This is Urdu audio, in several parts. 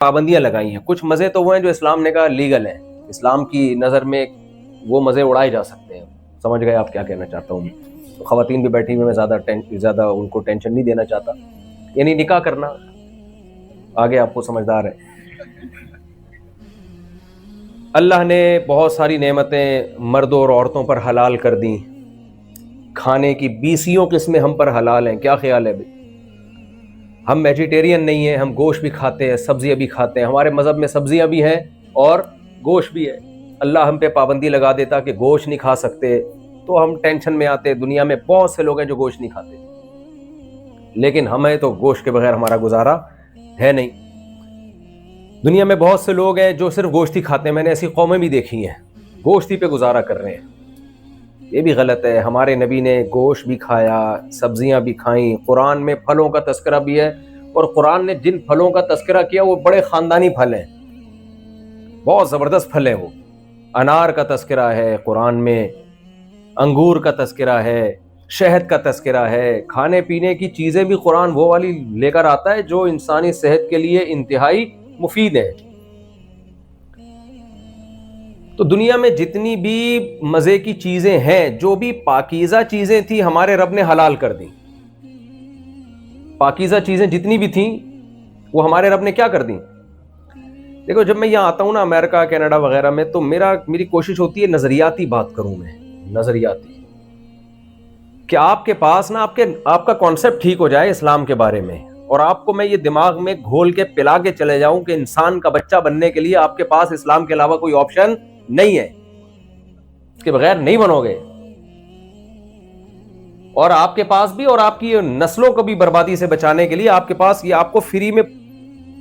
پابندیاں لگائی ہیں. کچھ مزے تو وہ ہیں جو اسلام نے کہا لیگل ہیں, اسلام کی نظر میں وہ مزے اڑائے جا سکتے ہیں. سمجھ گئے آپ کیا کہنا چاہتا ہوں. خواتین بھی بیٹھی ہوئی, میں زیادہ ان کو ٹینشن نہیں دینا چاہتا. یعنی نکاح کرنا, آگے آپ کو سمجھدار ہے. اللہ نے بہت ساری نعمتیں مردوں اور عورتوں پر حلال کر دیں. کھانے کی 20 قسمیں ہم پر حلال ہیں. کیا خیال ہے بھائی؟ ہم ویجیٹیرین نہیں ہیں, ہم گوشت بھی کھاتے ہیں, سبزیاں بھی کھاتے ہیں. ہمارے مذہب میں سبزیاں بھی ہیں اور گوشت بھی ہے. اللہ ہم پہ پابندی لگا دیتا کہ گوشت نہیں کھا سکتے تو ہم ٹینشن میں آتے. دنیا میں بہت سے لوگ ہیں جو گوشت نہیں کھاتے, لیکن ہمیں تو گوشت کے بغیر ہمارا گزارا ہے نہیں. دنیا میں بہت سے لوگ ہیں جو صرف گوشت ہی کھاتے ہیں. میں نے ایسی قومیں بھی دیکھی ہیں گوشت ہی پہ گزارا کر رہے ہیں. یہ بھی غلط ہے. ہمارے نبی نے گوشت بھی کھایا, سبزیاں بھی کھائیں. قرآن میں پھلوں کا تذکرہ بھی ہے, اور قرآن نے جن پھلوں کا تذکرہ کیا وہ بڑے خاندانی پھل ہیں, بہت زبردست پھل ہیں وہ. انار کا تذکرہ ہے قرآن میں, انگور کا تذکرہ ہے, شہد کا تذکرہ ہے. کھانے پینے کی چیزیں بھی قرآن وہ والی لے کر آتا ہے جو انسانی صحت کے لیے انتہائی مفید ہے. تو دنیا میں جتنی بھی مزے کی چیزیں ہیں, جو بھی پاکیزہ چیزیں تھیں, ہمارے رب نے حلال کر دیں. پاکیزہ چیزیں جتنی بھی تھیں وہ ہمارے رب نے کیا کر دیں. دیکھو جب میں یہاں آتا ہوں نا امریکہ کینیڈا وغیرہ میں, تو میری کوشش ہوتی ہے نظریاتی بات کروں میں, نظریاتی, کہ آپ کے پاس نا آپ کا کانسیپٹ ٹھیک ہو جائے اسلام کے بارے میں, اور آپ کو میں یہ دماغ میں گھول کے پلا کے چلے جاؤں کہ انسان کا بچہ بننے کے لیے آپ کے پاس اسلام کے علاوہ کوئی آپشن نہیں ہے, اس کے بغیر نہیں بنو گے. اور آپ کے پاس بھی, اور آپ کی نسلوں کو بھی بربادی سے بچانے کے لیے آپ کے پاس یہ, آپ کو فری میں,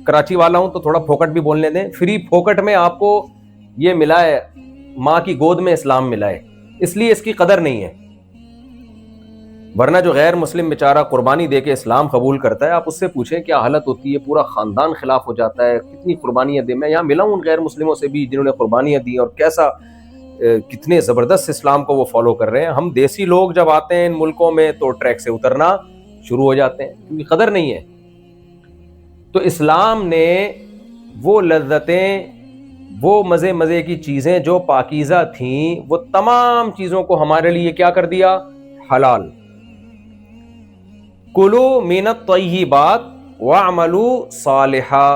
کراچی والا ہوں تو تھوڑا پھوکٹ بھی بولنے دیں, فری پھوکٹ میں آپ کو یہ ملا ہے, ماں کی گود میں اسلام ملا ہے, اس لیے اس کی قدر نہیں ہے. ورنہ جو غیر مسلم بیچارہ قربانی دے کے اسلام قبول کرتا ہے, آپ اس سے پوچھیں کیا حالت ہوتی ہے, پورا خاندان خلاف ہو جاتا ہے, کتنی قربانیاں دے. میں یہاں ملا ہوں ان غیر مسلموں سے بھی جنہوں نے قربانیاں دی, اور کیسا کتنے زبردست اسلام کو وہ فالو کر رہے ہیں. ہم دیسی لوگ جب آتے ہیں ان ملکوں میں تو ٹریک سے اترنا شروع ہو جاتے ہیں کیونکہ قدر نہیں ہے. تو اسلام نے وہ لذتیں, وہ مزے کی چیزیں جو پاکیزہ تھیں, وہ تمام چیزوں کو ہمارے لیے کیا کر دیا, حلال. کلو من الطیبات واعملوا صالحا.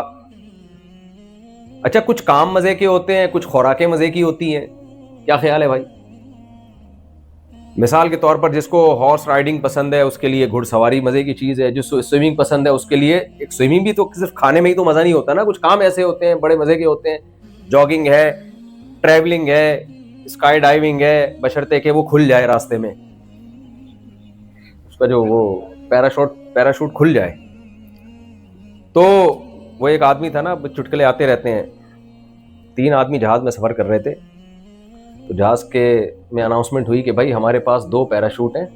اچھا کچھ کام مزے کے ہوتے ہیں, کچھ خوراکیں مزے کی ہوتی ہیں. کیا خیال ہے بھائی؟ مثال کے طور پر جس کو ہارس رائڈنگ پسند ہے اس کے لیے گھڑ سواری مزے کی چیز ہے, جس کو سوئمنگ پسند ہے اس کے لیے, ایک سوئمنگ بھی تو صرف کھانے میں ہی تو مزہ نہیں ہوتا نا, کچھ کام ایسے ہوتے ہیں بڑے مزے کے ہوتے ہیں. جاگنگ ہے, ٹریولنگ ہے, اسکائی ڈائیونگ ہے, بشرطے کہ وہ کھل جائے راستے میں, اس کا جو وہ پیراشوٹ کھل جائے. تو وہ ایک آدمی تھا نا, چٹکلے آتے رہتے ہیں, 3 آدمی جہاز میں سفر کر رہے تھے, تو جہاز کے میں اناؤنسمنٹ ہوئی کہ بھائی ہمارے پاس 2 پیراشوٹ ہیں,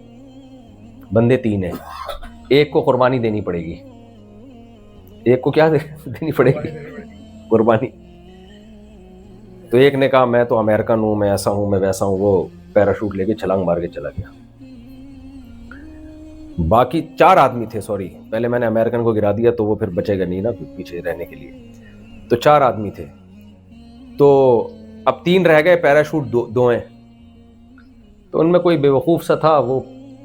بندے 3 ہیں, ایک کو قربانی دینی پڑے گی. ایک کو کیا دینی پڑے گی؟ قربانی. تو ایک نے کہا میں تو امریکن ہوں, میں ایسا ہوں, میں ویسا ہوں, وہ پیراشوٹ لے کے چھلانگ مار کے چلا گیا. باقی 4 آدمی تھے, سوری پہلے میں نے امریکن کو گرا دیا تو وہ پھر بچے گا نہیں نا پیچھے رہنے کے لیے, تو 4 آدمی تھے. تو اب 3 رہ گئے, پیراشوٹ 2 ہیں. تو ان میں کوئی بے وقوف سا تھا, وہ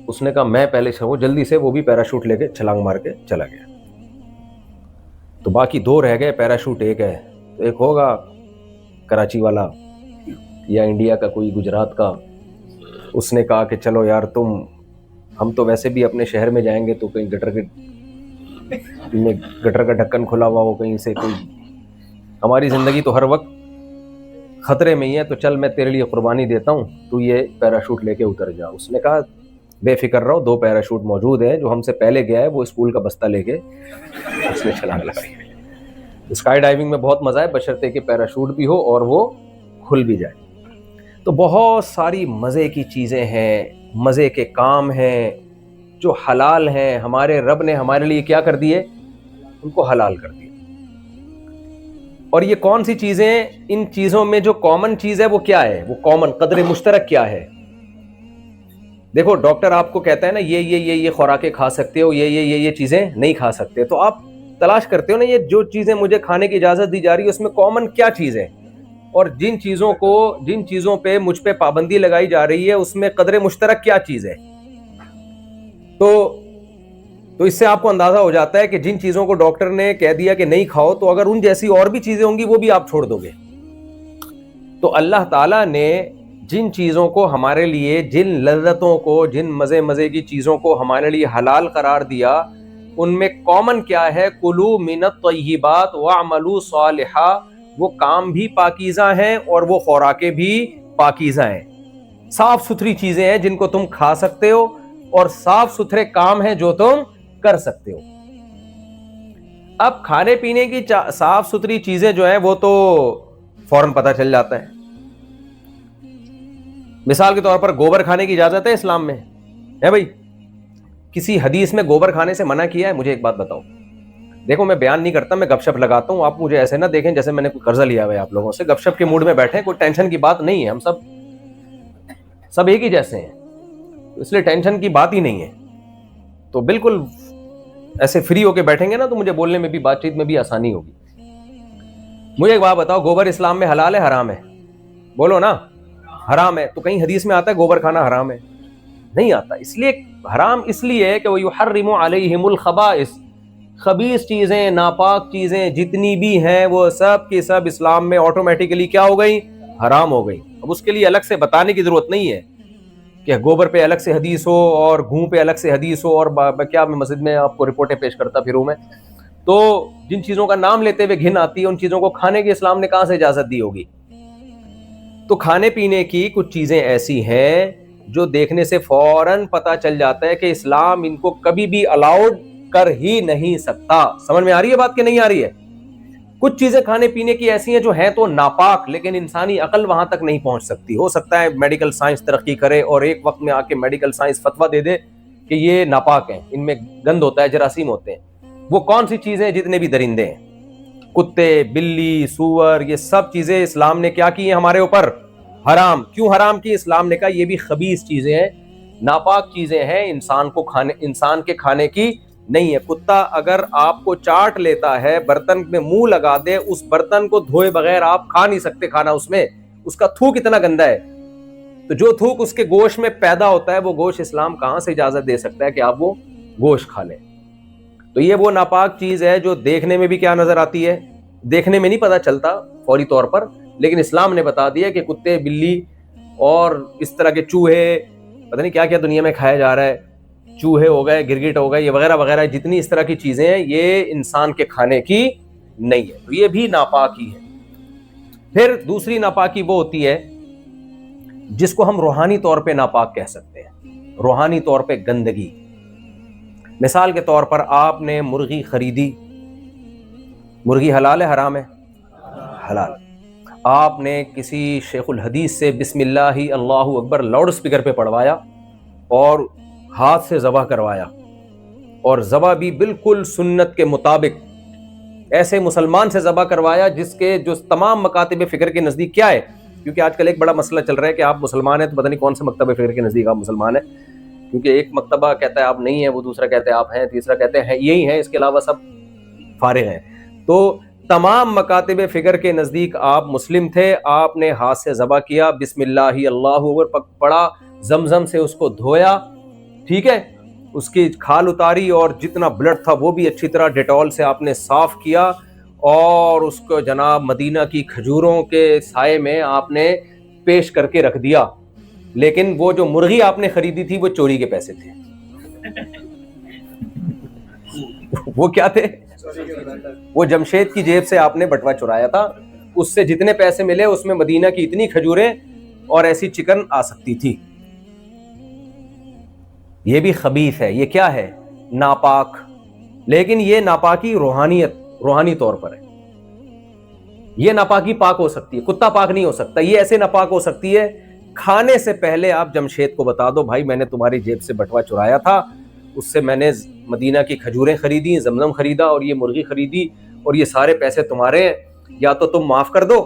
اس نے کہا میں پہلے سے, وہ جلدی سے وہ بھی پیراشوٹ لے کے چھلانگ مار کے چلا گیا. تو باقی 2 رہ گئے, پیراشوٹ 1 ہے. تو ایک ہوگا کراچی والا یا انڈیا کا کوئی, گجرات کا, اس نے کہا کہ چلو یار ہم تو ویسے بھی اپنے شہر میں جائیں گے تو کہیں گٹر کا ڈھکن کھلا ہوا ہو کہیں سے, کوئی ہماری زندگی تو ہر وقت خطرے میں ہی ہے, تو چل میں تیرے لیے قربانی دیتا ہوں, تو یہ پیراشوٹ لے کے اتر جا. اس نے کہا بے فکر رہو, 2 پیراشوٹ موجود ہیں, جو ہم سے پہلے گیا ہے وہ اسکول کا بستہ لے کے اس نے چھلانگ لگائی. اسکائی ڈائیونگ میں بہت مزہ ہے بشرطے کہ پیراشوٹ بھی ہو اور وہ کھل بھی جائے. تو بہت ساری مزے کی چیزیں ہیں, مزے کے کام ہیں جو حلال ہیں, ہمارے رب نے ہمارے لیے کیا کر دیے, ان کو حلال کر دیا. اور یہ کون سی چیزیں, ان چیزوں میں جو کامن چیز ہے وہ کیا ہے, وہ کامن قدر مشترک کیا ہے. دیکھو ڈاکٹر آپ کو کہتا ہے نا یہ خوراکیں کھا سکتے ہو, یہ چیزیں نہیں کھا سکتے, تو آپ تلاش کرتے ہو نا، یہ جو چیزیں مجھے کھانے کی اجازت دی جا رہی ہے اس میں کامن کیا چیز ہے، اور جن چیزوں پہ مجھ پہ پابندی لگائی جا رہی ہے اس میں قدر مشترک کیا چیز ہے. تو اس سے آپ کو اندازہ ہو جاتا ہے کہ جن چیزوں کو ڈاکٹر نے کہہ دیا کہ نہیں کھاؤ، تو اگر ان جیسی اور بھی چیزیں ہوں گی وہ بھی آپ چھوڑ دو گے. تو اللہ تعالیٰ نے جن چیزوں کو ہمارے لیے، جن لذتوں کو، جن مزے کی چیزوں کو ہمارے لیے حلال قرار دیا، ان میں کامن کیا ہے؟ کلوا من الطیبات واعملوا صالحا. وہ کام بھی پاکیزہ ہیں اور وہ خوراکیں بھی پاکیزہ ہیں. صاف ستھری چیزیں ہیں جن کو تم کھا سکتے ہو، اور صاف ستھرے کام ہیں جو تم کر سکتے ہو. اب کھانے پینے کی صاف ستھری چیزیں جو ہیں وہ تو فوراً پتہ چل جاتا ہے. مثال کے طور پر گوبر کھانے کی اجازت ہے اسلام میں ہے بھائی؟ کسی حدیث میں گوبر کھانے سے منع کیا ہے؟ مجھے ایک بات بتاؤ. دیکھو میں بیان نہیں کرتا، میں گپ شپ لگاتا ہوں، آپ مجھے ایسے نہ دیکھیں جیسے میں نے کوئی قرضہ لیا ہوا ہے آپ لوگوں سے. گپ شپ کے موڈ میں بیٹھے، کوئی ٹینشن کی بات نہیں ہے، ہم سب ایک ہی جیسے ہیں، اس لیے ٹینشن کی بات ہی نہیں ہے. تو بالکل ایسے فری ہو کے بیٹھیں گے نا تو مجھے بولنے میں بھی، بات چیت میں بھی آسانی ہوگی. مجھے ایک بات بتاؤ، گوبر اسلام میں حلال ہے حرام ہے؟ بولو نا. حرام ہے. تو کہیں حدیث میں آتا ہے گوبر کھانا حرام ہے؟ نہیں آتا. اس لیے حرام اس لیے ہے کہ وَيُحَرِّمُ عَلَيْهِمُ الْخَبَائِث، خبیث چیزیں، ناپاک چیزیں جتنی بھی ہیں وہ سب کی سب اسلام میں آٹومیٹیکلی کیا ہو گئی؟ حرام ہو گئی. اب اس کے لیے الگ سے بتانے کی ضرورت نہیں ہے کہ گوبر پہ الگ سے حدیث ہو اور گھوں پہ الگ سے حدیث ہو، اور کیا میں مسجد میں آپ کو رپورٹیں پیش کرتا پھروں میں. تو جن چیزوں کا نام لیتے ہوئے گھن آتی ہے ان چیزوں کو کھانے کی اسلام نے کہاں سے اجازت دی ہوگی؟ تو کھانے پینے کی کچھ چیزیں ایسی ہیں جو دیکھنے سے فوراً پتہ چل جاتا ہے کہ اسلام ان کو کبھی بھی الاؤڈ کر ہی نہیں سکتا. سمجھ میں آ رہی ہے بات کہ نہیں آ رہی ہے؟ کچھ چیزیں کھانے پینے کی ایسی ہیں جو ہیں تو ناپاک، لیکن انسانی عقل وہاں تک نہیں پہنچ سکتی. ہو سکتا ہے میڈیکل سائنس ترقی کرے اور ایک وقت میں آ کے میڈیکل سائنس فتویٰ دے دے کہ یہ ناپاک ہیں، ان میں گند ہوتا ہے، جراثیم ہوتے ہیں. وہ کون سی چیزیں؟ جتنے بھی درندے ہیں، کتے، بلی، سور، یہ سب چیزیں اسلام نے کیا کی ہیں ہمارے اوپر؟ حرام. کیوں حرام کی؟ اسلام نے کہا یہ بھی خبیث چیزیں ہیں، ناپاک چیزیں ہیں، انسان کے کھانے کی نہیں ہے. کتا اگر آپ کو چاٹ لیتا ہے، برتن میں منہ لگا دے، اس برتن کو دھوئے بغیر آپ کھا نہیں سکتے کھانا. اس کا تھوک اتنا گندا ہے. تو جو تھوک اس کے گوشت میں پیدا ہوتا ہے وہ گوشت اسلام کہاں سے اجازت دے سکتا ہے کہ آپ وہ گوشت کھا لیں؟ تو یہ وہ ناپاک چیز ہے جو دیکھنے میں بھی کیا نظر آتی ہے؟ دیکھنے میں نہیں پتا چلتا فوری طور پر، لیکن اسلام نے بتا دیا کہ کتے، بلی اور اس طرح کے چوہے، پتہ نہیں کیا کیا دنیا میں کھایا جا رہا ہے، چوہے ہو گئے، گرگٹ ہو گئے، یہ وغیرہ وغیرہ جتنی اس طرح کی چیزیں ہیں یہ انسان کے کھانے کی نہیں ہے. تو یہ بھی ناپاکی ہے. پھر دوسری ناپاکی وہ ہوتی ہے جس کو ہم روحانی طور پہ ناپاک کہہ سکتے ہیں، روحانی طور پہ گندگی. مثال کے طور پر آپ نے مرغی خریدی، مرغی حلال ہے حرام ہے؟ حلال. آپ نے کسی شیخ الحدیث سے بسم اللہ اللہ اکبر لاؤڈ اسپیکر پہ پڑھوایا اور ہاتھ سے ذبح کروایا، اور ذبح بھی بالکل سنت کے مطابق، ایسے مسلمان سے ذبح کروایا جس کے جو تمام مکاتب فکر کے نزدیک کیا ہے؟ کیونکہ آج کل ایک بڑا مسئلہ چل رہا ہے کہ آپ مسلمان ہیں تو پتہ نہیں کون سے مکتب فکر کے نزدیک آپ مسلمان ہیں، کیونکہ ایک مکتبہ کہتا ہے آپ نہیں ہیں، وہ دوسرا کہتے ہیں آپ ہیں، تیسرا کہتے ہیں یہی ہیں، اس کے علاوہ سب فارغ ہیں. تو تمام مکاتب فکر کے نزدیک آپ مسلم تھے، آپ نے ہاتھ سے ذبح کیا، بسم اللہ اللہ اکبر پڑھا، زمزم سے اس کو دھویا، ٹھیک ہے، اس کی کھال اتاری اور جتنا بلڈ تھا وہ بھی اچھی طرح ڈیٹول سے آپ نے صاف کیا، اور اس کو جناب مدینہ کی کھجوروں کے سائے میں آپ نے پیش کر کے رکھ دیا. لیکن وہ جو مرغی آپ نے خریدی تھی وہ چوری کے پیسے تھے. وہ کیا تھے؟ وہ جمشید کی جیب سے آپ نے بٹوا چرایا تھا. اس سے جتنے پیسے ملے اس میں مدینہ کی اتنی کھجوریں اور ایسی چکن آ سکتی تھی. یہ بھی خبیث ہے. یہ کیا ہے؟ ناپاک. لیکن یہ ناپاکی روحانی طور پر ہے. یہ ناپاکی پاک ہو سکتی ہے، کتا پاک نہیں ہو سکتا. یہ ایسے ناپاک ہو سکتی ہے، کھانے سے پہلے آپ جمشید کو بتا دو بھائی میں نے تمہاری جیب سے بٹوا چرایا تھا، اس سے میں نے مدینہ کی کھجوریں خریدی، زمزم خریدا اور یہ مرغی خریدی، اور یہ سارے پیسے تمہارے ہیں، یا تو تم معاف کر دو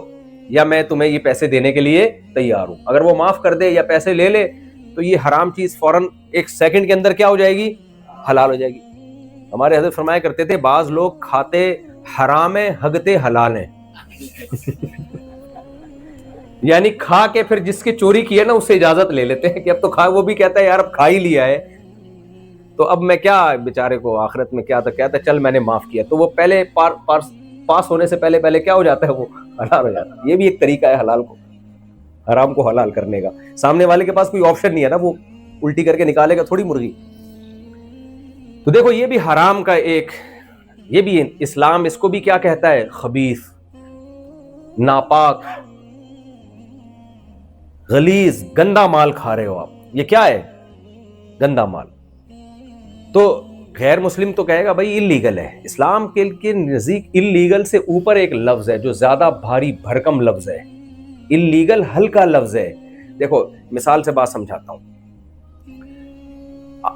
یا میں تمہیں یہ پیسے دینے کے لیے تیار ہوں. اگر وہ معاف کر دے یا پیسے لے تو یہ حرام چیز فوراً ایک سیکنڈ کے اندر کیا ہو جائے گی؟ حلال ہو جائے گی. ہمارے حضرت فرمایا کرتے تھے بعض لوگ کھاتے حرام ہیں ہگتے حلال ہیں یعنی کھا کے پھر جس کی چوری کی ہے نا اس سے اجازت لے لیتے ہیں کہ اب تو کھا, وہ بھی کہتا ہے یار اب کھا ہی لیا ہے تو اب میں کیا بیچارے کو آخرت میں کیا تھا, کہتا ہے چل میں نے معاف کیا, تو وہ پہلے پاس ہونے سے پہلے کیا ہو جاتا ہے, وہ حلال ہو جاتا ہے. یہ بھی ایک طریقہ ہے حلال کو, حرام کو حلال کرنے کا. سامنے والے کے پاس کوئی آپشن نہیں ہے نا, وہ الٹی کر کے نکالے گا تھوڑی مرغی. تو دیکھو یہ بھی حرام کا ایک, یہ بھی اسلام اس کو بھی کیا کہتا ہے, خبیث, ناپاک, غلیظ, گندا مال کھا رہے ہو آپ. یہ کیا ہے, گندا مال. تو غیر مسلم تو کہے گا بھائی اللیگل ہے. اسلام کے نزدیک اللیگل سے اوپر ایک لفظ ہے جو زیادہ بھاری بھرکم لفظ ہے. اللیگل ہلکا لفظ ہے. دیکھو مثال سے بات سمجھاتا ہوں.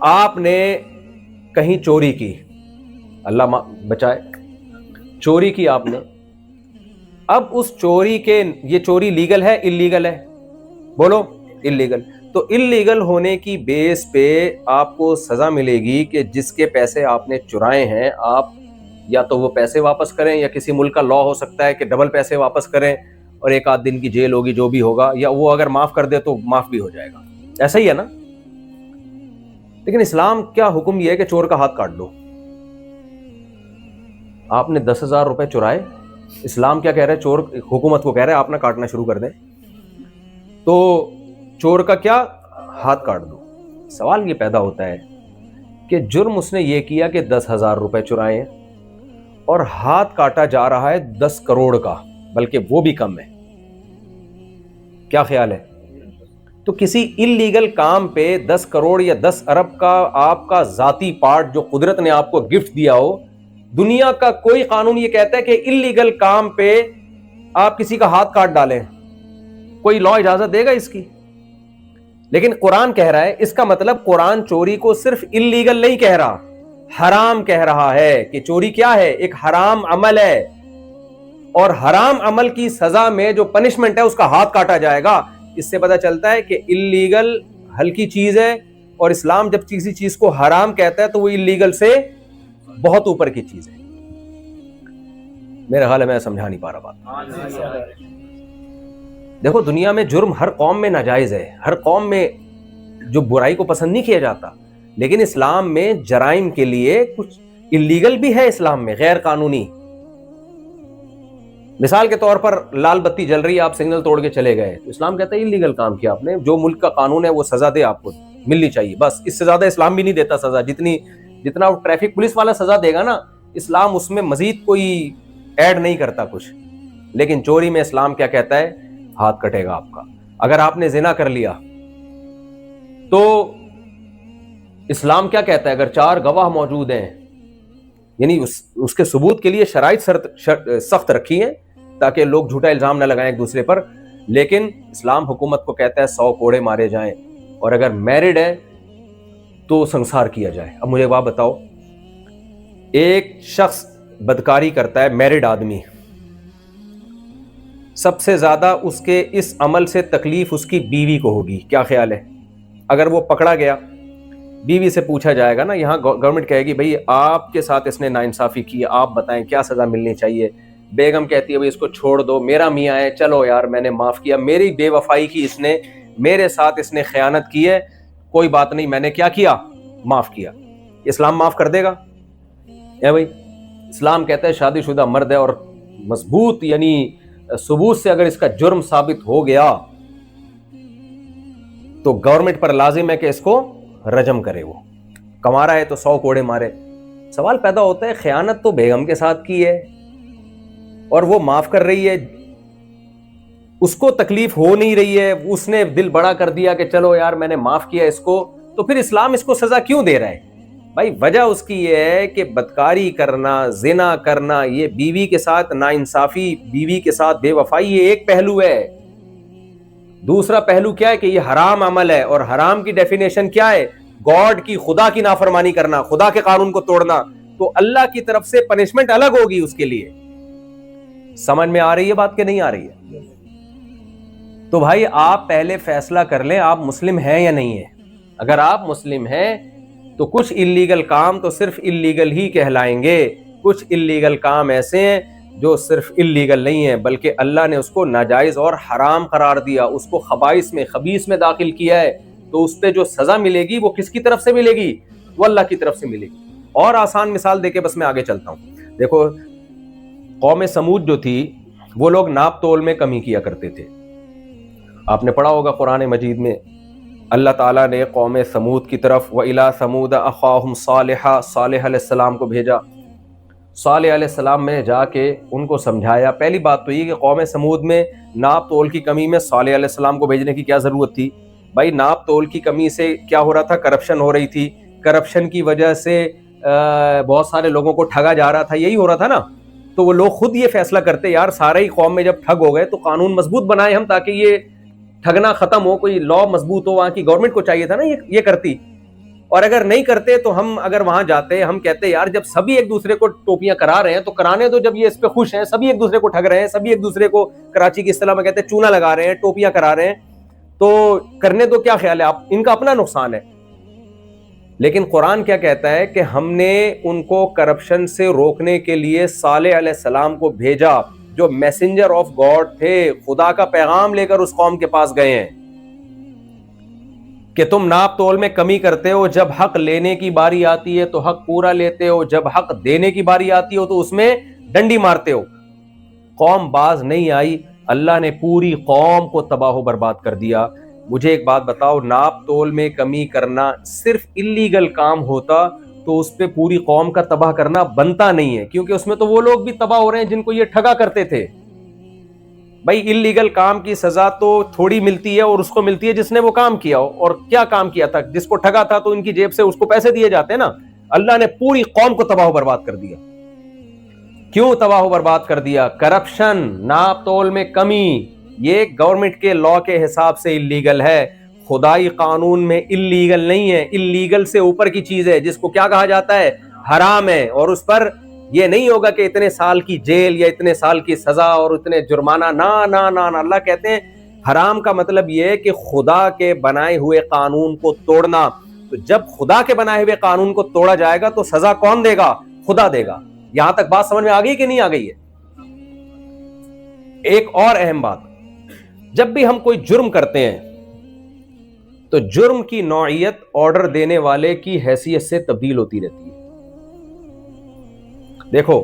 آپ نے کہیں چوری کی, اللہ بچائے, چوری کی آپ نے. اب اس چوری کے, یہ چوری لیگل ہے اللیگل ہے, بولو اللیگل. تو اللیگل ہونے کی بیس پہ آپ کو سزا ملے گی کہ جس کے پیسے آپ نے چرائے ہیں آپ یا تو وہ پیسے واپس کریں, یا کسی ملک کا لا ہو سکتا ہے کہ ڈبل پیسے واپس کریں اور 1 آدھ دن کی جیل ہوگی جو بھی ہوگا, یا وہ اگر معاف کر دے تو معاف بھی ہو جائے گا. ایسا ہی ہے نا. لیکن اسلام کیا حکم یہ ہے کہ چور کا ہاتھ کاٹ دو. آپ نے 10,000 روپے چرائے, اسلام کیا کہہ رہا ہے, چور حکومت کو کہہ رہا ہے آپ نہ کاٹنا شروع کر دیں, تو چور کا کیا, ہاتھ کاٹ دو. سوال یہ پیدا ہوتا ہے کہ جرم اس نے یہ کیا کہ 10,000 روپے چرائے ہیں اور ہاتھ کاٹا جا رہا ہے 10 کروڑ کا, بلکہ وہ بھی کم ہے. کیا خیال ہے؟ تو کسی اللیگل کام پہ 10 کروڑ یا 10 ارب کا آپ کا ذاتی پارٹ جو قدرت نے آپ کو گفٹ دیا ہو, دنیا کا کوئی قانون یہ کہتا ہے کہ اللیگل کام پہ آپ کسی کا ہاتھ کاٹ ڈالیں, کوئی لا اجازت دے گا اس کی؟ لیکن قرآن کہہ رہا ہے, اس کا مطلب قرآن چوری کو صرف اللیگل نہیں کہہ رہا, حرام کہہ رہا ہے کہ چوری کیا ہے, ایک حرام عمل ہے, اور حرام عمل کی سزا میں جو پنشمنٹ ہے اس کا ہاتھ کاٹا جائے گا. اس سے پتہ چلتا ہے کہ اللیگل ہلکی چیز ہے, اور اسلام جب کسی چیز کو حرام کہتا ہے تو وہ اللیگل سے بہت اوپر کی چیز ہے. میرا خیال ہے میں سمجھا نہیں پا رہا بات. دیکھو دنیا میں جرم ہر قوم میں ناجائز ہے, ہر قوم میں جو برائی کو پسند نہیں کیا جاتا, لیکن اسلام میں جرائم کے لیے کچھ اللیگل بھی ہے, اسلام میں غیر قانونی. مثال کے طور پر لال بتی جل رہی ہے, آپ سگنل توڑ کے چلے گئے, تو اسلام کہتا ہے اللیگل کام کیا آپ نے, جو ملک کا قانون ہے وہ سزا دے, آپ کو ملنی چاہیے, بس اس سے زیادہ اسلام بھی نہیں دیتا سزا. جتنا ٹریفک پولیس والا سزا دے گا نا, اسلام اس میں مزید کوئی ایڈ نہیں کرتا کچھ. لیکن چوری میں اسلام کیا کہتا ہے, ہاتھ کٹے گا آپ کا. اگر آپ نے زنا کر لیا تو اسلام کیا کہتا ہے, اگر 4 گواہ موجود ہیں, یعنی اس کے ثبوت کے لیے شرائط سخت رکھی ہیں تاکہ لوگ جھوٹا الزام نہ لگائیں ایک دوسرے پر, لیکن اسلام حکومت کو کہتا ہے 100 کوڑے مارے جائیں, اور اگر میرڈ ہے تو سنسار کیا جائے. اب مجھے بات بتاؤ, ایک شخص بدکاری کرتا ہے, میرڈ آدمی, سب سے زیادہ اس کے اس عمل سے تکلیف اس کی بیوی کو ہوگی. کیا خیال ہے؟ اگر وہ پکڑا گیا, بیوی سے پوچھا جائے گا نا, یہاں گورنمنٹ کہے گی بھئی آپ کے ساتھ اس نے ناانصافی کی, آپ بتائیں کیا سزا ملنی چاہیے. بیگم کہتی ہے بھئی اس کو چھوڑ دو, میرا میاں ہے, چلو یار میں نے معاف کیا, میری بے وفائی کی اس نے, میرے ساتھ اس نے خیانت کی ہے, کوئی بات نہیں, میں نے کیا کیا, معاف کیا. اسلام معاف کر دے گا؟ بھئی اسلام کہتا ہے شادی شدہ مرد ہے اور مضبوط یعنی ثبوت سے اگر اس کا جرم ثابت ہو گیا تو گورنمنٹ پر لازم ہے کہ اس کو رجم کرے. وہ کما رہا ہے تو 100 کوڑے مارے. سوال پیدا ہوتا ہے, خیانت تو بیگم کے ساتھ کی ہے اور وہ معاف کر رہی ہے, اس کو تکلیف ہو نہیں رہی ہے, اس نے دل بڑا کر دیا کہ چلو یار میں نے معاف کیا اس کو, تو پھر اسلام اس کو سزا کیوں دے رہا ہے؟ بھائی وجہ اس کی یہ ہے کہ بدکاری کرنا, زنا کرنا, یہ بیوی کے ساتھ ناانصافی, بیوی کے ساتھ بے وفائی, یہ ایک پہلو ہے. دوسرا پہلو کیا ہے کہ یہ حرام عمل ہے, اور حرام کی ڈیفینیشن کیا ہے, گاڈ کی, خدا کی نافرمانی کرنا, خدا کے قانون کو توڑنا. تو اللہ کی طرف سے پنشمنٹ الگ ہوگی اس کے لیے. سمجھ میں آ رہی ہے بات کہ نہیں آ رہی ہے؟ تو بھائی آپ پہلے فیصلہ کر لیں آپ مسلم ہیں یا نہیں ہیں. اگر آپ مسلم ہیں تو کچھ اللیگل کام تو صرف اللیگل ہی کہلائیں گے، کچھ اللیگل کام ایسے ہیں جو صرف اللیگل نہیں ہیں بلکہ اللہ نے اس کو ناجائز اور حرام قرار دیا، اس کو خبائث میں خبیث میں داخل کیا ہے، تو اس پہ جو سزا ملے گی وہ کس کی طرف سے ملے گی؟ وہ اللہ کی طرف سے ملے گی۔ اور آسان مثال دے کے بس میں آگے چلتا ہوں۔ دیکھو قوم سمود جو تھی وہ لوگ ناپ تول میں کمی کیا کرتے تھے، آپ نے پڑھا ہوگا قرآن مجید میں اللہ تعالیٰ نے قوم سمود کی طرف وَإِلَىٰ ثَمُودَ أَخَاهُمْ صَالِحًا، صالح علیہ السلام کو بھیجا۔ صالح علیہ السلام میں جا کے ان کو سمجھایا۔ پہلی بات تو یہ کہ قوم سمود میں ناپ تول کی کمی میں صالح علیہ السلام کو بھیجنے کی کیا ضرورت تھی؟ بھائی ناپ تول کی کمی سے کیا ہو رہا تھا؟ کرپشن ہو رہی تھی، کرپشن کی وجہ سے بہت سارے لوگوں کو ٹھگا جا رہا تھا، یہی ہو رہا تھا نا۔ تو وہ لوگ خود یہ فیصلہ کرتے یار سارے ہی قوم میں جب ٹھگ ہو گئے تو قانون مضبوط بنائے ہم تاکہ یہ ٹھگنا ختم ہو، کوئی لا مضبوط ہو، وہاں کی گورنمنٹ کو چاہیے تھا نا یہ کرتی۔ اور اگر نہیں کرتے تو ہم اگر وہاں جاتے ہم کہتے یار جب سبھی ایک دوسرے کو ٹوپیاں کرا رہے ہیں تو کرانے دو، جب یہ اس پہ خوش ہیں، سبھی ایک دوسرے کو ٹھگ رہے ہیں، سبھی ایک دوسرے کو کراچی کی اصطلاح میں کہتے ہیں چونا لگا رہے ہیں، ٹوپیاں کرا رہے ہیں، تو کرنے دو، کیا خیال ہے آپ؟ ان کا اپنا نقصان ہے۔ لیکن قرآن کیا کہتا ہے کہ ہم نے ان کو کرپشن سے روکنے کے لیے صالح علیہ السلام کو بھیجا جو میسنجر آف گاڈ تھے، خدا کا پیغام لے کر اس قوم کے پاس گئے ہیں کہ تم ناپ تول میں کمی کرتے ہو، جب حق لینے کی باری آتی ہے تو حق پورا لیتے ہو، جب حق دینے کی باری آتی ہو تو اس میں ڈنڈی مارتے ہو۔ قوم باز نہیں آئی، اللہ نے پوری قوم کو تباہ و برباد کر دیا۔ مجھے ایک بات بتاؤ، ناپ تول میں کمی کرنا صرف اللیگل کام ہوتا تو اس پہ پوری قوم کا تباہ کرنا بنتا نہیں ہے، کیونکہ اس میں تو وہ لوگ بھی تباہ ہو رہے ہیں جن کو یہ ٹھگا کرتے تھے۔ بھائی اللیگل کام کی سزا تو تھوڑی ملتی ہے اور اس کو ملتی ہے جس نے وہ کام کیا ہو، اور کیا کام کیا تھا؟ جس کو ٹھگا تھا تو ان کی جیب سے اس کو پیسے دیے جاتے ہیں نا۔ اللہ نے پوری قوم کو تباہ و برباد کر دیا۔ کیوں تباہ و برباد کر دیا؟ کرپشن، ناپ تول میں کمی، یہ گورنمنٹ کے لا کے حساب سے اللیگل ہے، خدائی قانون میں اللیگل نہیں ہے، اللیگل سے اوپر کی چیز ہے جس کو کیا کہا جاتا ہے؟ حرام ہے، اور اس پر یہ نہیں ہوگا کہ اتنے سال کی جیل یا اتنے سال کی سزا اور اتنے جرمانہ، نہ اللہ کہتے ہیں حرام کا مطلب یہ ہے کہ خدا کے بنائے ہوئے قانون کو توڑنا۔ تو جب خدا کے بنائے ہوئے قانون کو توڑا جائے گا تو سزا کون دے گا؟ خدا دے گا۔ یہاں تک بات سمجھ میں آ گئی کہ نہیں آ گئی ہے؟ ایک اور اہم بات، جب بھی ہم کوئی جرم کرتے ہیں تو جرم کی نوعیت آرڈر دینے والے کی حیثیت سے تبدیل ہوتی رہتی ہے۔ دیکھو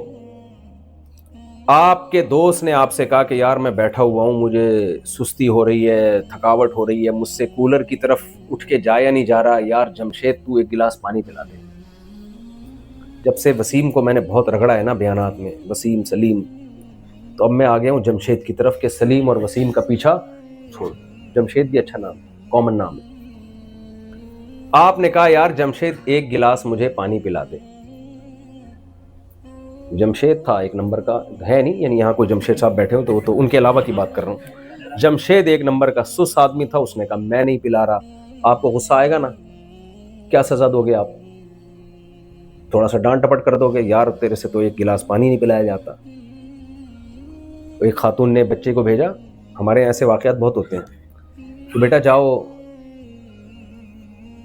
آپ کے دوست نے آپ سے کہا کہ یار میں بیٹھا ہوا ہوں، مجھے سستی ہو رہی ہے، تھکاوٹ ہو رہی ہے، مجھ سے کولر کی طرف اٹھ کے جایا نہیں جا رہا، یار جمشید تو ایک گلاس پانی پلا دے۔ جب سے وسیم کو میں نے بہت رگڑا ہے نا بیانات میں، وسیم سلیم، تو اب میں آ گیا ہوں جمشید کی طرف کہ سلیم اور وسیم کا پیچھا چھوڑ، جمشید بھی اچھا نام، کامن نام ہے۔ آپ نے کہا یار جمشید ایک گلاس مجھے پانی پلا دے۔ جمشید تھا ایک نمبر کا، ہے نہیں یعنی یہاں کوئی جمشید صاحب بیٹھے ہو تو وہ تو ان کے علاوہ کی بات کر رہا ہوں۔ جمشید ایک نمبر کا سس آدمی تھا، اس نے کہا میں نہیں پلا رہا۔ آپ کو غصہ آئے گا نا، کیا سزا دو گے آپ؟ تھوڑا سا ڈانٹ ٹپٹ کر دو گے، یار تیرے سے تو ایک گلاس پانی نہیں پلایا جاتا۔ ایک خاتون نے بچے کو بھیجا، ہمارے ایسے واقعات بہت ہوتے ہیں کہ بیٹا جاؤ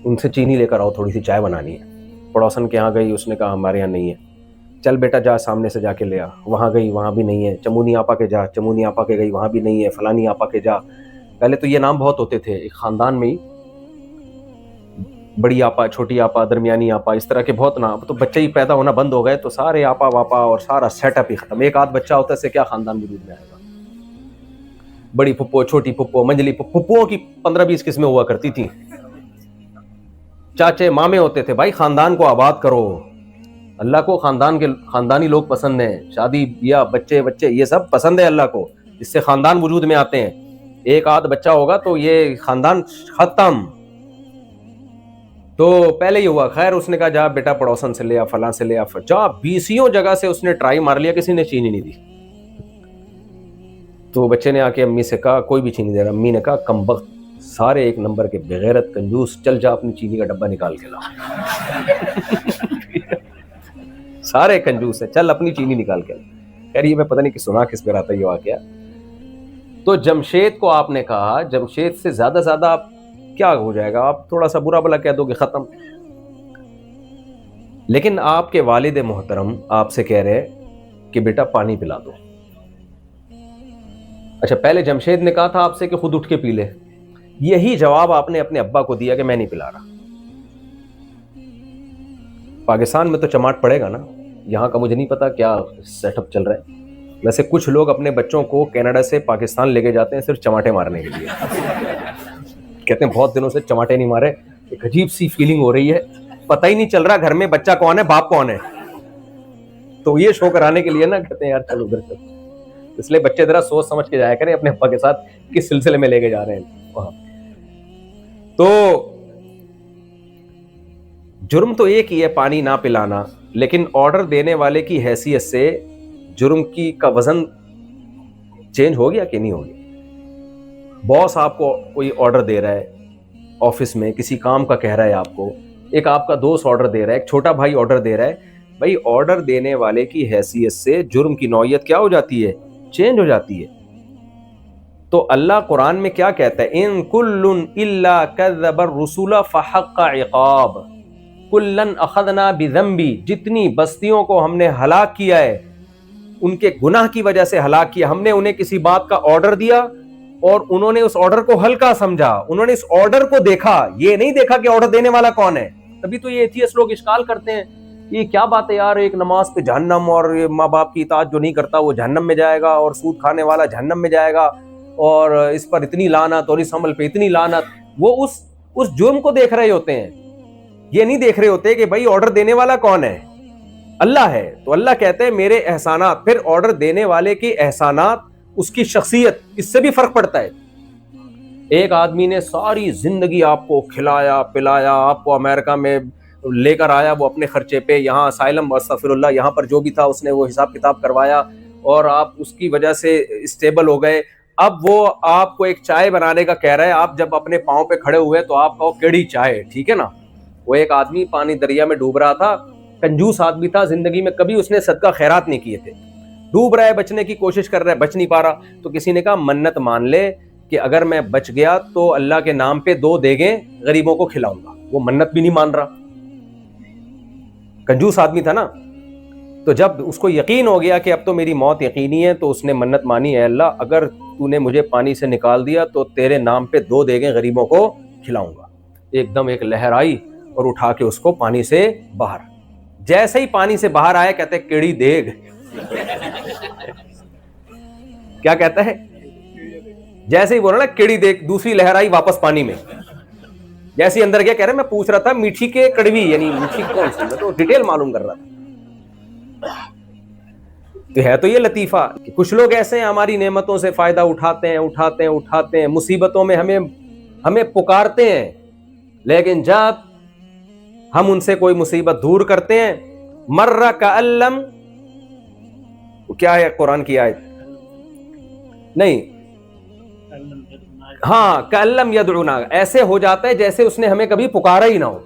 ان سے چینی لے کر آؤ، تھوڑی سی چائے بنانی ہے۔ پڑوسن کے یہاں گئی، اس نے کہا ہمارے یہاں نہیں ہے۔ چل بیٹا جا سامنے سے جا کے لے آ، وہاں گئی وہاں بھی نہیں ہے۔ چمونی آپا کے جا، چمونی آپا کے گئی وہاں بھی نہیں ہے۔ فلانی آپا کے جا، پہلے تو یہ نام بہت ہوتے تھے ایک خاندان میں ہی، بڑی آپا، چھوٹی آپا، درمیانی آپا، اس طرح کے بہت نام۔ تو بچے ہی پیدا ہونا بند ہو گئے تو سارے آپا واپا اور سارا سیٹ اپ ہی ختم۔ ایک آدھ بچہ ہوتا ہے سے کیا خاندان وجود میں آئے گا؟ بڑی پھپھو، چھوٹی پھپھو، منجلی پھپھوؤں کی 15-20 قسمیں ہوا کرتی تھیں، چاچے مامے ہوتے تھے۔ بھائی خاندان کو آباد کرو، اللہ کو خاندانی لوگ پسند ہیں، شادی بیاہ بچے یہ سب پسند ہے اللہ کو، اس سے خاندان وجود میں آتے ہیں۔ ایک آدھ بچہ ہوگا تو یہ خاندان ختم۔ تو پہلے ہی ہوا، خیر اس نے کہا جا بیٹا پڑوسن سے لے آ، فلاں سے لے آ، جا 20 جگہ سے اس نے ٹرائی مار لیا، کسی نے چینی نہیں دی۔ تو بچے نے آ کے امی سے کہا کوئی بھی چینی دے رہا، امی نے کہا کمبخت، سارے ایک نمبر کے بغیرت کنجوس، چل جا اپنی چینی کا ڈبہ نکال کے لا۔ سارے کنجوس ہے، چل اپنی چینی نکال کے لا۔ خیر یہ میں پتہ نہیں کہ سنا کس پر آتا یہ واقعہ۔ تو جمشید کو آپ نے کہا، جمشید سے زیادہ آپ کیا ہو جائے گا، آپ تھوڑا سا برا بلا کہہ دو گے ختم۔ لیکن آپ کے والد محترم آپ سے کہہ رہے کہ بیٹا پانی پلا دو. اچھا پہلے جمشید نے کہا تھا آپ سے کہ خود اٹھ کے پی لے, یہی جواب آپ نے اپنے ابا کو دیا کہ میں نہیں پلا رہا. پاکستان میں تو چماٹ پڑے گا نا, یہاں کا مجھے نہیں پتا کیا سیٹ اپ چل رہا ہے. ویسے کچھ لوگ اپنے بچوں کو کینیڈا سے پاکستان لے کے جاتے ہیں صرف چماٹے مارنے کے لیے, کہتے ہیں بہت دنوں سے چماٹے نہیں مارے, ایک عجیب سی فیلنگ ہو رہی ہے, پتہ ہی نہیں چل رہا گھر میں بچہ کون ہے باپ کون ہے. تو یہ شو کرانے کے لیے نا کہتے ہیں یار چل ادھر چل. اس لیے بچے ذرا سوچ سمجھ کے جایا کریں اپنے ابا کے ساتھ کس سلسلے میں لے کے جا رہے ہیں وہاں. تو جرم تو ایک ہی ہے پانی نہ پلانا, لیکن آرڈر دینے والے کی حیثیت سے جرم کا وزن چینج ہو گیا کہ نہیں ہو گیا. باس آپ کو کوئی آرڈر دے رہا ہے آفس میں, کسی کام کا کہہ رہا ہے آپ کو, ایک آپ کا دوست آرڈر دے رہا ہے, ایک چھوٹا بھائی آرڈر دے رہا ہے, بھائی آرڈر دینے والے کی حیثیت سے جرم کی نوعیت کیا ہو جاتی ہے, چینج ہو جاتی ہے. تو اللہ قرآن میں کیا کہتا ہے, ان کل الا کذب الرسول فحق عقاب کلا اخذنا بذنبی, جتنی بستیوں کو ہم نے ہلاک کیا ہے ان کے گناہ کی وجہ سے ہلاک کیا. ہم نے انہیں کسی بات کا آرڈر دیا اور انہوں نے اس آرڈر کو ہلکا سمجھا, انہوں نے اس آرڈر کو دیکھا, یہ نہیں دیکھا کہ آرڈر دینے والا کون ہے. تبھی تو یہ ایتھیسٹ لوگ اشکال کرتے ہیں, یہ کیا بات ہے یار, ایک نماز پہ جہنم, اور ماں باپ کی اطاعت جو نہیں کرتا وہ جہنم میں جائے گا, اور سود کھانے والا جہنم میں جائے گا, اور اس پر اتنی لعنت اور اس عمل پہ اتنی لعنت. وہ اس جرم کو دیکھ رہے ہوتے ہیں, یہ نہیں دیکھ رہے ہوتے کہ بھائی آرڈر دینے والا کون ہے, اللہ ہے. تو اللہ کہتے ہیں میرے احسانات, پھر آرڈر دینے والے کے احسانات, اس کی شخصیت, اس سے بھی فرق پڑتا ہے. ایک آدمی نے ساری زندگی آپ کو کھلایا پلایا, آپ کو امریکہ میں لے کر آیا وہ اپنے خرچے پہ, یہاں اسائلم استغفر اللہ یہاں پر جو بھی تھا اس نے وہ حساب کتاب کروایا, اور آپ اس کی وجہ سے اسٹیبل ہو گئے. اب وہ آپ کو ایک چائے بنانے کا کہہ رہا ہے, آپ جب اپنے پاؤں پہ کھڑے ہوئے تو آپ کہو کیڑی چائے, ٹھیک ہے نا. وہ ایک آدمی پانی دریا میں ڈوب رہا تھا, کنجوس آدمی تھا, زندگی میں کبھی اس نے صدقہ خیرات نہیں کیے تھے, ڈوب رہا ہے, بچنے کی کوشش کر رہا ہے, بچ نہیں پا رہا. تو کسی نے کہا منت مان لے کہ اگر میں بچ گیا تو اللہ کے نام پہ 2 دیگیں غریبوں کو کھلاؤں گا. وہ منت بھی نہیں مان رہا, کنجوس آدمی تھا نا. تو جب اس کو یقین ہو گیا کہ اب تو میری موت یقینی ہے, تو اس نے منت مانی, اے اللہ اگر تو نے مجھے پانی سے نکال دیا تو تیرے نام پہ 2 دیگیں غریبوں کو کھلاؤں گا. ایک دم ایک لہر آئی اور اٹھا کے اس کو پانی سے باہر, جیسے ہی پانی سے باہر آیا کہتے کیڑی دیگ. کیا کہتا ہے, جیسے ہی بولا نا کیڑی دیگ, دوسری لہر آئی واپس پانی میں, جیسے ہی اندر گیا کہہ رہے میں پوچھ رہا تھا میٹھی کے کڑوی, یعنی میٹھی کون سی, میں تو ڈیٹیل معلوم کر رہا تھا. تو ہے تو یہ لطیفہ کہ کچھ لوگ ایسے ہیں ہماری نعمتوں سے فائدہ اٹھاتے ہیں, مصیبتوں میں ہمیں پکارتے ہیں, لیکن جب ہم ان سے کوئی مصیبت دور کرتے ہیں, مرہ کألم, کیا ہے قرآن کی آیت, نہیں ہاں کألم یدعونا, ایسے ہو جاتا ہے جیسے اس نے ہمیں کبھی پکارا ہی نہ ہو.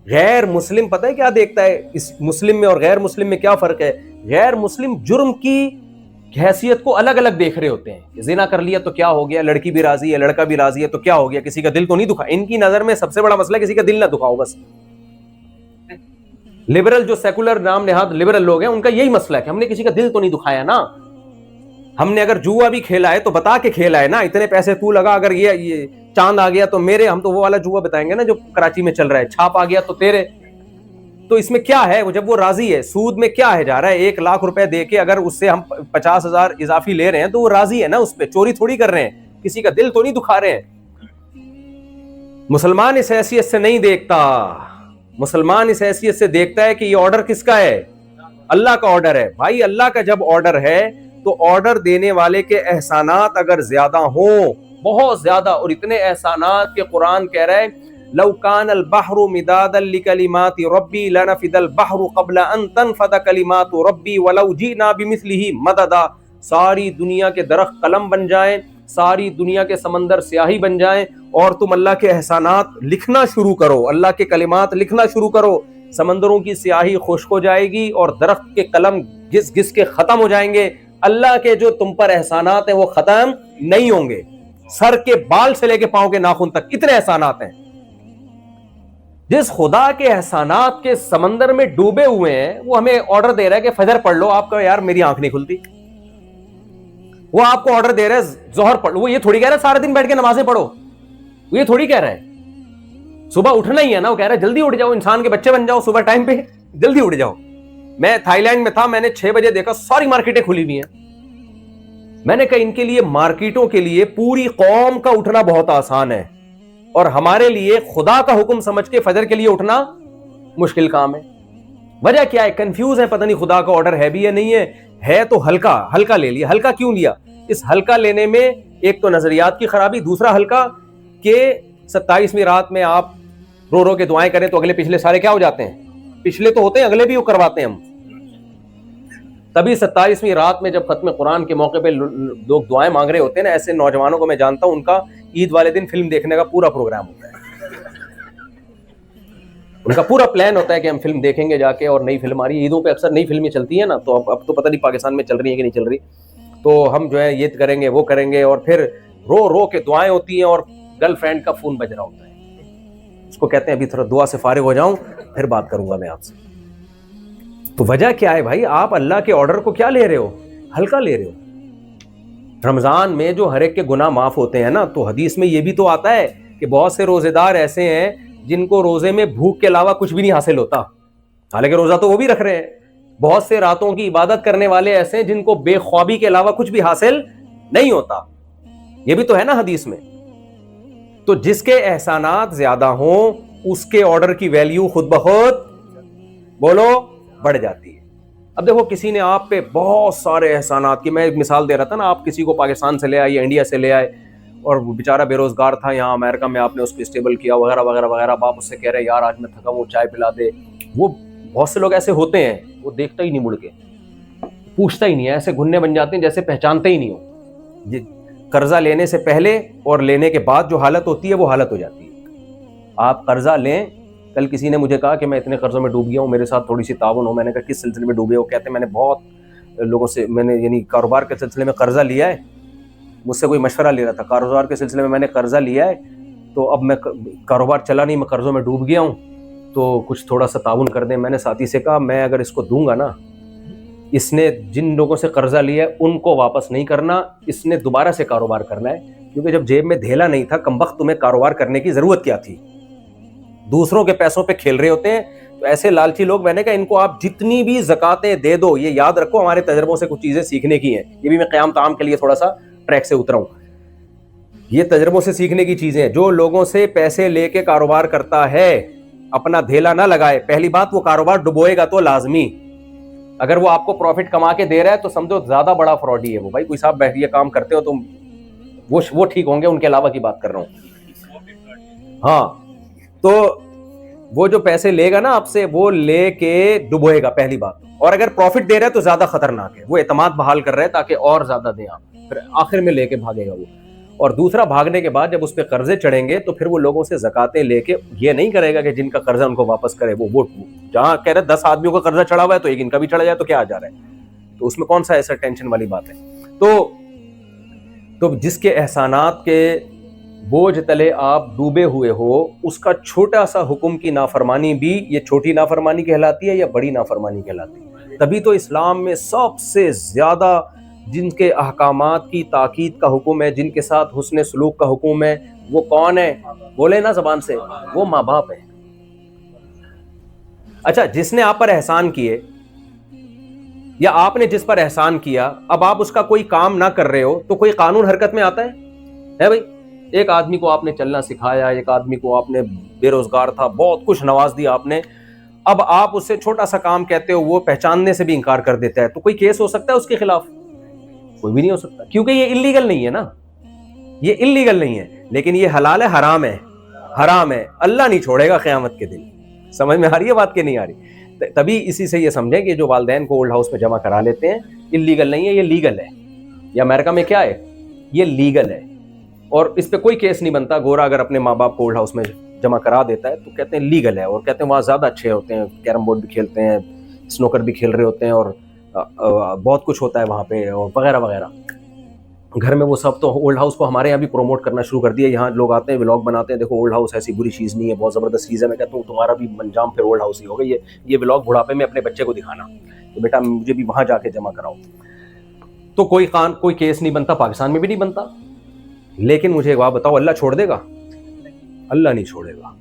غیر مسلم پتہ ہے کیا دیکھتا ہے, اس مسلم میں اور غیر مسلم میں کیا فرق ہے, غیر مسلم جرم کی حیثیت کو الگ الگ دیکھ رہے ہوتے ہیں. زنا کر لیا تو کیا ہو گیا, لڑکی بھی راضی ہے, لڑکا بھی راضی ہے تو کیا ہو گیا, کسی کا دل تو نہیں دکھا. ان کی نظر میں سب سے بڑا مسئلہ ہے کسی کا دل نہ دکھاؤ بس. لبرل جو سیکولر نام نہاد لبرل لوگ ہیں, ان کا یہی مسئلہ ہے کہ ہم نے کسی کا دل تو نہیں دکھایا نا. ہم نے اگر جوا بھی کھیلا ہے تو بتا کے کھیلا ہے نا, اتنے پیسے تو لگا, اگر یہ چاند آ گیا تو میرے, ہم تو وہ والا جوا بتائیں گے نا جو کراچی میں چل رہا ہے, چھاپ آ گیا تو تیرے. تو اس میں کیا ہے, جب وہ راضی ہے, سود میں کیا ہے جا رہا ہے, 1 لاکھ روپے دے کے اگر اس سے ہم 50,000 اضافی لے رہے ہیں تو وہ راضی ہے نا, اس پہ چوری تھوڑی کر رہے ہیں, کسی کا دل تو نہیں دکھا رہے ہیں. مسلمان اس حیثیت سے نہیں دیکھتا, مسلمان اس حیثیت سے دیکھتا ہے کہ یہ آرڈر کس کا ہے, اللہ کا آرڈر ہے. بھائی اللہ کا جب آرڈر ہے تو آرڈر دینے والے کے احسانات اگر زیادہ ہوں, بہت زیادہ, اور اتنے احسانات کہ قرآن کہہ رہا ہے لو کان البحر مدادا لکلمات ربی لنفد البحر قبل ان تنفد کلمات ربی ولو جئنا بمثلہ مددا. ساری دنیا کے درخت قلم بن جائیں, ساری دنیا کے سمندر سیاہی بن جائیں, اور تم اللہ کے احسانات لکھنا شروع کرو, اللہ کے کلمات لکھنا شروع کرو, سمندروں کی سیاہی خشک ہو جائے گی اور درخت کے قلم گھس گھس کے ختم ہو جائیں گے. اللہ کے جو تم پر احسانات ہیں وہ ختم نہیں ہوں گے, سر کے بال سے لے کے پاؤں کے ناخن تک اتنے احسانات ہیں. جس خدا کے احسانات کے سمندر میں ڈوبے ہوئے ہیں وہ ہمیں آرڈر دے رہا ہے کہ فجر پڑھ لو. آپ کا یار میری آنکھ نہیں کھلتی. وہ آپ کو آرڈر دے رہا ہے ظہر پڑھ لو. وہ یہ تھوڑی کہہ رہا ہے سارے دن بیٹھ کے نمازیں پڑھو. وہ یہ تھوڑی کہہ رہا ہے صبح اٹھنا ہی ہے نا. وہ کہہ رہا ہے جلدی اٹھ جاؤ, انسان کے بچے بن جاؤ, صبح ٹائم پہ جلدی اٹھ جاؤ. میں تھائی لینڈ میں تھا, میں نے 6 بجے دیکھا ساری مارکیٹیں کھلی ہوئی ہیں. میں نے کہا ان کے لیے, مارکیٹوں کے لیے پوری قوم کا اٹھنا بہت آسان ہے, اور ہمارے لیے خدا کا حکم سمجھ کے فجر کے لیے اٹھنا مشکل کام ہے. وجہ کیا ہے؟ کنفیوز ہے, پتہ نہیں خدا کا آرڈر ہے بھی یا نہیں ہے تو ہلکا لے لیا. ہلکا کیوں لیا؟ اس ہلکا لینے میں ایک تو نظریات کی خرابی, دوسرا ہلکا کہ 27ویں رات میں آپ رو رو کے دعائیں کریں تو اگلے پچھلے سارے کیا ہو جاتے ہیں؟ پچھلے تو ہوتے ہیں, اگلے بھی وہ کرواتے ہیں ہم. تبھی 27ویں رات میں جب ختم قرآن کے موقع پہ لوگ دعائیں مانگ رہے ہوتے ہیں نا, ایسے نوجوانوں کو میں جانتا ہوں, ان کا عید والے دن فلم دیکھنے کا پورا پروگرام ہوتا ہے. ان کا پورا پلان ہوتا ہے کہ ہم فلم دیکھیں گے جا کے, اور نئی فلم آ رہی ہے. عیدوں پہ اکثر نئی فلمیں چلتی ہیں نا, تو اب تو پتہ نہیں پاکستان میں چل رہی ہیں کہ نہیں چل رہی. تو ہم جو ہے یہ کریں گے وہ کریں گے, اور پھر رو رو کے دعائیں ہوتی ہیں, اور گرل فرینڈ کا فون بج رہا ہوتا ہے. اس کو کہتے ہیں ابھی تھوڑا دعا سے فارغ ہو جاؤں پھر بات کروں گا میں آپ سے. تو وجہ کیا ہے بھائی؟ آپ اللہ کے آرڈر کو کیا لے رہے ہو؟ ہلکا لے رہے ہو. رمضان میں جو ہر ایک کے گناہ معاف ہوتے ہیں نا, تو حدیث میں یہ بھی تو آتا ہے کہ بہت سے روزے دار ایسے ہیں جن کو روزے میں بھوک کے علاوہ کچھ بھی نہیں حاصل ہوتا, حالانکہ روزہ تو وہ بھی رکھ رہے ہیں. بہت سے راتوں کی عبادت کرنے والے ایسے ہیں جن کو بے خوابی کے علاوہ کچھ بھی حاصل نہیں ہوتا. یہ بھی تو ہے نا حدیث میں. تو جس کے احسانات زیادہ ہوں اس کے آرڈر کی ویلیو خود بخود بولو بڑھ جاتی ہے. اب دیکھو کسی نے آپ پہ بہت سارے احسانات کی, میں ایک مثال دے رہا تھا نا, آپ کسی کو پاکستان سے لے آئے یا انڈیا سے لے آئے, اور وہ بیچارہ بے روزگار تھا یہاں امریکہ میں, آپ نے اس کو اسٹیبل کیا وغیرہ وغیرہ وغیرہ. اب آپ اس سے کہہ رہے یار آج میں تھکا ہوں, چائے پلا دے. وہ بہت سے لوگ ایسے ہوتے ہیں, وہ دیکھتا ہی نہیں مڑ کے, پوچھتا ہی نہیں ہے, ایسے گھننے بن جاتے ہیں جیسے پہچانتے ہی نہیں ہو. قرضہ لینے سے پہلے اور لینے کے بعد جو حالت ہوتی ہے وہ حالت ہو جاتی ہے. آپ قرضہ لیں, کل کسی نے مجھے کہا کہ میں اتنے قرضوں میں ڈوب گیا ہوں, میرے ساتھ تھوڑی سی تعاون ہو. میں نے کہا کس سلسلے میں ڈوبے ہو؟ کہتے ہیں میں نے بہت لوگوں سے, میں نے یعنی کاروبار کے سلسلے میں قرضہ لیا ہے. مجھ سے کوئی مشورہ لے رہا تھا کاروبار کے سلسلے میں نے قرضہ لیا ہے, تو اب میں کاروبار چلا نہیں, میں قرضوں میں ڈوب گیا ہوں, تو کچھ تھوڑا سا تعاون کر دیں. میں نے ساتھی سے کہا میں اگر اس کو دوں گا نا, اس نے جن لوگوں سے قرضہ لیا ہے ان کو واپس نہیں کرنا, اس نے دوبارہ سے کاروبار کرنا ہے, کیونکہ جب جیب میں دھیلا نہیں تھا کمبخت تمہیں کاروبار کرنے کی ضرورت کیا تھی؟ دوسروں کے پیسوں پہ کھیل رہے ہوتے ہیں. تو ایسے لالچی لوگ, میں نے کہا ان کو آپ جتنی بھی زکاتیں دے دو, یہ یاد رکھو ہمارے تجربوں سے کچھ چیزیں سیکھنے کی ہیں. یہ بھی میں قیام طعام کے لیے تھوڑا سا ٹریک سے اترا ہوں. یہ تجربوں سے سیکھنے کی چیزیں ہیں. جو لوگوں سے پیسے لے کے کاروبار کرتا ہے اپنا دھیلا نہ لگائے. پہلی بات, وہ کاروبار ڈبوئے گا تو لازمی. اگر وہ آپ کو پروفٹ کما کے دے رہا ہے تو سمجھو زیادہ بڑا فراڈی ہے وہ. بھائی کوئی صاحب یہ کام کرتے ہو تم, وہ ٹھیک ہوں گے, ان کے علاوہ کی بات کر رہا ہوں. ہاں, تو وہ جو پیسے لے گا نا آپ سے, وہ لے کے ڈبوئے گا پہلی بات. اور اگر پروفٹ دے رہا ہے تو زیادہ خطرناک ہے, وہ اعتماد بحال کر رہے ہیں تاکہ اور زیادہ دیں آپ, پھر آخر میں لے کے بھاگے گا وہ. اور دوسرا, بھاگنے کے بعد جب اس پہ قرضے چڑھیں گے تو پھر وہ لوگوں سے زکاتیں لے کے یہ نہیں کرے گا کہ جن کا قرضہ ان کو واپس کرے. وہ جہاں کہہ رہے 10 آدمیوں کا قرضہ چڑھا ہوا ہے تو ایک ان کا بھی چڑھا جائے تو کیا آ جا رہا ہے, تو اس میں کون سا ایسا ٹینشن والی بات ہے. تو جس کے احسانات کے بوجھ تلے آپ ڈوبے ہوئے ہو, اس کا چھوٹا سا حکم کی نافرمانی بھی یہ چھوٹی نافرمانی کہلاتی ہے یا بڑی نافرمانی کہلاتی ہے؟ تبھی تو اسلام میں سب سے زیادہ جن کے احکامات کی تاکید کا حکم ہے, جن کے ساتھ حسن سلوک کا حکم ہے, وہ کون ہے؟ بولے نا زبان سے, وہ ماں باپ ہیں. اچھا, جس نے آپ پر احسان کیے یا آپ نے جس پر احسان کیا, اب آپ اس کا کوئی کام نہ کر رہے ہو تو کوئی قانون حرکت میں آتا ہے بھائی؟ ایک آدمی کو آپ نے چلنا سکھایا, ایک آدمی کو آپ نے بے روزگار تھا, بہت کچھ نواز دیا آپ نے, اب آپ اس سے چھوٹا سا کام کہتے ہو, وہ پہچاننے سے بھی انکار کر دیتا ہے, تو کوئی کیس ہو سکتا ہے اس کے خلاف؟ کوئی بھی نہیں ہو سکتا, کیونکہ یہ اللیگل نہیں ہے نا, یہ اللیگل نہیں ہے. لیکن یہ حلال ہے, حرام ہے, اللہ نہیں چھوڑے گا قیامت کے دن. سمجھ میں آ رہی ہے بات کہ نہیں آ رہی؟ تبھی اسی سے یہ سمجھیں کہ جو والدین کو اولڈ ہاؤس میں جمع کرا لیتے ہیں, اللیگل نہیں ہے, یہ لیگل ہے. یہ امریکہ میں کیا ہے؟ یہ لیگل ہے, اور اس پہ کوئی کیس نہیں بنتا. گورا اگر اپنے ماں باپ کو اولڈ ہاؤس میں جمع کرا دیتا ہے تو کہتے ہیں لیگل ہے, اور کہتے ہیں وہاں زیادہ اچھے ہوتے ہیں, کیرم بورڈ بھی کھیلتے ہیں, سنوکر بھی کھیل رہے ہوتے ہیں, اور بہت کچھ ہوتا ہے وہاں پہ, اور وغیرہ وغیرہ. گھر میں وہ سب تو اولڈ ہاؤس کو ہمارے یہاں بھی پروموٹ کرنا شروع کر دیا. یہاں لوگ آتے ہیں ولاگ بناتے ہیں, دیکھو اولڈ ہاؤس ایسی بری چیز نہیں ہے, بہت زبردست چیز ہے. میں کہتا ہوں تمہارا بھی انجام پھر اولڈ ہاؤس ہی ہوگا. یہ ولاگ بڑھاپے میں اپنے بچے کو دکھانا کہ بیٹا مجھے بھی وہاں جا کے جمع کراؤ. تو کوئی کیس نہیں بنتا, پاکستان میں بھی نہیں بنتا. لیکن مجھے ایک بات بتاؤ, اللہ چھوڑ دے گا؟ اللہ نہیں چھوڑے گا.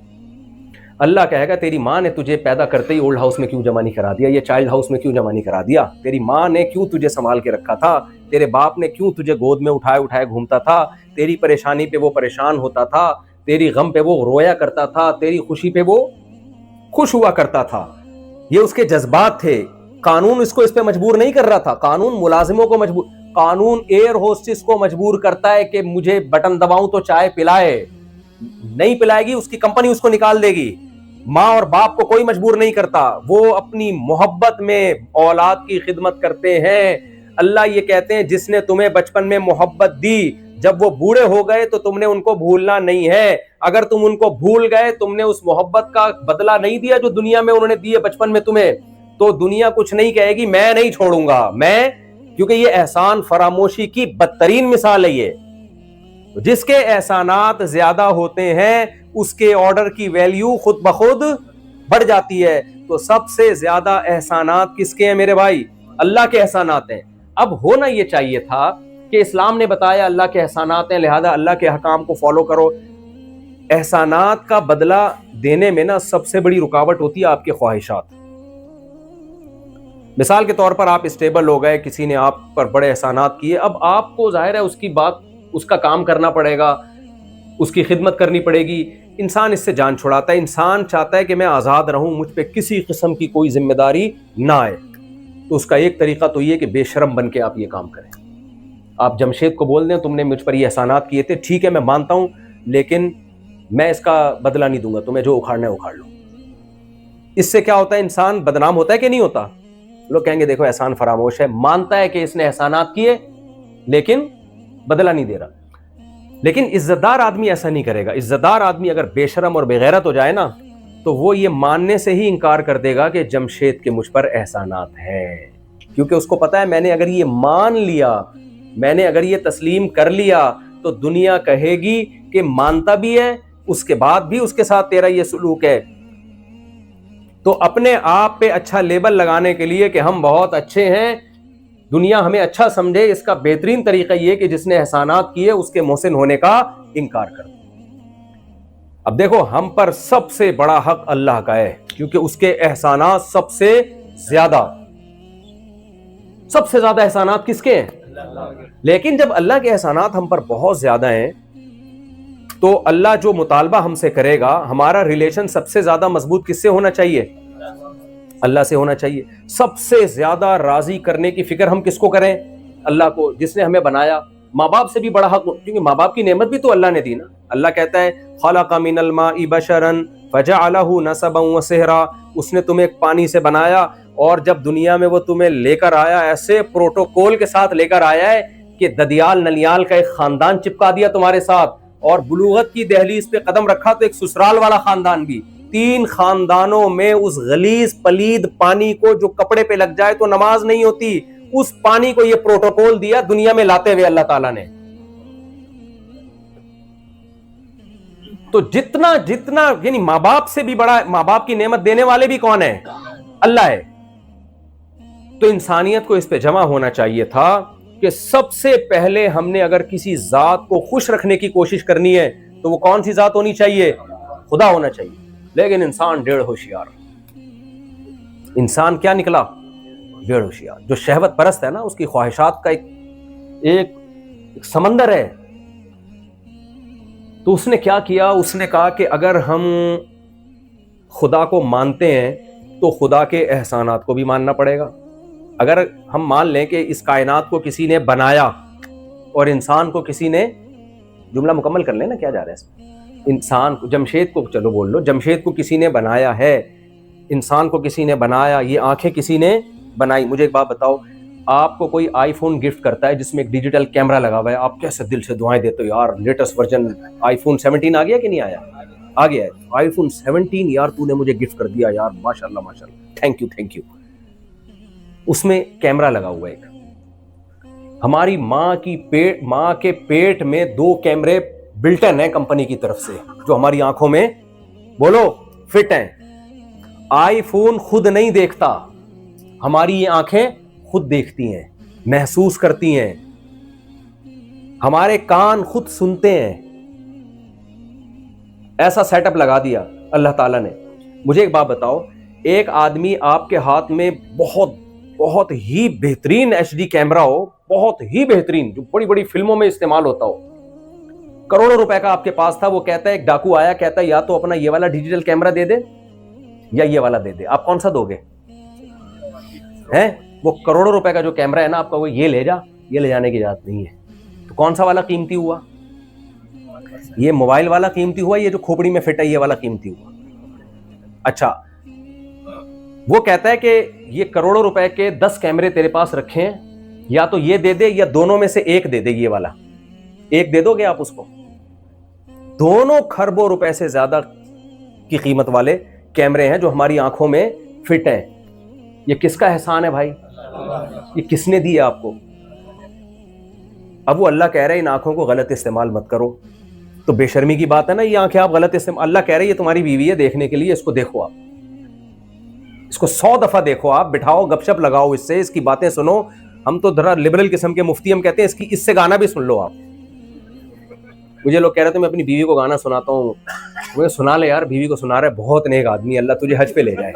اللہ کہے گا تیری ماں نے تجھے پیدا کرتے ہی اولڈ ہاؤس میں کیوں جمع نہیں کرا دیا, یہ چائلڈ ہاؤس میں کیوں جمع نہیں کرا دیا؟ تیری ماں نے کیوں تجھے سنبھال کے رکھا تھا؟ تیرے باپ نے کیوں تجھے گود میں اٹھائے گھومتا تھا؟ تیری پریشانی پہ وہ پریشان ہوتا تھا, تیری غم پہ وہ رویا کرتا تھا, تیری خوشی پہ وہ خوش ہوا کرتا تھا. یہ اس کے جذبات تھے. قانون اس پہ مجبور نہیں کر رہا تھا. قانون ملازموں کو مجبور, قانون ایئر ہوسٹس کو مجبور کرتا ہے کہ مجھے بٹن دباؤں تو چائے پلائے. نہیں پلائے گی اس کی کمپنی اس کو نکال دے گی. ماں اور باپ کو کوئی مجبور نہیں کرتا, وہ اپنی محبت میں اولاد کی خدمت کرتے ہیں. اللہ یہ کہتے ہیں جس نے تمہیں بچپن میں محبت دی, جب وہ بوڑھے ہو گئے تو تم نے ان کو بھولنا نہیں ہے. اگر تم ان کو بھول گئے, تم نے اس محبت کا بدلہ نہیں دیا جو دنیا میں انہوں نے دی ہے بچپن میں تمہیں, تو دنیا کچھ نہیں کہے گی, میں نہیں چھوڑوں گا میں, کیونکہ یہ احسان فراموشی کی بدترین مثال ہے. یہ جس کے احسانات زیادہ ہوتے ہیں اس کے آرڈر کی ویلیو خود بخود بڑھ جاتی ہے. تو سب سے زیادہ احسانات کس کے ہیں میرے بھائی؟ اللہ کے احسانات ہیں. اب ہونا یہ چاہیے تھا کہ اسلام نے بتایا اللہ کے احسانات ہیں, لہذا اللہ کے احکام کو فالو کرو. احسانات کا بدلہ دینے میں نا سب سے بڑی رکاوٹ ہوتی ہے آپ کے خواہشات. مثال کے طور پر آپ اسٹیبل ہو گئے, کسی نے آپ پر بڑے احسانات کیے, اب آپ کو ظاہر ہے اس کی بات, اس کا کام کرنا پڑے گا, اس کی خدمت کرنی پڑے گی. انسان اس سے جان چھڑاتا ہے, انسان چاہتا ہے کہ میں آزاد رہوں, مجھ پہ کسی قسم کی کوئی ذمہ داری نہ آئے. تو اس کا ایک طریقہ تو یہ کہ بے شرم بن کے آپ یہ کام کریں. آپ جمشید کو بول دیں تم نے مجھ پر یہ احسانات کیے تھے, ٹھیک ہے میں مانتا ہوں, لیکن میں اس کا بدلہ نہیں دوں گا, تمہیں جو اکھاڑنا ہے اکھاڑ لو. اس سے کیا ہوتا ہے, انسان بدنام ہوتا ہے کہ نہیں ہوتا؟ لوگ کہیں گے دیکھو احسان فراموش ہے, مانتا ہے کہ اس نے احسانات کیے لیکن بدلہ نہیں دے رہا. لیکن عزت دار آدمی ایسا نہیں کرے گا. عزت دار آدمی اگر بے شرم اور بے غیرت ہو جائے نا, تو وہ یہ ماننے سے ہی انکار کر دے گا کہ جمشید کے مجھ پر احسانات ہیں, کیونکہ اس کو پتا ہے میں نے اگر یہ مان لیا, میں نے اگر یہ تسلیم کر لیا, تو دنیا کہے گی کہ مانتا بھی ہے, اس کے بعد بھی اس کے ساتھ تیرا یہ سلوک ہے. تو اپنے آپ پہ اچھا لیبل لگانے کے لیے کہ ہم بہت اچھے ہیں, دنیا ہمیں اچھا سمجھے, اس کا بہترین طریقہ یہ کہ جس نے احسانات کیے اس کے محسن ہونے کا انکار کر. اب دیکھو ہم پر سب سے بڑا حق اللہ کا ہے, کیونکہ اس کے احسانات سب سے زیادہ احسانات کس کے ہیں؟ لیکن جب اللہ کے احسانات ہم پر بہت زیادہ ہیں, تو اللہ جو مطالبہ ہم سے کرے گا, ہمارا ریلیشن سب سے زیادہ مضبوط کس سے ہونا چاہیے؟ اللہ سے ہونا چاہیے. سب سے زیادہ راضی کرنے کی فکر ہم کس کو کریں؟ اللہ کو, جس نے ہمیں بنایا. ماں باپ سے بھی بڑا حق, کیونکہ ماں باپ کی نعمت بھی تو اللہ نے دی نا. اللہ کہتا ہے خلق من الماء بشرا فجعلہ نسبا وصہرا, اس نے تمہیں ایک پانی سے بنایا, اور جب دنیا میں وہ تمہیں لے کر آیا, ایسے پروٹوکول کے ساتھ لے کر آیا ہے کہ ددیال نلیال کا ایک خاندان چپکا دیا تمہارے ساتھ, اور بلوغت کی دہلیز پہ قدم رکھا تو ایک سسرال والا خاندان بھی. 3 خاندانوں میں اس غلیظ پلید پانی کو جو کپڑے پہ لگ جائے تو نماز نہیں ہوتی, اس پانی کو یہ پروٹوکول دیا دنیا میں لاتے ہوئے اللہ تعالیٰ نے. تو جتنا یعنی ماں باپ سے بھی بڑا, ماں باپ کی نعمت دینے والے بھی کون ہیں؟ اللہ ہے. تو انسانیت کو اس پہ جمع ہونا چاہیے تھا کہ سب سے پہلے ہم نے اگر کسی ذات کو خوش رکھنے کی کوشش کرنی ہے تو وہ کون سی ذات ہونی چاہیے؟ خدا ہونا چاہیے. لیکن انسان ڈیڑھ ہوشیار, انسان کیا نکلا؟ ڈیڑھ ہوشیار. جو شہوت پرست ہے نا, اس کی خواہشات کا ایک سمندر ہے. تو اس نے کیا کیا, اس نے کہا کہ اگر ہم خدا کو مانتے ہیں تو خدا کے احسانات کو بھی ماننا پڑے گا. اگر ہم مان لیں کہ اس کائنات کو کسی نے بنایا اور انسان کو کسی نے, جملہ مکمل کر لیں نا, کیا جا رہا ہے اس میں, انسان کو, جمشید کو, چلو بول لو, جمشید کو کسی نے بنایا ہے, انسان کو کسی نے بنایا, یہ آنکھیں کسی نے بنائی. مجھے ایک بات بتاؤ, آپ کو کوئی آئی فون گفٹ کرتا ہے جس میں ایک ڈیجیٹل کیمرہ لگا ہوا ہے, آپ کیسے دل سے دعائیں دیتے ہو, یار لیٹسٹ ورژن آئی فون 17 آ گیا کہ نہیں آیا؟ آ گیا ہے. آئی فون 17 یار تو نے مجھے گفٹ کر دیا یار, ماشاء اللہ, تھینک یو. اس میں کیمرہ لگا ہوا ہے ایک, ہماری ماں کے پیٹ میں 2 کیمرے بلٹن ہیں کمپنی کی طرف سے جو ہماری آنکھوں میں بولو فٹ ہیں. آئی فون خود نہیں دیکھتا, ہماری یہ آنکھیں خود دیکھتی ہیں, محسوس کرتی ہیں, ہمارے کان خود سنتے ہیں. ایسا سیٹ اپ لگا دیا اللہ تعالیٰ نے. مجھے ایک بات بتاؤ, ایک آدمی آپ کے ہاتھ میں بہت ہی بہترین HD کیمرہ ہو, بہت ہی بہترین, جو بڑی بڑی فلموں میں استعمال ہوتا ہو, کروڑوں روپے کا آپ کے پاس تھا, وہ کہتا ہے, ایک ڈاکو آیا کہتا ہے یا تو اپنا یہ والا ڈیجیٹل کیمرہ دے دے یا یہ والا دے دے, آپ کون سا دو گے؟ وہ کروڑوں روپے کا جو کیمرہ ہے نا آپ کا, وہ یہ لے جا, یہ لے جانے کی اجازت نہیں ہے. تو کون سا والا قیمتی ہوا؟ یہ موبائل والا قیمتی ہوا, یہ جو کھوپڑی میں فٹ ہے یہ والا قیمتی ہوا. اچھا, وہ کہتا ہے کہ یہ کروڑوں روپے کے 10 کیمرے تیرے پاس رکھے ہیں, یا تو یہ دے دے یا دونوں میں سے ایک دے دے, یہ والا ایک دے دو گے آپ اس کو؟ دونوں کھربوں روپے سے زیادہ کی قیمت والے کیمرے ہیں جو ہماری آنکھوں میں فٹ ہیں. یہ کس کا احسان ہے بھائی؟ یہ کس نے دی آپ کو؟ اب وہ اللہ کہہ رہے ہیں ان آنکھوں کو غلط استعمال مت کرو. تو بے شرمی کی بات ہے نا, یہ آنکھیں آپ غلط استعمال, اللہ کہہ رہے ہیں یہ تمہاری بیوی ہے دیکھنے کے لیے, اس کو دیکھو, آپ اس کو 100 دفعہ دیکھو, آپ بٹھاؤ, گپ شپ لگاؤ اس سے, اس کی باتیں سنو. ہم تو ذرا لبرل قسم کے مفتی, ہم کہتے ہیں اس سے گانا بھی سن لو آپ. مجھے لوگ کہہ رہے تھے میں اپنی بیوی کو گانا سناتا ہوں, مجھے سنا لے یار, بیوی کو سنا رہا ہے, بہت نیک آدمی, اللہ تجھے حج پہ لے جائے.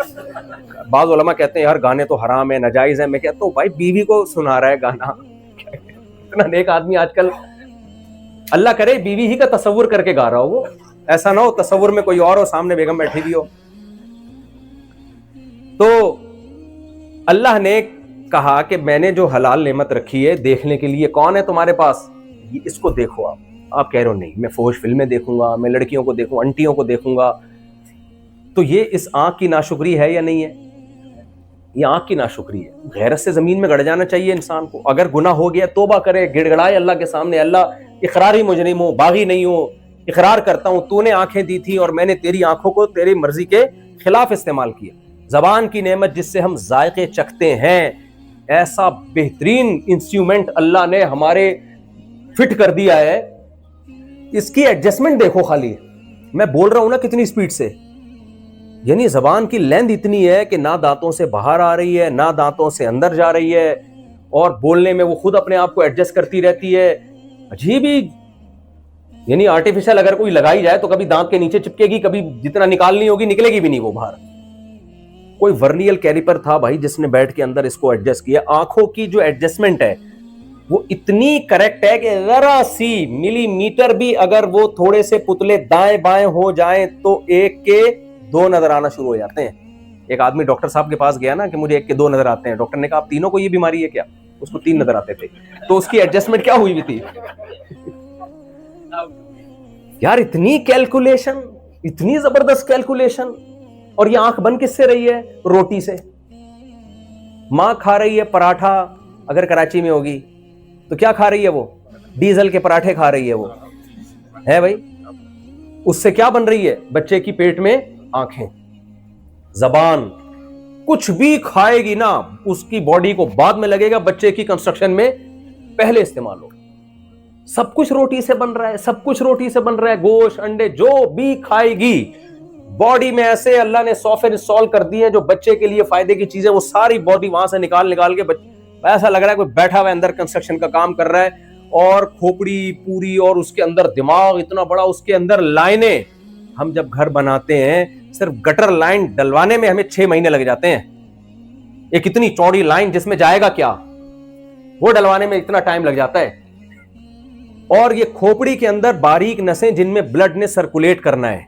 بعض علماء کہتے ہیں یار گانے تو حرام ہے, ناجائز ہے. میں کہتا ہوں بھائی بیوی کو سنا رہا ہے گانا, اتنا نیک آدمی آج کل, اللہ کرے بیوی ہی کا تصور کر کے گا رہا ہو, وہ ایسا نہ ہو تصور میں کوئی اور ہو, سامنے بیگم بیٹھی بھی ہو. تو اللہ نے کہا کہ میں نے جو حلال نعمت رکھی ہے دیکھنے کے لیے, کون ہے تمہارے پاس, اس کو دیکھو. آپ کہہ رہے ہو نہیں میں فوش فلمیں دیکھوں گا, میں لڑکیوں کو دیکھوں, انٹیوں کو دیکھوں گا. تو یہ اس آنکھ کی ناشکری ہے یا نہیں ہے؟ یہ آنکھ کی ناشکری ہے. غیرت سے زمین میں گڑ جانا چاہیے انسان کو. اگر گناہ ہو گیا توبہ کرے, گڑ گڑائے اللہ کے سامنے, اللہ اقراری مجرم ہوں, باغی نہیں ہوں, اقرار کرتا ہوں تو نے آنکھیں دی تھی اور میں نے تیری آنکھوں کو تیری مرضی کے خلاف استعمال کیا. زبان کی نعمت جس سے ہم ذائقے چکھتے ہیں, ایسا بہترین انسٹرومنٹ اللہ نے ہمارے فٹ کر دیا ہے, اس کی ایڈجسٹمنٹ دیکھو خالی. میں بول رہا ہوں نا کتنی سپیڈ سے, یعنی زبان کی لینتھ اتنی ہے کہ نہ دانتوں سے باہر آ رہی ہے نہ دانتوں سے اندر جا رہی ہے, اور بولنے میں وہ خود اپنے آپ کو ایڈجسٹ کرتی رہتی ہے. عجیب ہی, یعنی آرٹیفیشل اگر کوئی لگائی جائے تو کبھی دانت کے نیچے چپکے گی, کبھی جتنا نکالنی ہوگی نکلے گی بھی نہیں وہ باہر. کوئی ورنیل کیلیپر تھا بھائی جس نے بیٹھ کے اندر اس کو ایڈجسٹ کیا. آنکھوں کی جو ایڈجسٹمنٹ ہے وہ اتنی کریکٹ ہے کہ ذرا سی ملی میٹر بھی اگر وہ تھوڑے سے پتلے دائیں بائیں ہو جائیں تو 1 کے 2 نظر آنا شروع ہو جاتے ہیں. ایک آدمی ڈاکٹر صاحب کے پاس گیا نا کہ مجھے 1 کے 2 نظر آتے ہیں. ڈاکٹر نے کہا آپ تینوں کو یہ بیماری ہے کیا؟ اس کو 3 نظر آتے تھے. تو اس کی ایڈجسٹمنٹ کیا ہوئی تھی یار؟ اتنی کیلکولیشن, اتنی زبردست کیلکولیشن. اور یہ آنکھ بند کس سے رہی ہے؟ روٹی سے. ماں کھا رہی ہے پراٹھا, اگر کراچی میں ہوگی تو کیا کھا رہی ہے وہ؟ ڈیزل کے پراٹھے کھا رہی ہے وہ, ہے بھائی. اس سے کیا بن رہی ہے بچے کی پیٹ میں؟ آنکھیں. زبان کچھ بھی کھائے گی نا اس کی باڈی کو بعد میں لگے گا, بچے کی کنسٹرکشن میں پہلے استعمال ہوگا. سب کچھ روٹی سے بن رہا ہے, سب کچھ روٹی سے بن رہا ہے, گوشت انڈے جو بھی کھائے گی باڈی میں ایسے اللہ نے سافٹ ویئر انسٹال کر دی ہیں جو بچے کے لیے فائدے کی چیزیں, وہ ساری باڈی وہاں سے نکال کے ایسا لگ رہا ہے کوئی بیٹھا ہوا اندر کنسٹرکشن کا کام کر رہا ہے. اور کھوپڑی پوری, اور اس کے اندر دماغ اتنا بڑا, اس کے اندر لائنیں. ہم جب گھر بناتے ہیں صرف گٹر لائن ڈلوانے میں ہمیں 6 مہینے لگ جاتے ہیں. ایک اتنی چوڑی لائن جس میں جائے گا کیا, وہ ڈلوانے میں اتنا ٹائم لگ جاتا ہے. اور یہ کھوپڑی کے اندر باریک نسیں جن میں بلڈ نے سرکولیٹ کرنا ہے,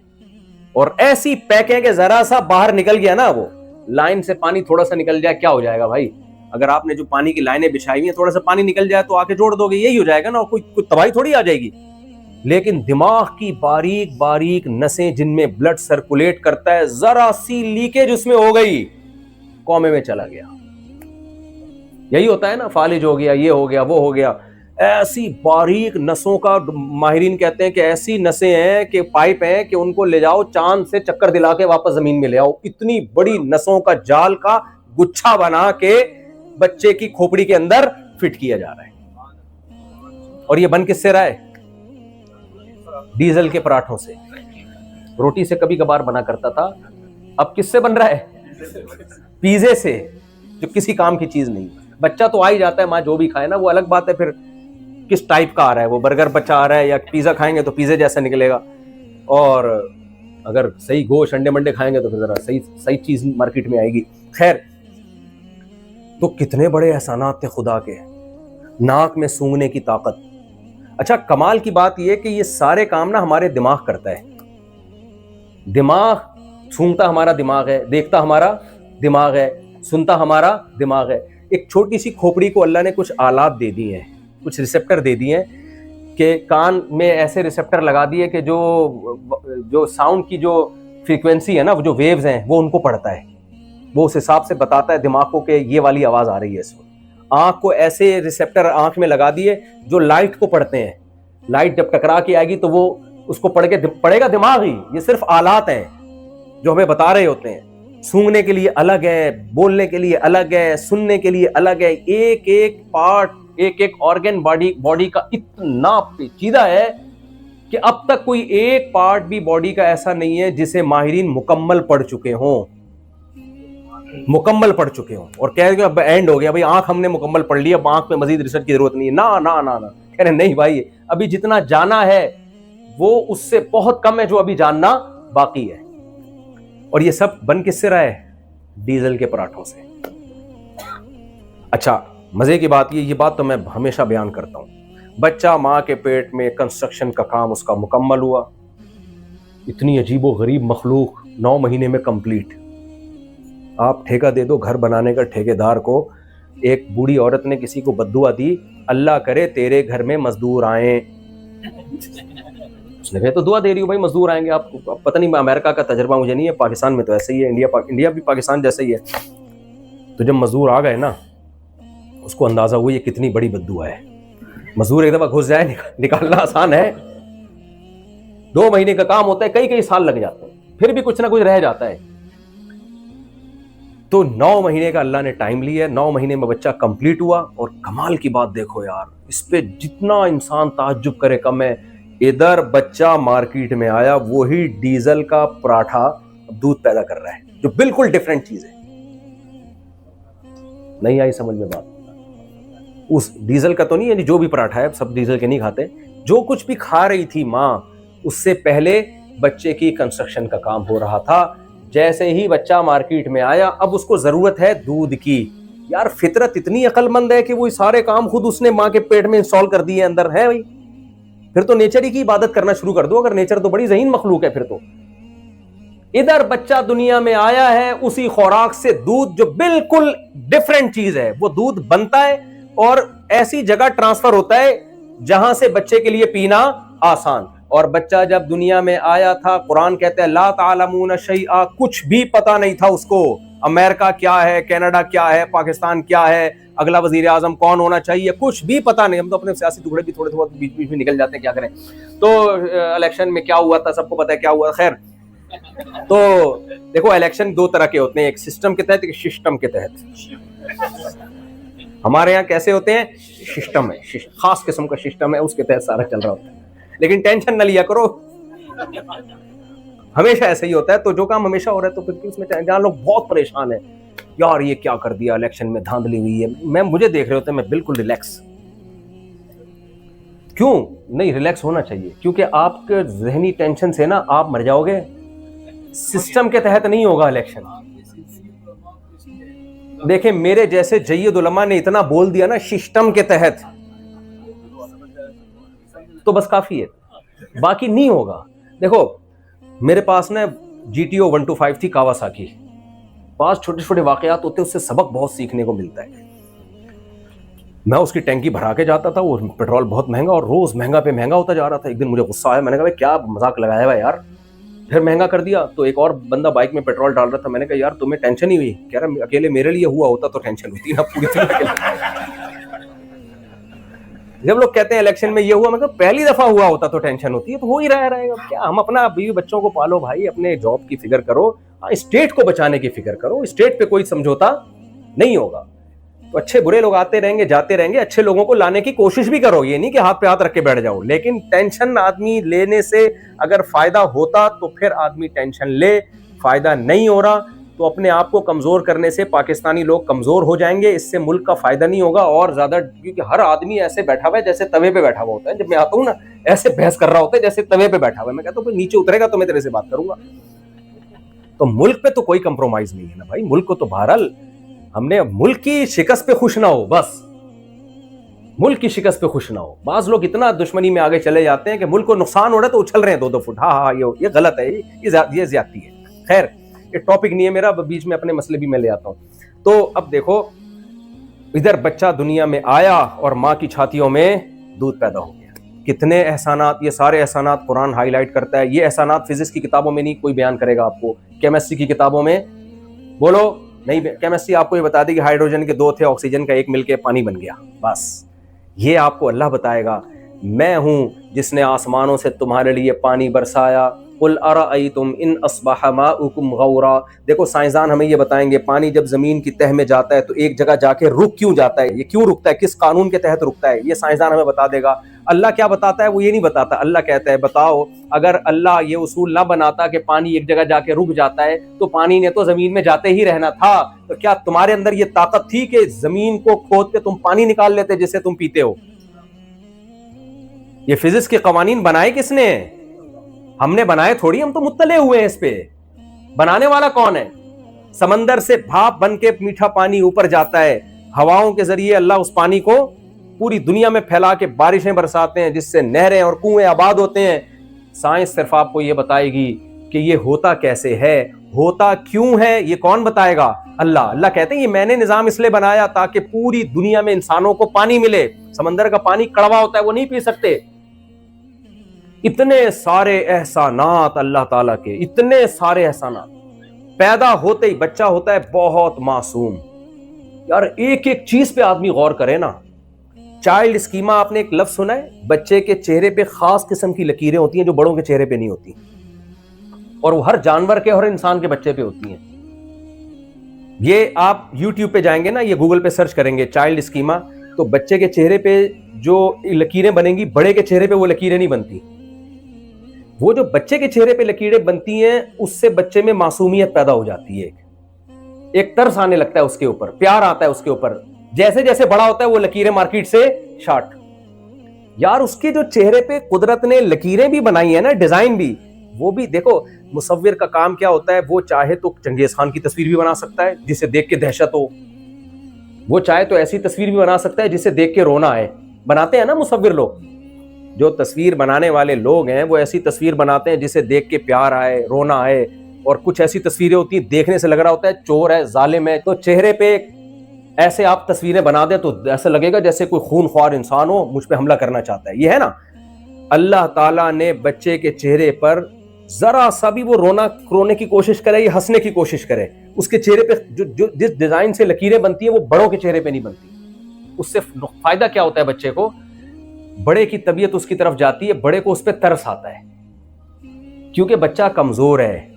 اور ایسی پیک ہے کہ ذرا سا باہر نکل گیا نا, وہ لائن سے پانی تھوڑا سا نکل جائے کیا ہو جائے گا بھائی؟ اگر آپ نے جو پانی کی لائنیں بچھائی ہیں تھوڑا سا پانی نکل جائے تو آ کے جوڑ دو گے, یہی ہو جائے گا نا, کوئی تباہی تھوڑی آ جائے گی. لیکن دماغ کی باریک باریک نسیں جن میں بلڈ سرکولیٹ کرتا ہے, ذرا سی لیکیج اس میں ہو گئی کومے میں چلا گیا. یہی ہوتا ہے نا, فالج ہو گیا, یہ ہو گیا, وہ ہو گیا. ایسی باریک نسوں کا ماہرین کہتے ہیں کہ ایسی نسیں ہیں کہ پائپ ہیں کہ ان کو لے جاؤ چاند سے چکر دلا کے واپس زمین میں لے آؤ. اتنی بڑی نسوں کا جال کا گچھا بنا کے بچے کی کھوپڑی کے اندر فٹ کیا جا رہا ہے. اور یہ بن کس سے رہا ہے؟ ڈیزل کے پراٹھوں سے. روٹی سے کبھی کبھار بنا کرتا تھا, اب کس سے بن رہا ہے؟ پیزے سے, جو کسی کام کی چیز نہیں. بچہ تو آ ہی جاتا ہے, ماں جو بھی کھائے نا, وہ الگ بات ہے پھر کس ٹائپ کا آ رہا ہے. وہ برگر بچہ آ رہا ہے یا پیزا کھائیں گے تو پیزے جیسا نکلے گا, اور اگر صحیح گوشت انڈے منڈے کھائیں گے تو پھر ذرا صحیح چیز مارکیٹ میں آئے گی. خیر, تو کتنے بڑے احسانات تھے خدا کے, ناک میں سونگھنے کی طاقت. اچھا, کمال کی بات یہ کہ یہ سارے کام نا ہمارے دماغ کرتا ہے. دماغ سونگتا ہمارا دماغ ہے, دیکھتا ہمارا دماغ ہے, سنتا ہمارا دماغ ہے. ایک چھوٹی سی کھوپڑی کو اللہ نے کچھ آلات دے دی ہیں, کچھ ریسپٹر دے دیے ہیں کہ کان میں ایسے ریسپٹر لگا دیے کہ جو ساؤنڈ کی جو فریکوینسی ہے نا, وہ جو ویوز ہیں وہ ان کو پڑھتا ہے, وہ اس حساب سے بتاتا ہے دماغ کو کہ یہ والی آواز آ رہی ہے اس وقت. آنکھ کو ایسے ریسپٹر آنکھ میں لگا دیے جو لائٹ کو پڑھتے ہیں. لائٹ جب ٹکرا کے آئے گی تو وہ اس کو پڑھے گا دماغ ہی. یہ صرف آلات ہیں جو ہمیں بتا رہے ہوتے ہیں. سونگنے کے لیے الگ ہے, بولنے کے لیے الگ ہے, سننے کے لیے الگ ہے. ایک ایک پارٹ, ایک ایک آرگن باڈی کا اتنا پیچیدہ ہے کہ اب تک کوئی ایک پارٹ بھی باڈی کا ایسا نہیں ہے جسے ماہرین مکمل پڑھ چکے ہوں, اور کہہ رہے کہ اب اینڈ ہو گیا بھائی, آنکھ ہم نے مکمل پڑھ لی, اب آنکھ میں مزید ریسرچ کی ضرورت نہیں ہے. نا, کہہ رہے نہیں بھائی, ابھی جتنا جانا ہے وہ اس سے بہت کم ہے جو ابھی جاننا باقی ہے. اور یہ سب بن کس سے رہا ہے؟ ڈیزل کے پراٹھوں سے. اچھا, مزے کی بات یہ بات تو میں ہمیشہ بیان کرتا ہوں, بچہ ماں کے پیٹ میں کنسٹرکشن کا کام اس کا مکمل ہوا. اتنی عجیب و غریب مخلوق 9 مہینے میں کمپلیٹ. آپ ٹھیکہ دے دو گھر بنانے کا ٹھیکیدار کو. ایک بوڑھی عورت نے کسی کو بددعا دی, اللہ کرے تیرے گھر میں مزدور آئیں. اس نے کہا تو دعا دے رہی ہوں بھائی, مزدور آئیں گے. آپ کو پتہ نہیں, امریکہ کا تجربہ مجھے نہیں ہے, پاکستان میں تو ایسے ہی ہے, انڈیا بھی پاکستان جیسے ہی ہے. تو جب مزدور آ گئے نا, اس کو اندازہ ہوا یہ کتنی بڑی بددعا ہے. مزدور ایک دفعہ گھس جائے, نکالنا آسان ہے. 2 مہینے کا کام ہوتا ہے, کئی سال لگ جاتے ہیں, پھر بھی کچھ نہ کچھ رہ جاتا ہے. تو 9 مہینے کا اللہ نے ٹائم لیا. 9 مہینے میں بچہ کمپلیٹ ہوا. اور کمال کی بات دیکھو یار, اس پہ جتنا انسان تعجب کرے کم ہے. ادھر بچہ مارکیٹ میں آیا, وہی ڈیزل کا پراٹھا دودھ پیدا کر رہا ہے, جو بالکل ڈیفرنٹ چیز ہے. نہیں آئی سمجھ میں بات؟ اس ڈیزل کا تو نہیں, یعنی جو بھی پراٹھا ہے, سب ڈیزل کے نہیں کھاتے. جو کچھ بھی کھا رہی تھی ماں, اس سے پہلے بچے کی کنسٹرکشن کا کام ہو رہا تھا. جیسے ہی بچہ مارکیٹ میں آیا, اب اس کو ضرورت ہے دودھ کی. یار فطرت اتنی عقل مند ہے کہ وہ سارے کام خود اس نے ماں کے پیٹ میں انسٹال کر دیے اندر ہے. بھائی پھر تو نیچر ہی کی عبادت کرنا شروع کر دو, اگر نیچر تو بڑی ذہین مخلوق ہے پھر تو. ادھر بچہ دنیا میں آیا ہے, اسی خوراک سے دودھ, جو بالکل ڈیفرنٹ چیز ہے, وہ دودھ بنتا ہے اور ایسی جگہ ٹرانسفر ہوتا ہے جہاں سے بچے کے لیے پینا آسان. اور بچہ جب دنیا میں آیا تھا, قرآن کہتے ہیں لا تعلمون شیئا, کچھ بھی پتا نہیں تھا اس کو. امریکہ کیا ہے, کینیڈا کیا ہے, پاکستان کیا ہے, اگلا وزیر اعظم کون ہونا چاہیے, کچھ بھی پتا نہیں. ہم تو اپنے سیاسی ٹکڑے بھی تھوڑے بیچ میں نکل جاتے ہیں, کیا کریں. تو الیکشن میں کیا ہوا تھا سب کو پتا ہے کیا ہوا. خیر, تو دیکھو الیکشن 2 طرح کے ہوتے ہیں, ایک سسٹم کے تحت, ایک سسٹم کے تحت. ہمارے یہاں کیسے ہوتے ہیں؟ سسٹم ہے, خاص قسم کا سسٹم ہے, اس کے تحت سارا چل رہا ہوتا ہے. لیکن ٹینشن نہ لیا کرو, ہمیشہ ایسا ہی ہوتا ہے. تو جو کام ہمیشہ ہو رہا ہے تو پھر اس میں جہاں لوگ بہت پریشان ہیں, یار یہ کیا کر دیا, الیکشن میں دھاندلی ہوئی ہے, مجھے دیکھ رہے ہوتے ہیں, میں بالکل ریلیکس. کیوں نہیں ریلیکس ہونا چاہیے؟ کیونکہ آپ کے ذہنی ٹینشن سے نا آپ مر جاؤ گے. سسٹم کے تحت نہیں ہوگا الیکشن. دیکھیں میرے جیسے جید علماء نے اتنا بول دیا نا سسٹم کے تحت, تو بس کافی ہے, باقی نہیں ہوگا. دیکھو میرے پاس نا GTO 125 تھی کاواساکی. 5 چھوٹے واقعات ہوتے ہیں, اس سے سبق بہت سیکھنے کو ملتا ہے. میں اس کی ٹینکی بھرا کے جاتا تھا, وہ پیٹرول بہت مہنگا اور روز مہنگا پہ مہنگا ہوتا جا رہا تھا. ایک دن مجھے غصہ آیا, میں نے کہا کیا مذاق لگایا ہوا یار, پھر مہنگا کر دیا. تو ایک اور بندہ بائک میں پیٹرول ڈال رہا تھا, میں نے کہا یار تمہیں ٹینشن ہی ہوئی؟ کہہ رہا اکیلے میرے لیے ہوا ہوتا تو ٹینشن ہوتی نا پوری طرح. جب لوگ کہتے ہیں الیکشن میں یہ ہوا, میں کہا پہلی دفعہ ہوا ہوتا تو ٹینشن ہوتی ہے, تو ہو ہی رہے گا کیا. ہم اپنا بیوی بچوں کو پالو بھائی, اپنے جاب کی فکر کرو, اسٹیٹ کو بچانے کی فکر کرو. اسٹیٹ پہ کوئی سمجھوتا نہیں ہوگا. تو اچھے برے لوگ آتے رہیں گے جاتے رہیں گے, اچھے لوگوں کو لانے کی کوشش بھی کرو, یہ نہیں کہ ہاتھ پہ ہاتھ رکھ کے بیٹھ جاؤ. لیکن ٹینشن آدمی لینے سے اگر فائدہ ہوتا تو پھر آدمی ٹینشن لے, فائدہ نہیں ہو رہا تو اپنے آپ کو کمزور کرنے سے پاکستانی لوگ کمزور ہو جائیں گے, اس سے ملک کا فائدہ نہیں ہوگا اور زیادہ, کیونکہ ہر آدمی ایسے بیٹھا ہوا ہے جیسے توے پہ بیٹھا ہوا ہوتا ہے. جب میں آتا ہوں نا ایسے بحث کر رہا ہوتا ہے جیسے توے پہ بیٹھا ہوا ہے, میں کہتا ہوں نیچے اترے گا تو میں تیرے سے بات کروں گا. تو ملک پہ تو کوئی کمپرومائز نہیں ہے نا بھائی, ملک کو تو بہرحال ہم نے ملک کی شکست پہ خوش نہ ہو, بس ملک کی شکست پہ خوش نہ ہو. بعض لوگ اتنا دشمنی میں آگے چلے جاتے ہیں کہ ملک کو نقصان ہو رہا ہے تو اچھل رہے ہیں 2-2 فٹ. ہاں یہ غلط ہے, یہ زیادتی ہے. خیر یہ ٹاپک نہیں ہے میرا, بیچ میں اپنے مسئلے بھی میں لے آتا ہوں. تو اب دیکھو ادھر بچہ دنیا میں آیا اور ماں کی چھاتیوں میں دودھ پیدا ہو گیا. کتنے احسانات, یہ سارے احسانات قرآن ہائی لائٹ کرتا ہے. یہ احسانات فزکس کی کتابوں میں نہیں کوئی بیان کرے گا آپ کو, کیمسٹری کی کتابوں میں بولو نہیں. کیمسٹری آپ کو یہ بتا دی کہ ہائیڈروجن کے 2 تھے, آکسیجن کا 1 مل کے پانی بن گیا, بس. یہ آپ کو اللہ بتائے گا میں ہوں جس نے آسمانوں سے تمہارے لیے پانی برسایا. قل ارأیتم ان اصبح ماؤکم غورا. دیکھو سائنسدان ہمیں یہ بتائیں گے پانی جب زمین کی تہ میں جاتا ہے تو ایک جگہ جا کے رک کیوں جاتا ہے, یہ کیوں رکتا ہے, کس قانون کے تحت رکتا ہے, یہ سائنسدان ہمیں بتا دے گا. اللہ کیا بتاتا ہے وہ یہ نہیں بتاتا. اللہ کہتا ہے بتاؤ اگر اللہ یہ اصول نہ بناتا کہ پانی ایک جگہ جا کے رک جاتا ہے تو پانی نے تو زمین میں جاتے ہی رہنا تھا. تو کیا تمہارے اندر یہ طاقت تھی کہ زمین کو کھود کے تم پانی نکال لیتے جسے تم پیتے ہو؟ یہ فزکس کے قوانین بنائے کس نے؟ ہم نے بنائے تھوڑی, ہم تو مطلع ہوئے ہیں اس پہ. بنانے والا کون ہے؟ سمندر سے بھاپ بن کے میٹھا پانی اوپر جاتا ہے, ہواؤں کے ذریعے اللہ اس پانی کو پوری دنیا میں پھیلا کے بارشیں برساتے ہیں جس سے نہریں اور کنویں آباد ہوتے ہیں. سائنس صرف آپ کو یہ بتائے گی کہ یہ ہوتا کیسے ہے, ہوتا کیوں ہے, یہ کون بتائے گا؟ اللہ. اللہ کہتے ہیں یہ میں نے نظام اس لیے بنایا تاکہ پوری دنیا میں انسانوں کو پانی ملے. سمندر کا پانی کڑوا ہوتا ہے, وہ نہیں پی سکتے. اتنے سارے احسانات اللہ تعالیٰ کے, اتنے سارے احسانات. پیدا ہوتے ہی بچہ ہوتا ہے بہت معصوم. یار ایک ایک چیز پہ آدمی غور کرے نا. چائلڈ اسکیما آپ نے ایک لفظ سنا ہے؟ بچے کے چہرے پہ خاص قسم کی لکیریں ہوتی ہیں جو بڑوں کے چہرے پہ نہیں ہوتی, اور وہ ہر جانور کے ہر انسان کے بچے پہ ہوتی ہیں. یہ آپ یوٹیوب پہ جائیں گے نا, یہ گوگل پہ سرچ کریں گے چائلڈ اسکیما, تو بچے کے چہرے پہ جو لکیریں بنیں گی بڑے کے چہرے پہ وہ لکیریں نہیں بنتی. وہ جو بچے کے چہرے پہ لکیریں بنتی ہیں اس سے بچے میں معصومیت پیدا ہو جاتی ہے, ایک ترس آنے لگتا ہے اس کے اوپر, پیار آتا ہے اس کے اوپر. جیسے جیسے بڑا ہوتا ہے وہ لکیریں مارکیٹ سے شارٹ. یار اس کے جو چہرے پہ قدرت نے لکیریں بھی بنائی ہیں نا, ڈیزائن بھی, وہ بھی دیکھو. مصور کا کام کیا ہوتا ہے, وہ چاہے تو چنگیز خان کی تصویر بھی بنا سکتا ہے جسے دیکھ کے دہشت ہو, وہ چاہے تو ایسی تصویر بھی بنا سکتا ہے جسے دیکھ کے رونا آئے. بناتے ہیں نا مصور لوگ, جو تصویر بنانے والے لوگ ہیں وہ ایسی تصویر بناتے ہیں جسے دیکھ کے پیار آئے, رونا آئے. اور کچھ ایسی تصویریں ہوتی ہیں دیکھنے سے لگ رہا ہوتا ہے چور ہے, ظالم ہے. تو چہرے پہ ایسے آپ تصویریں بنا دیں تو ایسا لگے گا جیسے کوئی خون خوار انسان ہو, مجھ پہ حملہ کرنا چاہتا ہے. یہ ہے نا, اللہ تعالیٰ نے بچے کے چہرے پر ذرا سا بھی وہ رونے کی کوشش کرے یا ہنسنے کی کوشش کرے, اس کے چہرے پہ جو جس ڈیزائن سے لکیریں بنتی ہیں وہ بڑوں کے چہرے پہ نہیں بنتی. اس سے فائدہ کیا ہوتا ہے بچے کو؟ بڑے کی طبیعت اس کی طرف جاتی ہے, بڑے کو اس پہ ترس آتا ہے, کیونکہ بچہ کمزور ہے,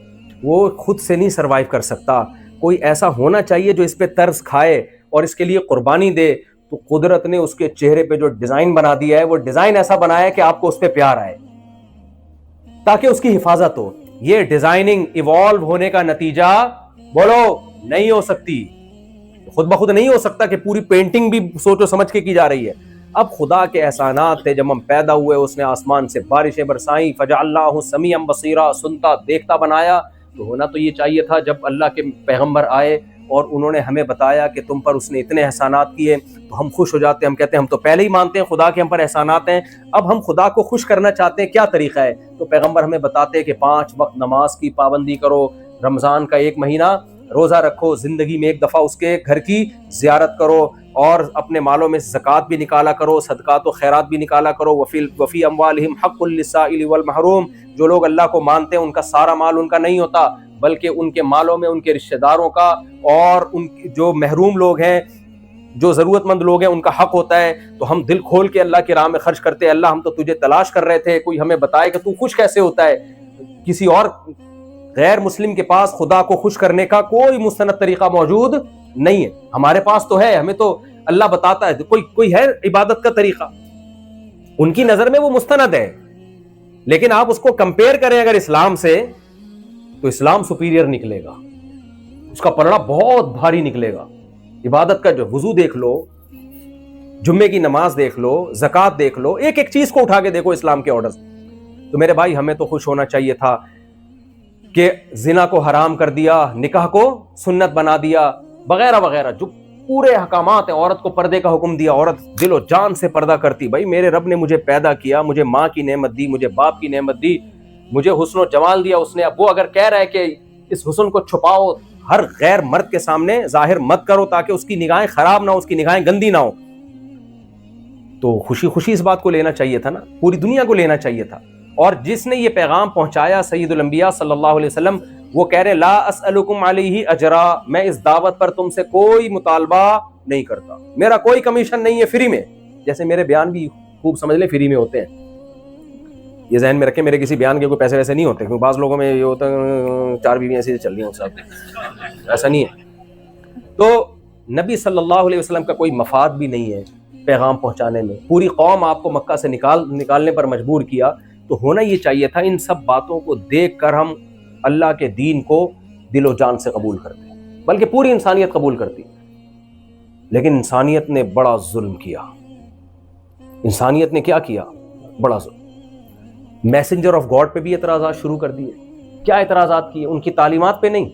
وہ خود سے نہیں سروائیو کر سکتا. کوئی ایسا ہونا چاہیے جو اس پہ ترس کھائے اور اس کے لیے قربانی دے. تو قدرت نے اس کے چہرے پہ جو ڈیزائن بنا دیا ہے, وہ ڈیزائن ایسا بنایا ہے کہ آپ کو اس پہ پیار آئے تاکہ اس کی حفاظت ہو. یہ ڈیزائننگ ایوالو ہونے کا نتیجہ بولو نہیں ہو سکتی, خود بخود نہیں ہو سکتا کہ پوری پینٹنگ بھی سوچو سمجھ کے کی جا رہی ہے. اب خدا کے احسانات تھے, جب ہم پیدا ہوئے اس نے آسمان سے بارشیں برسائیں, فجعلناہ سمیعا بصیرا, سنتا دیکھتا بنایا. تو ہونا تو یہ چاہیے تھا جب اللہ کے پیغمبر آئے اور انہوں نے ہمیں بتایا کہ تم پر اس نے اتنے احسانات کیے, تو ہم خوش ہو جاتے ہیں. ہم کہتے ہیں ہم تو پہلے ہی مانتے ہیں خدا کے ہم پر احسانات ہیں, اب ہم خدا کو خوش کرنا چاہتے ہیں, کیا طریقہ ہے؟ تو پیغمبر ہمیں بتاتے ہیں کہ 5 وقت نماز کی پابندی کرو, رمضان کا 1 مہینہ روزہ رکھو, زندگی میں 1 دفعہ اس کے گھر کی زیارت کرو, اور اپنے مالوں میں زکوٰۃ بھی نکالا کرو, صدقات و خیرات بھی نکالا کرو. وفی اموالہم حق للسائل والمحروم. جو لوگ اللہ کو مانتے ہیں ان کا سارا مال ان کا نہیں ہوتا, بلکہ ان کے مالوں میں ان کے رشتہ داروں کا اور ان جو محروم لوگ ہیں, جو ضرورت مند لوگ ہیں, ان کا حق ہوتا ہے. تو ہم دل کھول کے اللہ کی راہ میں خرچ کرتے ہیں. اللہ ہم تو تجھے تلاش کر رہے تھے, کوئی ہمیں بتائے کہ تو خوش کیسے ہوتا ہے. کسی اور غیر مسلم کے پاس خدا کو خوش کرنے کا کوئی مستند طریقہ موجود نہیں ہے. ہمارے پاس تو ہے, ہمیں تو اللہ بتاتا ہے, کوئی ہے عبادت کا طریقہ, ان کی نظر میں وہ مستند ہے, لیکن آپ اس کو کمپیئر کریں اگر اسلام سے تو اسلام سپیریئر نکلے گا, اس کا پلڑا بہت بھاری نکلے گا. عبادت کا جو وضو دیکھ لو, جمعے کی نماز دیکھ لو, زکوٰۃ دیکھ لو, ایک ایک چیز کو اٹھا کے دیکھو اسلام کے آرڈرز. تو میرے بھائی ہمیں تو خوش ہونا چاہیے تھا کہ زنا کو حرام کر دیا, نکاح کو سنت بنا دیا, وغیرہ وغیرہ, جو پورے احکامات ہیں. عورت کو پردے کا حکم دیا, عورت دل و جان سے پردہ کرتی. بھائی میرے رب نے مجھے پیدا کیا, مجھے ماں کی نعمت دی, مجھے باپ کی نعمت دی, مجھے حسن و جمال دیا اس نے. اب وہ اگر کہہ رہا ہے کہ اس حسن کو چھپاؤ, ہر غیر مرد کے سامنے ظاہر مت کرو تاکہ اس کی نگاہیں خراب نہ ہو, اس کی نگاہیں گندی نہ ہو, تو خوشی خوشی اس بات کو لینا چاہیے تھا نا, پوری دنیا کو لینا چاہیے تھا. اور جس نے یہ پیغام پہنچایا سید الانبیاء صلی اللہ علیہ وسلم, وہ کہہ رہے لا اسألکم علیہ اجرا, میں اس دعوت پر تم سے کوئی مطالبہ نہیں کرتا, میرا کوئی کمیشن نہیں ہے, فری میں. جیسے میرے بیان بھی خوب سمجھ لیں فری میں ہوتے ہیں, یہ ذہن میں رکھیں, میرے کسی بیان کے کوئی پیسے ویسے نہیں ہوتے, کیونکہ بعض لوگوں میں یہ ہوتا ہے 4 بیویاں ایسے چل رہی ہیں صاحب, ایسا نہیں ہے. تو نبی صلی اللہ علیہ وسلم کا کوئی مفاد بھی نہیں ہے پیغام پہنچانے میں. پوری قوم آپ کو مکہ سے نکالنے پر مجبور کیا, تو ہونا یہ چاہیے تھا ان سب باتوں کو دیکھ کر ہم اللہ کے دین کو دل و جان سے قبول کرتے, بلکہ پوری انسانیت قبول کرتی. لیکن انسانیت نے بڑا ظلم کیا. انسانیت نے کیا کیا؟ بڑا ظلم. میسنجر آف گاڈ پہ بھی اعتراضات شروع کر دیے. کیا اعتراضات کیے؟ ان کی تعلیمات پہ نہیں.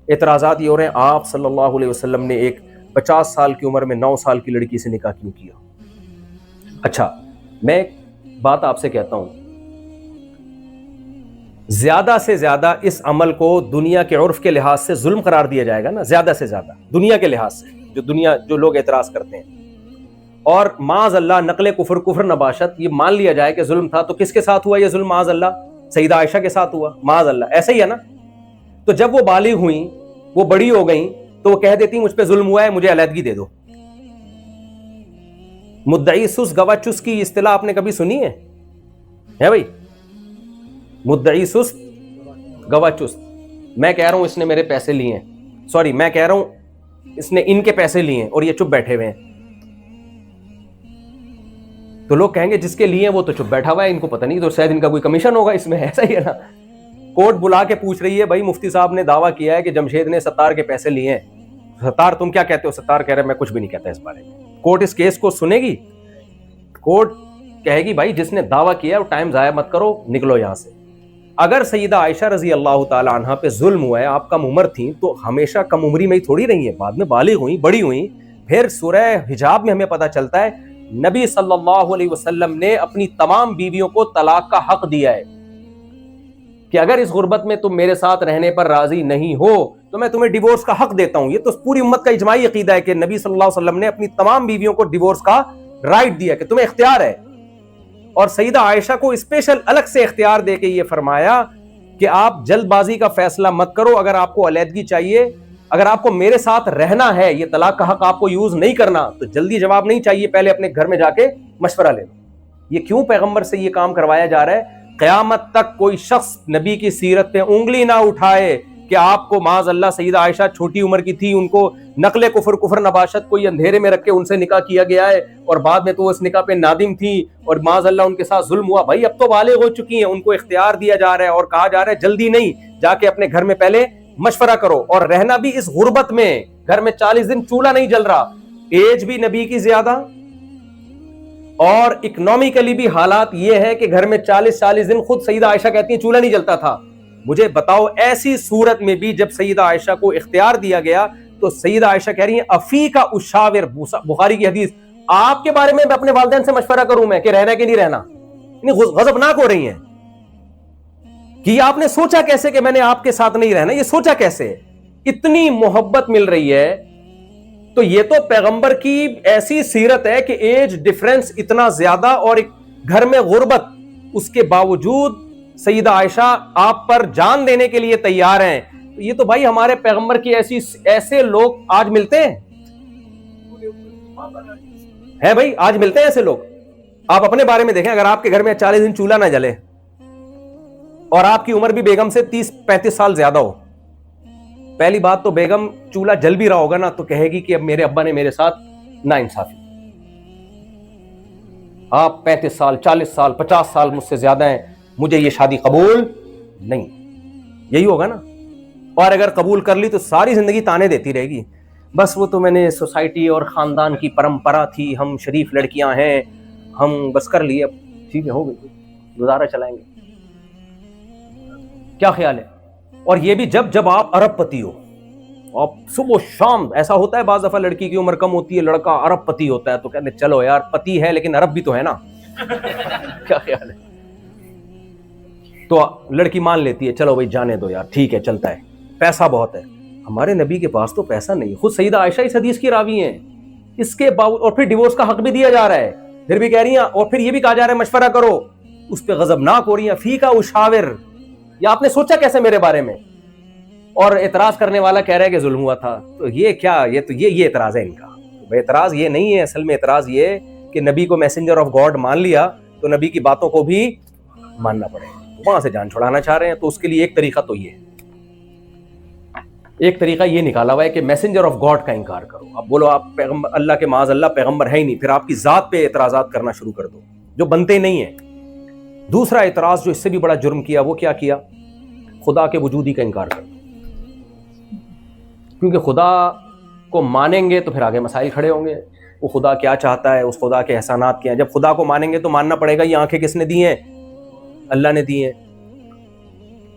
اعتراضات یہ ہو رہے ہیں آپ صلی اللہ علیہ وسلم نے ایک 50 سال کی عمر میں 9 سال کی لڑکی سے نکاح کیوں کیا؟ اچھا میں ایک بات آپ سے کہتا ہوں, زیادہ سے زیادہ اس عمل کو دنیا کے عرف کے لحاظ سے ظلم قرار دیا جائے گا نا, زیادہ سے زیادہ دنیا کے لحاظ سے, جو لوگ اعتراض کرتے ہیں. اور معاذ اللہ نقل کفر نباشت یہ مان لیا جائے کہ ظلم تھا, تو کس کے ساتھ ہوا یہ ظلم؟ معاذ اللہ سیدہ عائشہ کے ساتھ ہوا, معاذ اللہ. ایسا ہی ہے نا. تو جب وہ بالغ ہوئیں, وہ بڑی ہو گئیں, تو وہ کہہ دیتی مجھ پہ ظلم ہوا ہے, مجھے علیحدگی دے دو. مدعی سس گواہ چس کی اصطلاح آپ نے کبھی سنی ہے بھائی؟ مدعی سست گواہ چست. میں کہہ رہا ہوں اس نے میرے پیسے لیے ہیں, سوری میں کہہ رہا ہوں اس نے ان کے پیسے لیے ہیں اور یہ چپ بیٹھے ہوئے ہیں, تو لوگ کہیں گے جس کے لیے وہ تو چپ بیٹھا ہوا ہے, ان کو پتہ نہیں, تو شاید ان کا کوئی کمیشن ہوگا اس میں. ایسا ہی ہے نا. کورٹ بلا کے پوچھ رہی ہے بھائی مفتی صاحب نے دعویٰ کیا ہے کہ جمشید نے ستار کے پیسے لیے ہیں, ستار تم کیا کہتے ہو؟ ستار کہہ رہے میں کچھ بھی نہیں کہتا اس بارے میں. کورٹ اس کیس کو سنے گی, کورٹ کہے گی بھائی جس نے دعویٰ کیا وہ ٹائم ضائع مت کرو, نکلو یہاں سے. اگر سیدہ عائشہ رضی اللہ تعالی عنہا پہ ظلم ہوا ہے, آپ کم عمر تھیں, تو ہمیشہ کم عمری میں ہی تھوڑی رہی ہیں, بعد میں بالغ ہوئیں, بڑی ہوئیں. پھر سورہ حجاب میں ہمیں پتہ چلتا ہے نبی صلی اللہ علیہ وسلم نے اپنی تمام بیویوں کو طلاق کا حق دیا ہے کہ اگر اس غربت میں تم میرے ساتھ رہنے پر راضی نہیں ہو تو میں تمہیں ڈیورس کا حق دیتا ہوں. یہ تو پوری امت کا اجماعی عقیدہ ہے کہ نبی صلی اللہ علیہ وسلم نے اپنی تمام بیویوں کو ڈیورس کا رائٹ دیا کہ تمہیں اختیار ہے. اور سیدہ عائشہ کو اسپیشل الگ سے اختیار دے کے یہ فرمایا کہ آپ جلد بازی کا فیصلہ مت کرو, اگر آپ کو علیحدگی چاہیے, اگر آپ کو میرے ساتھ رہنا ہے, یہ طلاق کا حق آپ کو یوز نہیں کرنا, تو جلدی جواب نہیں چاہیے, پہلے اپنے گھر میں جا کے مشورہ لے لو. یہ کیوں پیغمبر سے یہ کام کروایا جا رہا ہے؟ قیامت تک کوئی شخص نبی کی سیرت پہ انگلی نہ اٹھائے کہ آپ کو معاذ اللہ سیدہ عائشہ چھوٹی عمر کی تھی, ان کو نقل کفر نباشت کوئی اندھیرے میں رکھ کے ان سے نکاح کیا گیا ہے, اور بعد میں تو وہ اس نکاح پہ نادم تھی اور معاذ اللہ ان کے ساتھ ظلم ہوا. بھائی اب تو بالغ ہو چکی ہیں, ان کو اختیار دیا جا رہا ہے اور کہا جا رہا ہے جلدی نہیں, جا کے اپنے گھر میں پہلے مشورہ کرو. اور رہنا بھی اس غربت میں, گھر میں 40 دن چولہا نہیں جل رہا, ایج بھی نبی کی زیادہ, اور اکنومیکلی بھی حالات یہ ہے کہ گھر میں 40 دن خود سیدہ عائشہ کہتی ہیں چولہا نہیں جلتا تھا. مجھے بتاؤ ایسی صورت میں بھی جب سیدہ عائشہ کو اختیار دیا گیا تو سیدہ عائشہ کہہ رہی ہیں افی کا اشاور, بخاری کی حدیث, آپ کے بارے میں اپنے والدین سے مشورہ کروں میں کہ رہنا کہ نہیں رہنا. غضبناک ہو رہی ہیں کہ آپ نے سوچا کیسے کہ میں نے آپ کے ساتھ نہیں رہنا, یہ سوچا کیسے؟ اتنی محبت مل رہی ہے. تو یہ تو پیغمبر کی ایسی سیرت ہے کہ ایج ڈیفرنس اتنا زیادہ اور ایک گھر میں غربت, اس کے باوجود سیدہ عائشہ آپ پر جان دینے کے لیے تیار ہیں. یہ تو بھائی ہمارے پیغمبر کی ایسے لوگ آج ملتے ہیں بھائی, آج ملتے ہیں ایسے لوگ. آپ اپنے بارے میں دیکھیں, اگر آپ کے گھر میں 40 دن چولہا نہ جلے اور آپ کی عمر بھی بیگم سے 30-35 سال زیادہ ہو, پہلی بات تو بیگم چولہا جل بھی رہا ہوگا نا تو کہے گی کہ اب میرے ابا نے میرے ساتھ ناانصافی. آپ 35 سال 40 سال 50 سال مجھ سے زیادہ ہیں, مجھے یہ شادی قبول نہیں, یہی ہوگا نا. اور اگر قبول کر لی تو ساری زندگی تانے دیتی رہے گی, بس وہ تو میں نے سوسائٹی اور خاندان کی پرمپرا تھی, ہم شریف لڑکیاں ہیں, ہم بس کر لیے, اب ٹھیک ہے ہو گئی, گزارا چلائیں گے. کیا خیال ہے؟ اور یہ بھی جب آپ ارب پتی ہو, آپ صبح و شام, ایسا ہوتا ہے بعض دفعہ لڑکی کی عمر کم ہوتی ہے, لڑکا ارب پتی ہوتا ہے, تو کہتے ہیں چلو یار پتی ہے لیکن ارب بھی تو ہے نا. کیا خیال ہے؟ تو لڑکی مان لیتی ہے, چلو بھائی جانے دو یار, ٹھیک ہے چلتا ہے, پیسہ بہت ہے. ہمارے نبی کے پاس تو پیسہ نہیں, خود سیدہ عائشہ اس حدیث کی راوی ہیں, اس کے باوجود اور پھر ڈیورس کا حق بھی دیا جا رہا ہے, پھر بھی کہہ رہی ہیں, اور پھر یہ بھی کہا جا رہا ہے مشورہ کرو, اس پہ غضبناک ہو رہی ہیں, فی کا اشاور, یا آپ نے سوچا کیسے میرے بارے میں, اور اعتراض کرنے والا کہہ رہا ہے کہ ظلم ہوا تھا. تو یہ کیا, یہ اعتراض ہے ان کا. اعتراض یہ نہیں ہے, اصل میں اعتراض یہ کہ نبی کو میسنجر آف گاڈ مان لیا تو نبی کی باتوں کو بھی ماننا پڑے گا, وہاں سے جان چھڑانا چاہ رہے ہیں. تو اس کے لیے ایک طریقہ تو یہ ہے, ایک طریقہ یہ نکالا ہوا ہے کہ میسنجر آف گاڈ کا انکار کرو. اب بولو آپ پیغمبر, اللہ کے معاذ اللہ پیغمبر ہے ہی نہیں, پھر آپ کی ذات پہ اعتراضات کرنا شروع کر دو جو بنتے نہیں ہیں. دوسرا اعتراض جو اس سے بھی بڑا جرم کیا, وہ کیا کیا, خدا کے وجود ہی کا انکار کر دو. کیونکہ خدا کو مانیں گے تو پھر آگے مسائل کھڑے ہوں گے, وہ خدا کیا چاہتا ہے, اس خدا کے احسانات کیا ہیں. جب خدا کو مانیں گے تو ماننا پڑے گا یہ آنکھیں کس نے دی ہیں, اللہ نے دی ہیں.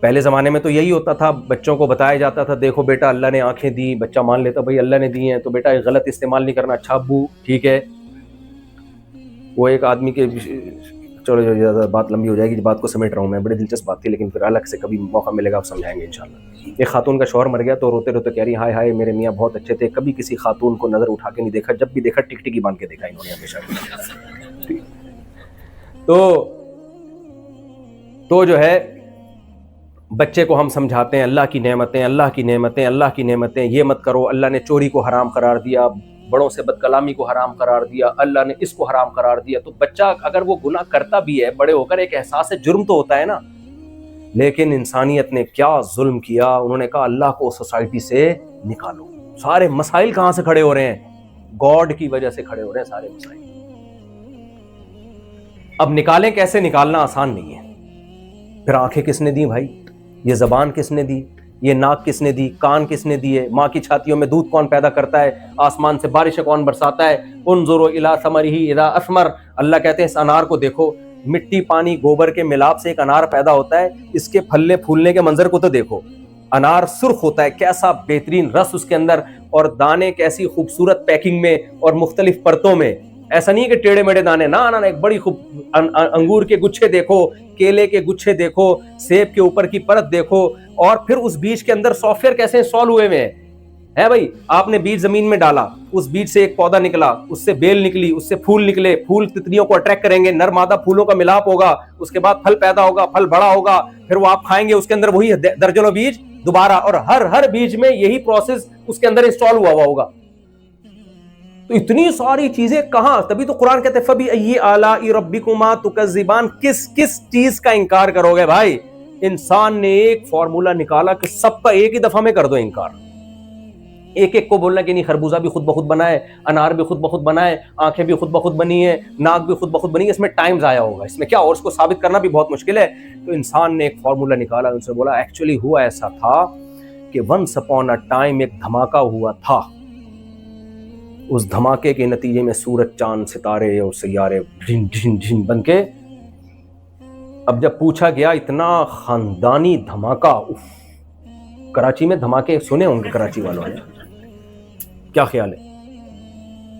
پہلے زمانے میں تو یہی ہوتا تھا, بچوں کو بتایا جاتا تھا دیکھو بیٹا اللہ نے آنکھیں دی, بچہ مان لیتا بھائی اللہ نے دی ہیں, تو بیٹا غلط استعمال نہیں کرنا. اچھا ابو ٹھیک ہے. وہ ایک آدمی کے, چلو زیادہ بات لمبی ہو جائے گی, بات کو سمیٹ رہا ہوں میں, بڑی دلچسپ بات تھی لیکن پھر الگ سے کبھی موقع ملے گا آپ سمجھائیں گے انشاءاللہ. ایک خاتون کا شوہر مر گیا تو روتے روتے کہہ رہی ہائے ہائے میرے میاں بہت اچھے تھے, کبھی کسی خاتون کو نظر اٹھا کے نہیں دیکھا, جب بھی دیکھا ٹک ٹکی باندھ کے دیکھا انہوں نے ہمیشہ. تو جو ہے بچے کو ہم سمجھاتے ہیں اللہ کی نعمتیں, اللہ کی نعمتیں, اللہ کی نعمتیں, یہ مت کرو, اللہ نے چوری کو حرام قرار دیا, بڑوں سے بد کلامی کو حرام قرار دیا, اللہ نے اس کو حرام قرار دیا. تو بچہ اگر وہ گناہ کرتا بھی ہے بڑے ہو کر, ایک احساس جرم تو ہوتا ہے نا. لیکن انسانیت نے کیا ظلم کیا, انہوں نے کہا اللہ کو سوسائٹی سے نکالو. سارے مسائل کہاں سے کھڑے ہو رہے ہیں, گاڈ کی وجہ سے کھڑے ہو رہے ہیں سارے مسائل. اب نکالیں کیسے, نکالنا آسان نہیں ہے. پھر آنکھیں کس نے دی بھائی, یہ زبان کس نے دی, یہ ناک کس نے دی, کان کس نے دیے, ماں کی چھاتیوں میں دودھ کون پیدا کرتا ہے, آسمان سے بارش کون برساتا ہے, انظروا الی ثمرہ اذا اثمر. اللہ کہتے ہیں اس انار کو دیکھو, مٹی پانی گوبر کے ملاپ سے ایک انار پیدا ہوتا ہے, اس کے پھلنے پھولنے کے منظر کو تو دیکھو. انار سرخ ہوتا ہے, کیسا بہترین رس اس کے اندر, اور دانے کیسی خوبصورت پیکنگ میں اور مختلف پرتوں میں. ایسا نہیں کہ ٹیڑے میڑے دانے, نہ ایک بڑی خوب انگور کے گچھے دیکھو, کیلے کے گچھے دیکھو, سیب کے اوپر کی پرت دیکھو, اور پھر اس بیج کے اندر سافٹ ویئر کیسے انسٹال ہوئے ہوئے ہیں بھائی. آپ نے بیج زمین میں ڈالا, اس بیج سے ایک پودا نکلا, اس سے بیل نکلی, اس سے پھول نکلے, پھول تتلیوں کو اٹریکٹ کریں گے, نر مادہ پھولوں کا ملاپ ہوگا, اس کے بعد پھل پیدا ہوگا, پھل بڑا ہوگا, پھر وہ آپ کھائیں گے, اس کے اندر وہی درجنوں بیج دوبارہ, اور ہر بیج میں یہی پروسیس اس کے اندر انسٹال ہوا ہوگا. تو اتنی ساری چیزیں کہاں, تبھی تو قرآن کہتے ہیں فَبِأَيِّ آلَاءِ رَبِّكُمَا تُكَذِّبَانِ, کس چیز کا انکار کرو گے بھائی. انسان نے ایک فارمولا نکالا کہ سب کا ایک ہی دفعہ میں کر دو انکار. ایک ایک کو بولنا کہ نہیں, خربوزہ بھی خود بخود بنا ہے, انار بھی خود بخود بنا ہے, آنکھیں بھی خود بخود بنی ہیں, ناک بھی خود بخود بنی ہے, اس میں ٹائم ضائع ہوگا, اس میں کیا, اور اس کو ثابت کرنا بھی بہت مشکل ہے. تو انسان نے ایک فارمولا نکالا, ان سے بولا ایکچولی ہوا ایسا تھا کہ ونس اپون اے ٹائم ایک دھماکہ ہوا تھا, اس دھماکے کے نتیجے میں سورج چاند ستارے اور سیارے ڈھن ڈھن ڈھن بن کے. اب جب پوچھا گیا اتنا خاندانی دھماکہ, کراچی میں دھماکے سنے ہوں گے کراچی والوں نے, کیا خیال ہے,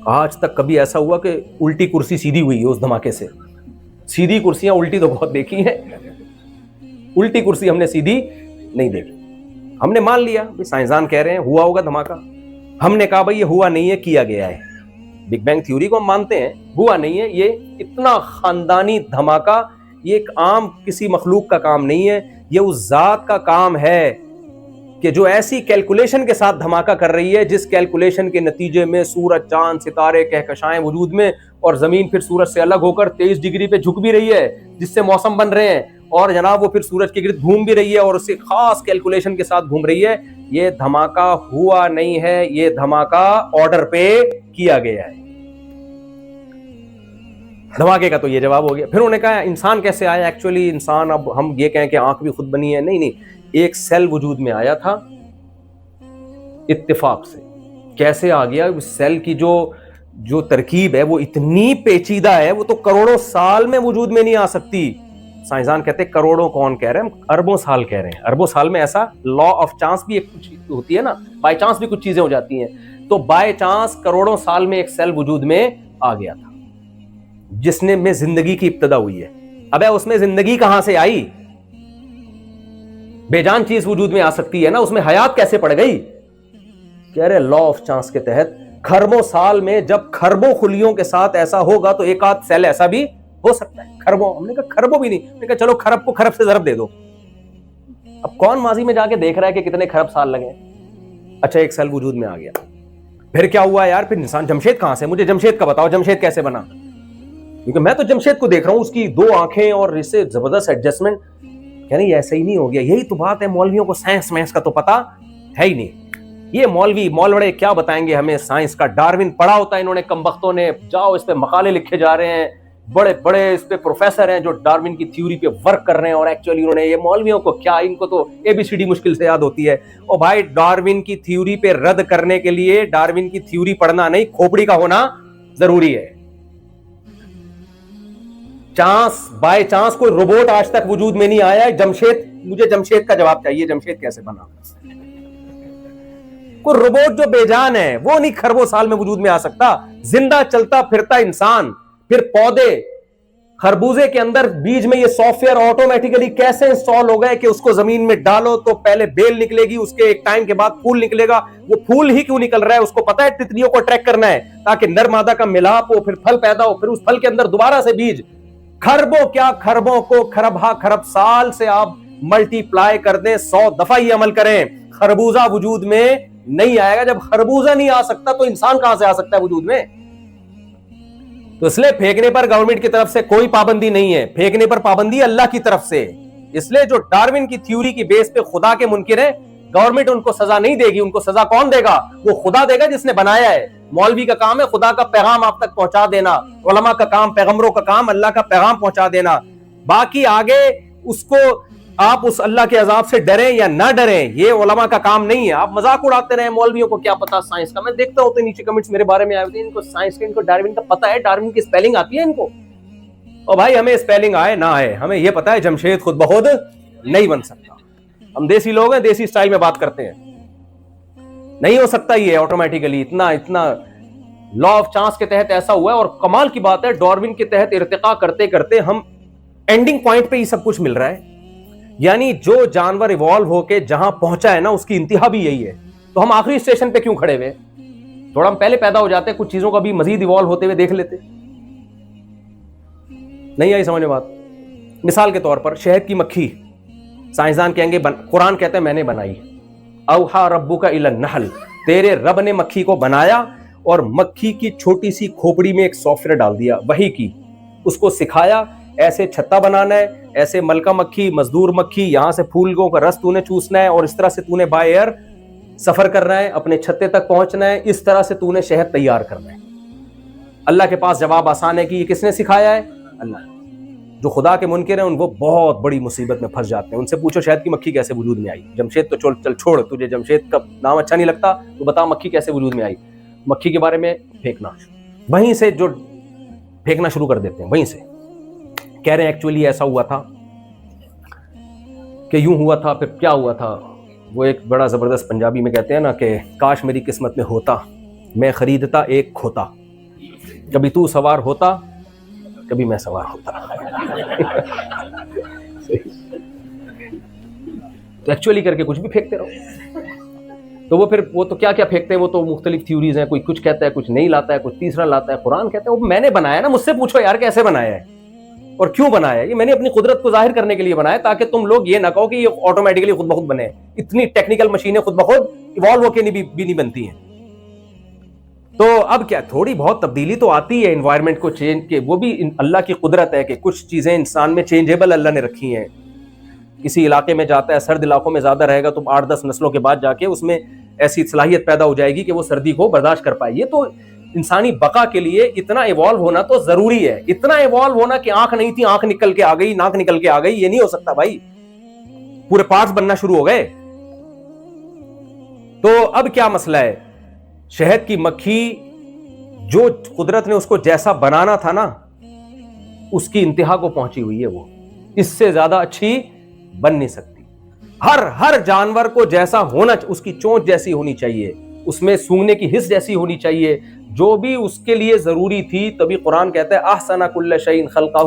آج تک کبھی ایسا ہوا کہ الٹی کرسی سیدھی ہوئی ہے اس دھماکے سے؟ سیدھی کرسیاں الٹی تو بہت دیکھی ہیں, الٹی کرسی ہم نے سیدھی نہیں دیکھی. ہم نے مان لیا سائنسدان کہہ رہے ہیں ہوا ہوگا دھماکہ, ہم نے کہا بھائی یہ ہوا نہیں ہے, کیا گیا ہے. بگ بینگ تھیوری کو ہم مانتے ہیں, ہوا نہیں ہے. یہ اتنا خاندانی دھماکہ یہ ایک عام کسی مخلوق کا کام نہیں ہے, یہ اس ذات کا کام ہے کہ جو ایسی کیلکولیشن کے ساتھ دھماکہ کر رہی ہے جس کیلکولیشن کے نتیجے میں سورج چاند ستارے کہکشائیں وجود میں, اور زمین پھر سورج سے الگ ہو کر 23 ڈگری پہ جھک بھی رہی ہے, جس سے موسم بن رہے ہیں, اور جناب وہ پھر سورج کے گرد گھوم بھی رہی ہے اور اس سے خاص کیلکولیشن کے ساتھ گھوم رہی ہے. یہ دھماکہ ہوا نہیں ہے, یہ دھماکہ آرڈر پہ کیا گیا ہے. دھماکے کا تو یہ جواب ہو گیا. پھر انہوں نے کہا انسان کیسے آیا؟ ایکچولی انسان, اب ہم یہ کہیں کہ آنکھ بھی خود بنی ہے, نہیں, ایک سیل وجود میں آیا تھا اتفاق سے. کیسے آ گیا؟ سیل کی جو ترکیب ہے وہ اتنی پیچیدہ ہے, وہ تو کروڑوں سال میں وجود میں نہیں آ سکتی. سائنسدان کہتے ہیں کروڑوں کون کہہ رہے ہیں, ہم اربوں سال کہہ رہے ہیں. اربوں سال میں ایسا لا آف چانس بھی ایک کچھ ہوتی ہے نا, بائی چانس بھی کچھ چیزیں ہو جاتی ہیں. تو بائی چانس کروڑوں سال میں ایک سیل وجود میں آ گیا تھا جس میں زندگی کی ابتدا ہوئی ہے. ابے اس میں زندگی کہاں سے آئی؟ بے جان چیز وجود میں آ سکتی ہے نا, اس میں حیات کیسے پڑ گئی؟ کہہ رہے لا آف چانس کے تحت خربوں سال میں جب خربوں خلیوں کے ساتھ ایسا ہوگا تو ایک آدھ سیل ایسا بھی ہو سکتا ہے. خربوں, ہم نے کہا خربوں بھی نہیں, ہم نے کہا چلو خرب کو خرب سے ضرب دے دو. اب کون ماضی میں جا کے دیکھ رہا ہے کہ کتنے خرب سال لگے؟ اچھا ایک سیل وجود میں آ گیا. پھر کیا ہوا یار؟ پھر انسان جمشید کہاں سے؟ مجھے جمشید کا بتاؤ, جمشید کیسے بنا؟ کیونکہ میں تو جمشید کو دیکھ رہا ہوں, اس کی 2 آنکھیں اور اس سے زبردست ایڈجسٹمنٹ. کہہ نہیں ایسا ہی نہیں ہو گیا. یہی تو بات ہے, مولویوں کو سائنس میتھس کا تو پتا ہے ہی نہیں. یہ مولوڑے کیا بتائیں گے ہمیں سائنس کا؟ ڈاروین پڑھا ہوتا ہے انہوں نے کم بختوں نے, جاؤ اس پہ مقالے لکھے جا رہے ہیں, بڑے بڑے اس پہ پروفیسر ہیں جو ڈاروین کی تھیوری پہ ورک کر رہے ہیں, اور ایکچولی انہوں نے, یہ مولویوں کو کیا, ان کو تو ABCD مشکل سے یاد ہوتی ہے. او بھائی ڈاروین کی تھیوری پہ رد کرنے کے لیے ڈاروین کی تھیوری پڑھنا نہیں, کھوپڑی کا ہونا ضروری ہے. چانس بائی چانس کوئی روبوٹ آج تک وجود میں نہیں آیا ہے. جمشید, مجھے جمشید کا جواب چاہیے, جمشید کیسے بنا؟ کوئی روبوٹ جو بے جان ہے وہ نہیں خربوں سال میں وجود میں آ سکتا. زندہ چلتا پھرتا انسان, پھر پودے, خربوزے کے اندر بیج میں یہ سافٹ ویئر آٹومیٹیکلی کیسے انسٹال ہو گئے کہ اس کو زمین میں ڈالو تو پہلے بیل نکلے گی, اس کے ایک ٹائم کے بعد پھول نکلے گا. وہ پھول ہی کیوں نکل رہا ہے؟ اس کو پتا ہے تتلیوں کو اٹریکٹ کرنا ہے تاکہ نر مادہ کا ملاپ ہو, پھر پھل پیدا ہو, پھر اس پھل کے اندر دوبارہ سے بیج. خربوں کیا, خربوں کو خرب سال سے آپ ملٹی پلائی کر دیں, 100 دفعہ یہ عمل کریں, خربوزہ وجود میں نہیں آئے گا. جب خربوزہ نہیں آ سکتا تو انسان کہاں سے آ سکتا ہے وجود میں؟ تو اس لیے پھینکنے پر گورنمنٹ کی طرف سے کوئی پابندی نہیں ہے, پھینکنے پر پابندی اللہ کی طرف سے. اس لیے جو ڈاروین کی تھیوری کی بیس پہ خدا کے منکر ہیں, گورنمنٹ ان کو سزا نہیں دے گی. ان کو سزا کون دے گا؟ وہ خدا دے گا جس نے بنایا ہے. مولوی کا کام ہے خدا کا پیغام آپ تک پہنچا دینا, علماء کا کام, پیغمبروں کا کام اللہ کا پیغام پہنچا دینا. باقی آگے اس کو آپ اس اللہ کے عذاب سے ڈریں یا نہ ڈریں, یہ علماء کا کام نہیں ہے. آپ مذاق اڑاتے رہے, مولویوں کو کیا پتا سائنس کا. میں دیکھتا ہوتا نیچے کمنٹس میرے بارے میں آئے ہوتے ہیں, ان کو سائنس کا, ان کو ڈاروین کا پتا ہے, ڈاروین کی اسپیلنگ آتی ہے ان کو. اور بھائی ہمیں اسپیلنگ آئے نہ آئے, ہمیں یہ پتا ہے جمشید خود بخود نہیں بن سکتا. ہم دیسی لوگ ہیں, دیسی اسٹائل میں بات کرتے ہیں, نہیں ہو سکتا یہ آٹومیٹیکلی. اتنا لا آف چانس کے تحت ایسا ہوا ہے. اور کمال کی بات ہے, ڈاروین کے تحت ارتقا کرتے کرتے ہم اینڈنگ پوائنٹ پہ یہ سب کچھ مل رہا ہے. یعنی جو جانور ایوالو ہو کے جہاں پہنچا ہے نا, اس کی انتہا بھی یہی ہے. تو ہم آخری اسٹیشن پہ کیوں کھڑے ہوئے؟ تھوڑا ہم پہلے پیدا ہو جاتے, کچھ چیزوں کو بھی مزید ایوالو ہوتے ہوئے دیکھ لیتے. نہیں آئی سمجھ میں بات؟ مثال کے طور پر شہد کی مکھی, سائنسدان کہیں گے, قرآن کہتے ہیں میں نے بنائی. اوحا ربک الی النحل, تیرے رب نے مکھی کو بنایا اور مکھی کی چھوٹی سی کھوپڑی میں ایک سافٹ ویئر ڈال دیا, وحی کی, اس کو سکھایا ایسے چھتا بنانا ہے, ایسے ملکہ مکھی, مزدور مکھی, یہاں سے پھولوں کا رس تو نے چوسنا ہے, اور اس طرح سے تو نے بائی ایئر سفر کرنا ہے, اپنے چھتے تک پہنچنا ہے, اس طرح سے تو نے شہد تیار کرنا ہے. اللہ کے پاس جواب آسان ہے کہ یہ کس نے سکھایا ہے؟ اللہ. جو خدا کے منکر ہیں ان وہ بہت بڑی مصیبت میں پھنس جاتے ہیں. ان سے پوچھو شہد کی مکھی کیسے وجود میں آئی؟ جمشید تو چل چھوڑ, تجھے جمشید کا نام اچھا نہیں لگتا تو بتا مکھی کیسے وجود میں آئی. مکھی کے بارے میں پھینکنا, وہیں سے جو پھینکنا شروع کر دیتے ہیں, وہیں سے کہہ رہے ہیں ایکچولی ایسا ہوا تھا کہ یوں ہوا تھا, پھر کیا ہوا تھا. وہ ایک بڑا زبردست پنجابی میں کہتے ہیں نا کہ کاش میری قسمت میں ہوتا, میں خریدتا ایک کھوتا, کبھی تو سوار ہوتا کبھی میں سوار ہوتا. تو ایکچولی کر کے کچھ بھی پھینکتے رہو. تو وہ پھر وہ تو کیا کیا پھینکتے ہیں, وہ تو مختلف تھیوریز ہیں, کوئی کچھ کہتا ہے, کچھ نہیں لاتا ہے, کچھ تیسرا لاتا ہے. قرآن کہتا ہے وہ میں نے بنایا نا, مجھ سے پوچھو یار کیسے بنایا ہے اور کیوں بنایا ہے. یہ میں نے اپنی قدرت کو ظاہر کرنے کے لیے بنایا تاکہ تم لوگ یہ نہ کہو کہ یہ آٹومیٹکلی خود بخود بنے. اتنی ٹیکنیکل مشینیں خود بخود ایوالو ہو کے بھی نہیں بنتی ہیں. تو اب کیا تھوڑی بہت تبدیلی تو آتی ہے انوائرمنٹ کو چینج کے, وہ بھی اللہ کی قدرت ہے کہ کچھ چیزیں انسان میں چینجیبل اللہ نے رکھی ہیں. کسی علاقے میں جاتا ہے, سرد علاقوں میں زیادہ رہے گا تو 8-10 نسلوں کے بعد جا کے اس میں ایسی صلاحیت پیدا ہو جائے گی کہ وہ سردی کو برداشت کر پائے. یہ تو انسانی بقا کے لیے اتنا ایوالو ہونا تو ضروری ہے. اتنا ایوالو ہونا کہ آنکھ نہیں تھی آنکھ نکل کے آ گئی, ناک نکل کے آ گئی, یہ نہیں ہو سکتا بھائی. پورے پارٹس بننا شروع ہو گئے. تو اب کیا مسئلہ ہے, شہد کی مکھی جو قدرت نے اس کو جیسا بنانا تھا نا, اس کی انتہا کو پہنچی ہوئی ہے. وہ اس سے زیادہ اچھی بن نہیں سکتی. ہر جانور کو جیسا ہونا, اس کی چونچ جیسی ہونی چاہیے, اس میں سونگنے کی حس جیسی ہونی چاہیے, جو بھی اس کے لیے ضروری تھی. تبھی قرآن کہتا ہے احسن کل شیء خلقہ,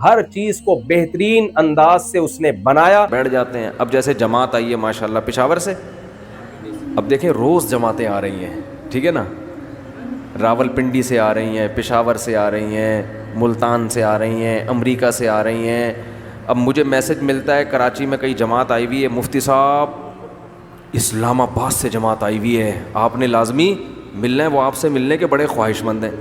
ہر چیز کو بہترین انداز سے اس نے بنایا. بیٹھ جاتے ہیں. اب جیسے جماعت آئی ہے ماشاءاللہ پشاور سے, اب دیکھیں روز جماعتیں آ رہی ہیں, ٹھیک ہے نا, راولپنڈی سے آ رہی ہیں, پشاور سے آ رہی ہیں, ملتان سے آ رہی ہیں, امریکہ سے آ رہی ہیں. اب مجھے میسج ملتا ہے کراچی میں کئی جماعت آئی ہوئی ہے, مفتی صاحب اسلام آباد سے جماعت آئی ہوئی ہے, آپ نے لازمی ملنا ہے, وہ آپ سے ملنے کے بڑے خواہش مند ہیں.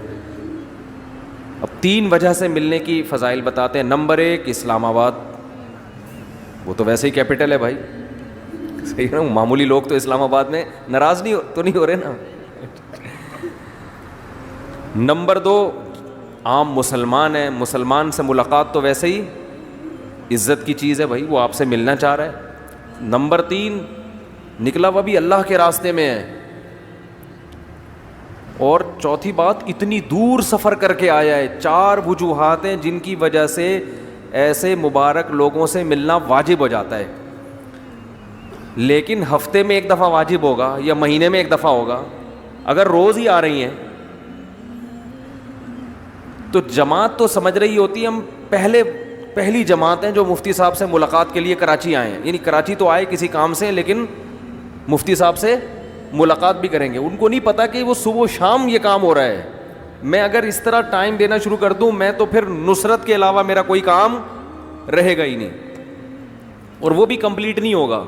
اب 3 وجہ سے ملنے کی فضائل بتاتے ہیں. نمبر 1 اسلام آباد, وہ تو ویسے ہی کیپٹل ہے بھائی, صحیح نا. معمولی لوگ تو اسلام آباد میں ناراض نہیں ہو رہے نا. نمبر 2 عام مسلمان ہے, مسلمان سے ملاقات تو ویسے ہی عزت کی چیز ہے بھائی, وہ آپ سے ملنا چاہ رہا ہے. نمبر 3 نکلا وہ بھی اللہ کے راستے میں ہے. اور چوتھی بات, اتنی دور سفر کر کے آیا ہے. 4 وجوہات ہیں جن کی وجہ سے ایسے مبارک لوگوں سے ملنا واجب ہو جاتا ہے. لیکن ہفتے میں 1 دفعہ واجب ہوگا یا مہینے میں 1 دفعہ ہوگا. اگر روز ہی آ رہی ہیں تو جماعت تو سمجھ رہی ہوتی ہے ہم پہلی جماعت ہیں جو مفتی صاحب سے ملاقات کے لیے کراچی آئے ہیں. یعنی کراچی تو آئے کسی کام سے, لیکن مفتی صاحب سے ملاقات بھی کریں گے. ان کو نہیں پتا کہ وہ صبح و شام یہ کام ہو رہا ہے. میں اگر اس طرح ٹائم دینا شروع کر دوں, میں تو پھر نصرت کے علاوہ میرا کوئی کام رہے گا ہی نہیں, اور وہ بھی کمپلیٹ نہیں ہوگا.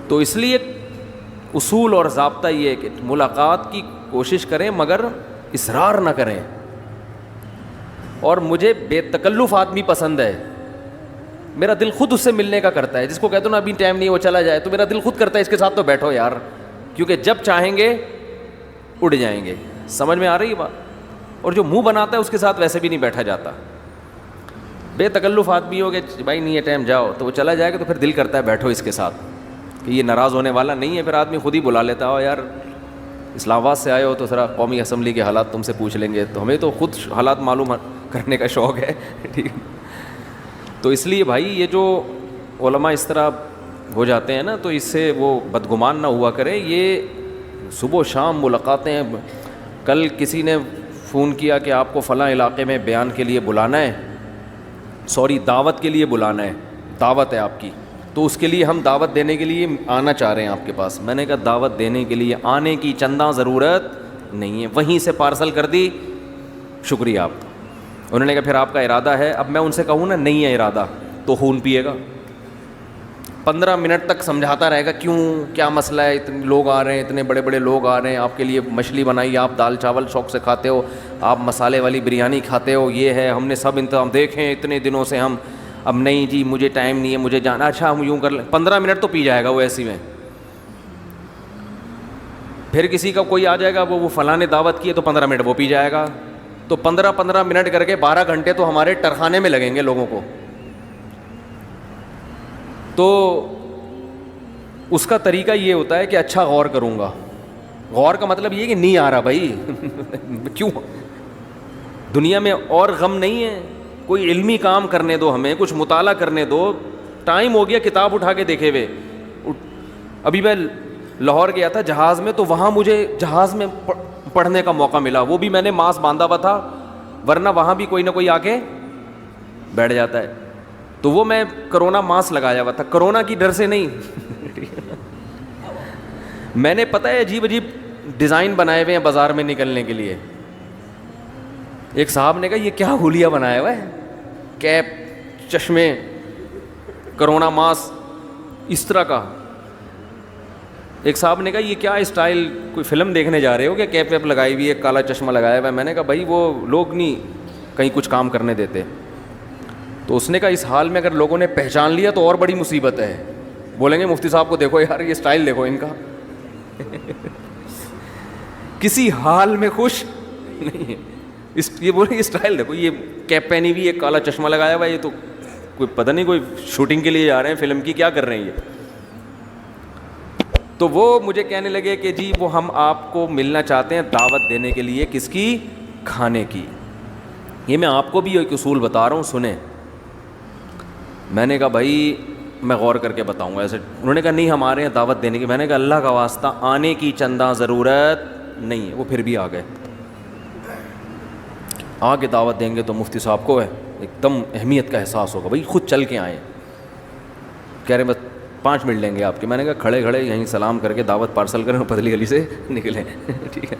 تو اس لیے اصول اور ضابطہ یہ ہے کہ ملاقات کی کوشش کریں مگر اصرار نہ کریں. اور مجھے بے تکلف آدمی پسند ہے, میرا دل خود اس سے ملنے کا کرتا ہے. جس کو کہتا ہوں نا ابھی ٹائم نہیں وہ چلا جائے, تو میرا دل خود کرتا ہے اس کے ساتھ تو بیٹھو یار, کیونکہ جب چاہیں گے اڑ جائیں گے. سمجھ میں آ رہی ہے بات. اور جو منہ بناتا ہے اس کے ساتھ ویسے بھی نہیں بیٹھا جاتا. بے تکلف آدمی ہو کہ بھائی نہیں ہے ٹائم جاؤ, تو وہ چلا جائے گا تو پھر دل کرتا ہے بیٹھو اس کے ساتھ, کہ یہ ناراض ہونے والا نہیں ہے. پھر آدمی خود ہی بلا لیتا ہو, یار اسلام آباد سے آئے ہو تو ذرا قومی اسمبلی کے حالات تم سے پوچھ لیں گے. تو ہمیں تو خود حالات معلوم کرنے کا شوق ہے, ٹھیک ہے. تو اس لیے بھائی یہ جو علماء اس طرح ہو جاتے ہیں نا, تو اس سے وہ بدگمان نہ ہوا کرے. یہ صبح و شام ملاقاتیں ہیں. کل کسی نے فون کیا کہ آپ کو فلاں علاقے میں بیان کے لیے بلانا ہے, دعوت کے لیے بلانا ہے, دعوت ہے آپ کی, تو اس کے لیے ہم دعوت دینے کے لیے آنا چاہ رہے ہیں آپ کے پاس. میں نے کہا دعوت دینے کے لیے آنے کی چندہ ضرورت نہیں ہے, وہیں سے پارسل کر دی, شکریہ آپ. انہوں نے کہا پھر آپ کا ارادہ ہے. اب میں ان سے کہوں نا نہیں ہے ارادہ, تو خون پیے گا. 15 منٹ تک سمجھاتا رہے گا کیوں, کیا مسئلہ ہے, اتنے لوگ آ رہے ہیں, اتنے بڑے بڑے لوگ آ رہے ہیں, آپ کے لیے مچھلی بنائی, آپ دال چاول شوق سے کھاتے ہو, آپ مسالے والی بریانی کھاتے ہو, یہ ہے, ہم نے سب انتظام دیکھیں اتنے دنوں سے ہم. اب نہیں جی مجھے ٹائم نہیں ہے, مجھے جانا. اچھا ہم یوں کر لیں, 15 منٹ تو پی جائے گا وہ ایسی میں. پھر کسی کا کوئی آ جائے گا, وہ فلاں نے دعوت کی ہے تو 15 منٹ وہ پی جائے گا. تو 15 منٹ کر کے 12 گھنٹے تو ہمارے ٹرخانے میں لگیں گے لوگوں کو. تو اس کا طریقہ یہ ہوتا ہے کہ اچھا غور کروں گا. غور کا مطلب یہ کہ نہیں آ رہا بھائی کیوں, دنیا میں اور غم نہیں ہے, کوئی علمی کام کرنے دو, ہمیں کچھ مطالعہ کرنے دو. ٹائم ہو گیا کتاب اٹھا کے دیکھے ہوئے. ابھی میں لاہور گیا تھا جہاز میں, تو وہاں مجھے جہاز میں پڑھنے کا موقع ملا. وہ بھی میں نے ماسک باندھا ہوا تھا, ورنہ وہاں بھی کوئی نہ کوئی آ کے بیٹھ جاتا ہے. تو وہ میں کرونا ماسک لگایا ہوا تھا, کرونا کی ڈر سے نہیں. میں نے پتہ ہے عجیب عجیب ڈیزائن بنائے ہوئے ہیں بازار میں نکلنے کے لیے. ایک صاحب نے کہا یہ کیا حلیہ بنایا ہوا ہے, کیپ, چشمے, کرونا ماسک اس طرح کا. ایک صاحب نے کہا یہ کیا اسٹائل, کوئی فلم دیکھنے جا رہے ہو کہ کیپ ویپ لگائی ہوئی ہے, کالا چشمہ لگایا ہوا ہے. میں نے کہا بھائی وہ لوگ نہیں کہیں کچھ کام کرنے دیتے. تو اس نے کہا اس حال میں اگر لوگوں نے پہچان لیا تو اور بڑی مصیبت ہے. بولیں گے مفتی صاحب کو دیکھو یار یہ اسٹائل دیکھو ان کا کسی حال میں خوش نہیں ہے. یہ بولیں یہ اسٹائل دیکھو, یہ کیپ پہنی ہوئی, ایک کالا چشمہ لگایا ہوا, یہ تو کوئی پتہ نہیں کوئی شوٹنگ کے لیے جا رہے ہیں فلم کی, کیا کر رہے ہیں یہ. تو وہ مجھے کہنے لگے کہ جی وہ ہم آپ کو ملنا چاہتے ہیں دعوت دینے کے لیے. کس کی؟ کھانے کی. یہ میں آپ کو بھی ایک اصول بتا رہا ہوں, سنیں. میں نے کہا بھائی میں غور کر کے بتاؤں گا ایسے. انہوں نے کہا نہیں ہمارے یہاں دعوت دینے کی. میں نے کہا اللہ کا واسطہ آنے کی چندہ ضرورت نہیں ہے. وہ پھر بھی آ گئے. آگے دعوت دیں گے تو مفتی صاحب کو ہے ایک دم اہمیت کا احساس ہوگا, بھائی خود چل کے آئیں. کہہ رہے ہیں بس 5 منٹ لیں گے آپ کے. میں نے کہا کھڑے کھڑے یہیں سلام کر کے دعوت پارسل کریں اور پتلی گلی سے نکلیں. ٹھیک ہے.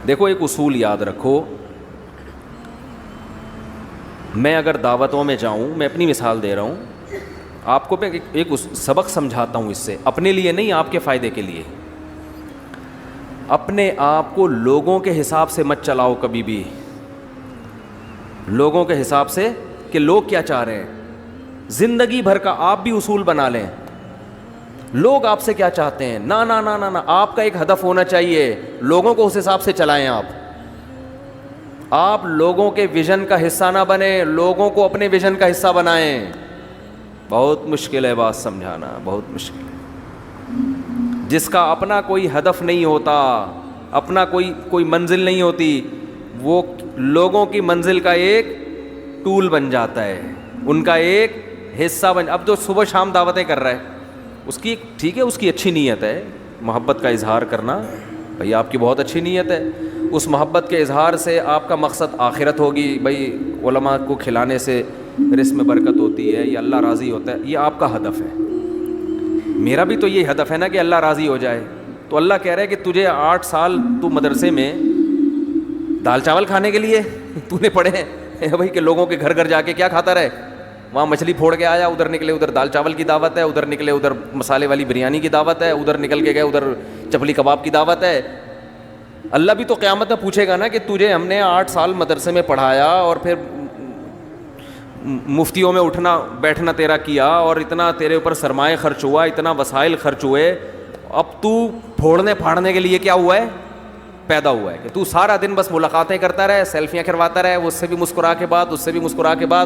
دیکھو ایک اصول یاد رکھو, میں اگر دعوتوں میں جاؤں, میں اپنی مثال دے رہا ہوں آپ کو, میں ایک سبق سمجھاتا ہوں اس سے, اپنے لیے نہیں آپ کے فائدے کے لیے. اپنے آپ کو لوگوں کے حساب سے مت چلاؤ کبھی بھی, لوگوں کے حساب سے کہ لوگ کیا چاہ رہے ہیں. زندگی بھر کا آپ بھی اصول بنا لیں, لوگ آپ سے کیا چاہتے ہیں. نہ نہ نہ نہ, آپ کا ایک ہدف ہونا چاہیے, لوگوں کو اس حساب سے چلائیں. آپ لوگوں کے ویژن کا حصہ نہ بنیں, لوگوں کو اپنے ویژن کا حصہ بنائیں. بہت مشکل ہے بات سمجھانا, بہت مشکل ہے. جس کا اپنا کوئی ہدف نہیں ہوتا, اپنا کوئی منزل نہیں ہوتی, وہ لوگوں کی منزل کا ایک ٹول بن جاتا ہے, ان کا ایک حصہ بن. اب جو صبح شام دعوتیں کر رہا ہے اس کی ٹھیک ہے, اس کی اچھی نیت ہے, محبت کا اظہار کرنا, بھائی آپ کی بہت اچھی نیت ہے. اس محبت کے اظہار سے آپ کا مقصد آخرت ہوگی, بھائی علماء کو کھلانے سے رزق میں برکت ہوتی ہے یا اللہ راضی ہوتا ہے, یہ آپ کا ہدف ہے. میرا بھی تو یہ ہدف ہے نا کہ اللہ راضی ہو جائے. تو اللہ کہہ رہا ہے کہ تجھے 8 سال تو مدرسے میں دال چاول کھانے کے لیے تو نے پڑھے ہیں بھائی, کہ لوگوں کے گھر گھر جا کے کیا کھاتا رہے, وہاں مچھلی پھوڑ کے آیا, ادھر نکلے ادھر دال چاول کی دعوت ہے, ادھر نکلے ادھر مسالے والی بریانی کی دعوت ہے, ادھر نکل کے گئے ادھر چپلی کباب کی دعوت ہے. اللہ بھی تو قیامت میں پوچھے گا نا کہ تجھے ہم نے 8 سال مدرسے میں پڑھایا اور پھر مفتیوں میں اٹھنا بیٹھنا تیرا کیا, اور اتنا تیرے اوپر سرمایہ خرچ ہوا, اتنا وسائل خرچ ہوئے, اب تو پھوڑنے پھاڑنے کے لیے کیا ہوا ہے, پیدا ہوا ہے کہ تو سارا دن بس ملاقاتیں کرتا رہے, سیلفیاں کرواتا رہے, اس سے بھی مسکرا کے بعد, اس سے بھی مسکرا کے بعد,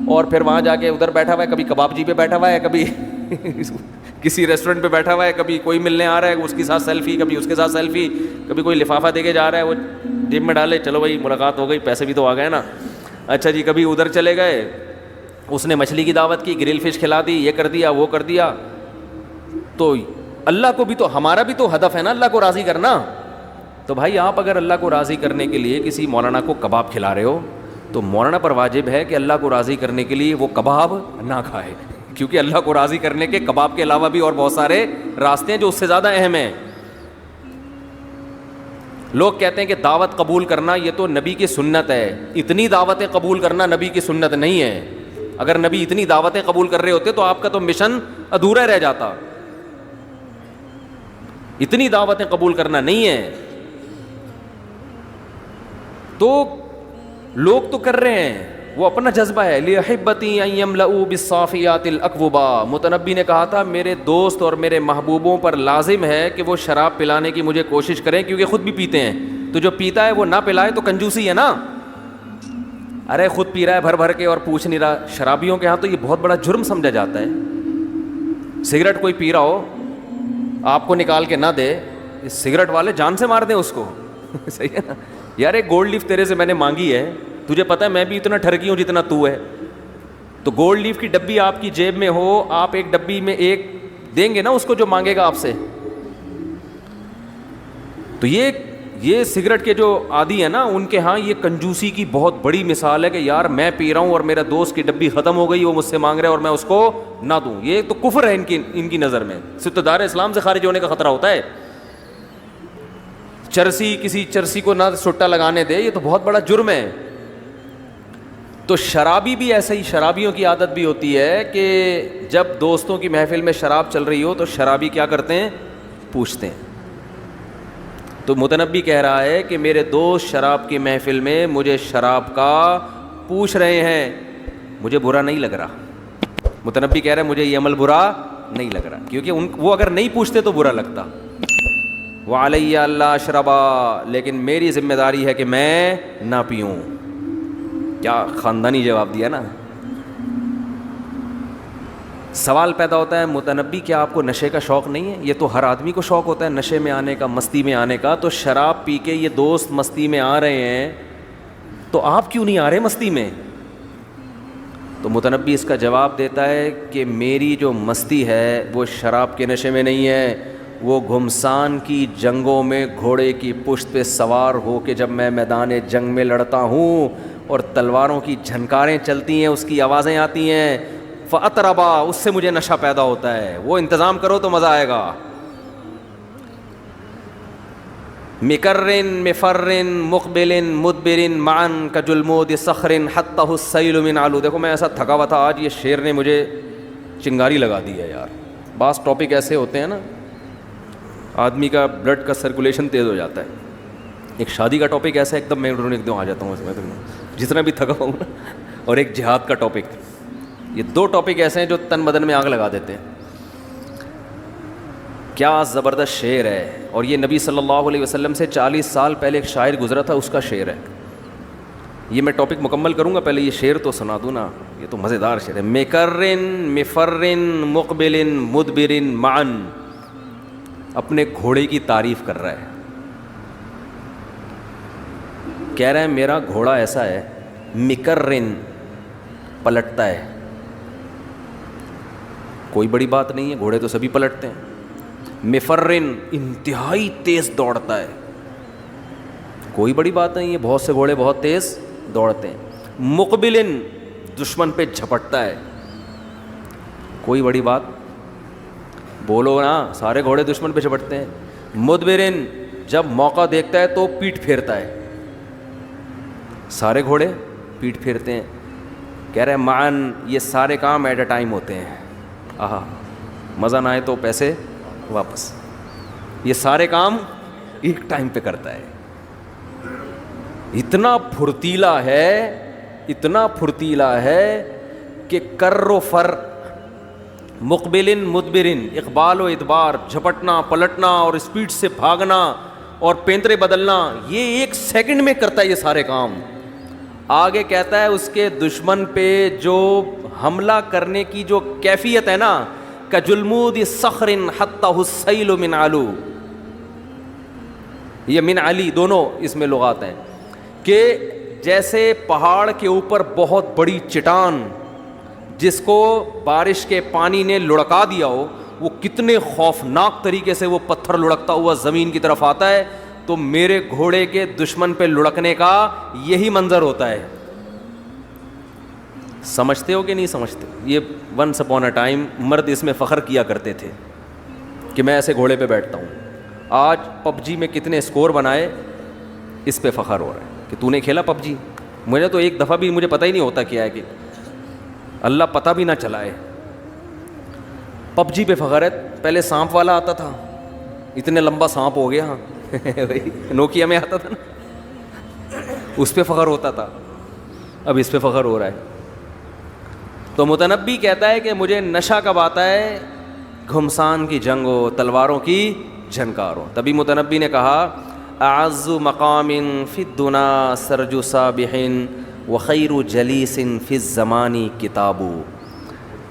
اور پھر وہاں جا کے ادھر بیٹھا ہوا ہے, کبھی کباب جی پہ بیٹھا ہوا ہے, کبھی کسی ریسٹورنٹ پہ بیٹھا ہوا ہے, کبھی کوئی ملنے آ رہا ہے اس کے ساتھ سیلفی, کبھی اس کے ساتھ سیلفی, کبھی کوئی لفافہ دے کے جا رہا ہے, وہ جیب میں ڈالے, چلو بھائی ملاقات ہو گئی, پیسے بھی تو آ گئے نا, اچھا جی. کبھی ادھر چلے گئے, اس نے مچھلی کی دعوت کی, گرل فش کھلا دی, یہ کر دیا وہ کر دیا. تو اللہ کو بھی تو, ہمارا بھی تو ہدف ہے نا اللہ کو راضی کرنا. تو بھائی آپ اگر اللہ کو راضی کرنے کے لیے کسی مولانا کو کباب کھلا رہے ہو تو مولانا پر واجب ہے کہ اللہ کو راضی کرنے کے لیے وہ کباب نہ کھائے, کیونکہ اللہ کو راضی کرنے کے کباب کے علاوہ بھی اور بہت سارے راستے ہیں جو اس سے زیادہ اہم ہیں. لوگ کہتے ہیں کہ دعوت قبول کرنا یہ تو نبی کی سنت ہے. اتنی دعوتیں قبول کرنا نبی کی سنت نہیں ہے. اگر نبی اتنی دعوتیں قبول کر رہے ہوتے تو آپ کا تو مشن ادھورا رہ جاتا. اتنی دعوتیں قبول کرنا نہیں ہے. تو لوگ تو کر رہے ہیں, وہ اپنا جذبہ ہے. لِأَحِبَّتِي أَن يَمْلَؤُوا بِالصَّافِيَاتِ الْأَكْوَبَا. متنبی نے کہا تھا میرے دوست اور میرے محبوبوں پر لازم ہے کہ وہ شراب پلانے کی مجھے کوشش کریں, کیونکہ خود بھی پیتے ہیں. تو جو پیتا ہے وہ نہ پلائے تو کنجوسی ہے نا. ارے خود پی رہا ہے بھر بھر کے اور پوچھ نہیں رہا. شرابیوں کے ہاں تو یہ بہت بڑا جرم سمجھا جاتا ہے. سگریٹ کوئی پی رہا ہو, آپ کو نکال کے نہ دے, سگریٹ والے جان سے مار دیں اس کو. صحیح ہے نا یار, ایک گولڈ لیف تیرے سے میں نے مانگی ہے, تجھے پتہ ہے میں بھی اتنا ٹھرکی ہوں جتنا تو ہے, تو گولڈ لیف کی ڈبی آپ کی جیب میں ہو, آپ ایک ڈبی میں ایک دیں گے نا اس کو جو مانگے گا آپ سے. تو یہ سگریٹ کے جو عادی ہیں نا ان کے ہاں یہ کنجوسی کی بہت بڑی مثال ہے کہ یار میں پی رہا ہوں اور میرا دوست کی ڈبی ختم ہو گئی, وہ مجھ سے مانگ رہا ہے اور میں اس کو نہ دوں. یہ تو کفر ہے ان کی نظر میں. ستدار اسلام سے خارج ہونے کا خطرہ ہوتا ہے. کسی چرسی کو نہ سٹا لگانے دے, یہ تو بہت بڑا جرم ہے. تو شرابی بھی ایسے ہی, شرابیوں کی عادت بھی ہوتی ہے کہ جب دوستوں کی محفل میں شراب چل رہی ہو تو شرابی کیا کرتے ہیں, پوچھتے ہیں. تو متنبی کہہ رہا ہے کہ میرے دوست شراب کی محفل میں مجھے شراب کا پوچھ رہے ہیں. مجھے برا نہیں لگ رہا. متنبی کہہ رہے ہیں مجھے یہ عمل برا نہیں لگ رہا, کیونکہ وہ اگر نہیں پوچھتے تو برا لگتا. وعلی اللہ اشربا, لیکن میری ذمہ داری ہے کہ میں نہ پیوں. کیا خاندانی جواب دیا نا. سوال پیدا ہوتا ہے متنبی کیا آپ کو نشے کا شوق نہیں ہے؟ یہ تو ہر آدمی کو شوق ہوتا ہے نشے میں آنے کا, مستی میں آنے کا. تو شراب پی کے یہ دوست مستی میں آ رہے ہیں تو آپ کیوں نہیں آ رہے مستی میں؟ تو متنبی اس کا جواب دیتا ہے کہ میری جو مستی ہے وہ شراب کے نشے میں نہیں ہے, وہ گھمسان کی جنگوں میں گھوڑے کی پشت پہ سوار ہو کے جب میں میدان جنگ میں لڑتا ہوں اور تلواروں کی جھنکاریں چلتی ہیں, اس کی آوازیں آتی ہیں, فَأَطْرَبَا, اس سے مجھے نشہ پیدا ہوتا ہے. وہ انتظام کرو تو مزہ آئے گا. مِكَرٍ مِفَرٍ مُقْبِلٍ مُدْبِرٍ مَعًا كَجُلْمُودِ صَخْرٍ حَتَّهُ السَّيْلُ مِنْ عَلُو. دیکھو میں ایسا تھکا ہوا تھا آج, یہ شعر نے مجھے چنگاری لگا دی ہے یار. بعض ٹاپک ایسے ہوتے ہیں نا آدمی کا بلڈ کا سرکولیشن تیز ہو جاتا ہے. ایک شادی کا ٹاپک ایسا ہے ایک دم میں ایک دم آ جاتا ہوں اس میں جتنا بھی تھکا ہوں نا, اور ایک جہاد کا ٹاپک. یہ دو ٹاپک ایسے ہیں جو تن بدن میں آگ لگا دیتے ہیں. کیا زبردست شعر ہے, اور یہ نبی صلی اللہ علیہ وسلم سے 40 سال پہلے ایک شاعر گزرا تھا, اس کا شعر ہے. یہ میں ٹاپک مکمل کروں گا, پہلے یہ شعر تو سنا دوں نا, یہ تو مزیدار شعر ہے. مِكَرٍ مِفَرٍ مُقْبِلٍ مُدْبِرٍ مَعًا, اپنے گھوڑے کی تعریف کر رہا ہے. کہہ رہا ہے میرا گھوڑا ایسا ہے, مِكَرٍ پلٹتا ہے. کوئی بڑی بات نہیں ہے, گھوڑے تو سبھی پلٹتے ہیں. مفرن انتہائی تیز دوڑتا ہے, کوئی بڑی بات نہیں ہے, بہت سے گھوڑے بہت تیز دوڑتے ہیں. مقبلن دشمن پہ جھپٹتا ہے, کوئی بڑی بات, بولو نا سارے گھوڑے دشمن پہ جھپٹتے ہیں. مدبرن جب موقع دیکھتا ہے تو پیٹ پھیرتا ہے, سارے گھوڑے پیٹ پھیرتے ہیں. کہہ رہے ہیں معن, یہ سارے کام ایٹ اے ٹائم ہوتے ہیں. آہا, مزہ نہ آئے تو پیسے واپس. یہ سارے کام ایک ٹائم پہ کرتا ہے. اتنا پھرتیلا ہے, اتنا پھرتیلا ہے کہ کر و فر, مقبلن مدبرن, اقبال و ادبار, جھپٹنا پلٹنا اور اسپیڈ سے بھاگنا اور پینترے بدلنا, یہ 1 سیکنڈ میں کرتا ہے یہ سارے کام. آگے کہتا ہے اس کے دشمن پہ جو حملہ کرنے کی جو کیفیت ہے نا, کجلمود صخر حتہ السیل من علو, یہ من علی دونوں اس میں لغات ہیں, کہ جیسے پہاڑ کے اوپر بہت بڑی چٹان جس کو بارش کے پانی نے لڑکا دیا ہو, وہ کتنے خوفناک طریقے سے وہ پتھر لڑکتا ہوا زمین کی طرف آتا ہے, تو میرے گھوڑے کے دشمن پہ لڑکنے کا یہی منظر ہوتا ہے. سمجھتے ہو کہ نہیں سمجھتے؟ یہ ونس اپون اے ٹائم مرد اس میں فخر کیا کرتے تھے کہ میں ایسے گھوڑے پہ بیٹھتا ہوں. آج پب جی میں کتنے اسکور بنائے, اس پہ فخر ہو رہا ہے کہ تو نے کھیلا پب جی. مجھے تو ایک دفعہ بھی مجھے پتہ ہی نہیں ہوتا کیا ہے, کہ اللہ پتہ بھی نہ چلائے. پب جی پہ فخر ہے. پہلے سانپ والا آتا تھا, اتنے لمبا سانپ ہو گیا, نوکیا میں آتا تھا نا, اس پہ فخر ہوتا تھا, اب اس پہ فخر ہو رہا ہے. تو متنبی کہتا ہے کہ مجھے نشہ کب آتا ہے؟ گھمسان کی جنگ ہو, تلواروں کی جھنکاروں. تبھی متنبی نے کہا اعز مقام فی الدنا سرج صابح وخیر جلیس فی الزمان کتاب.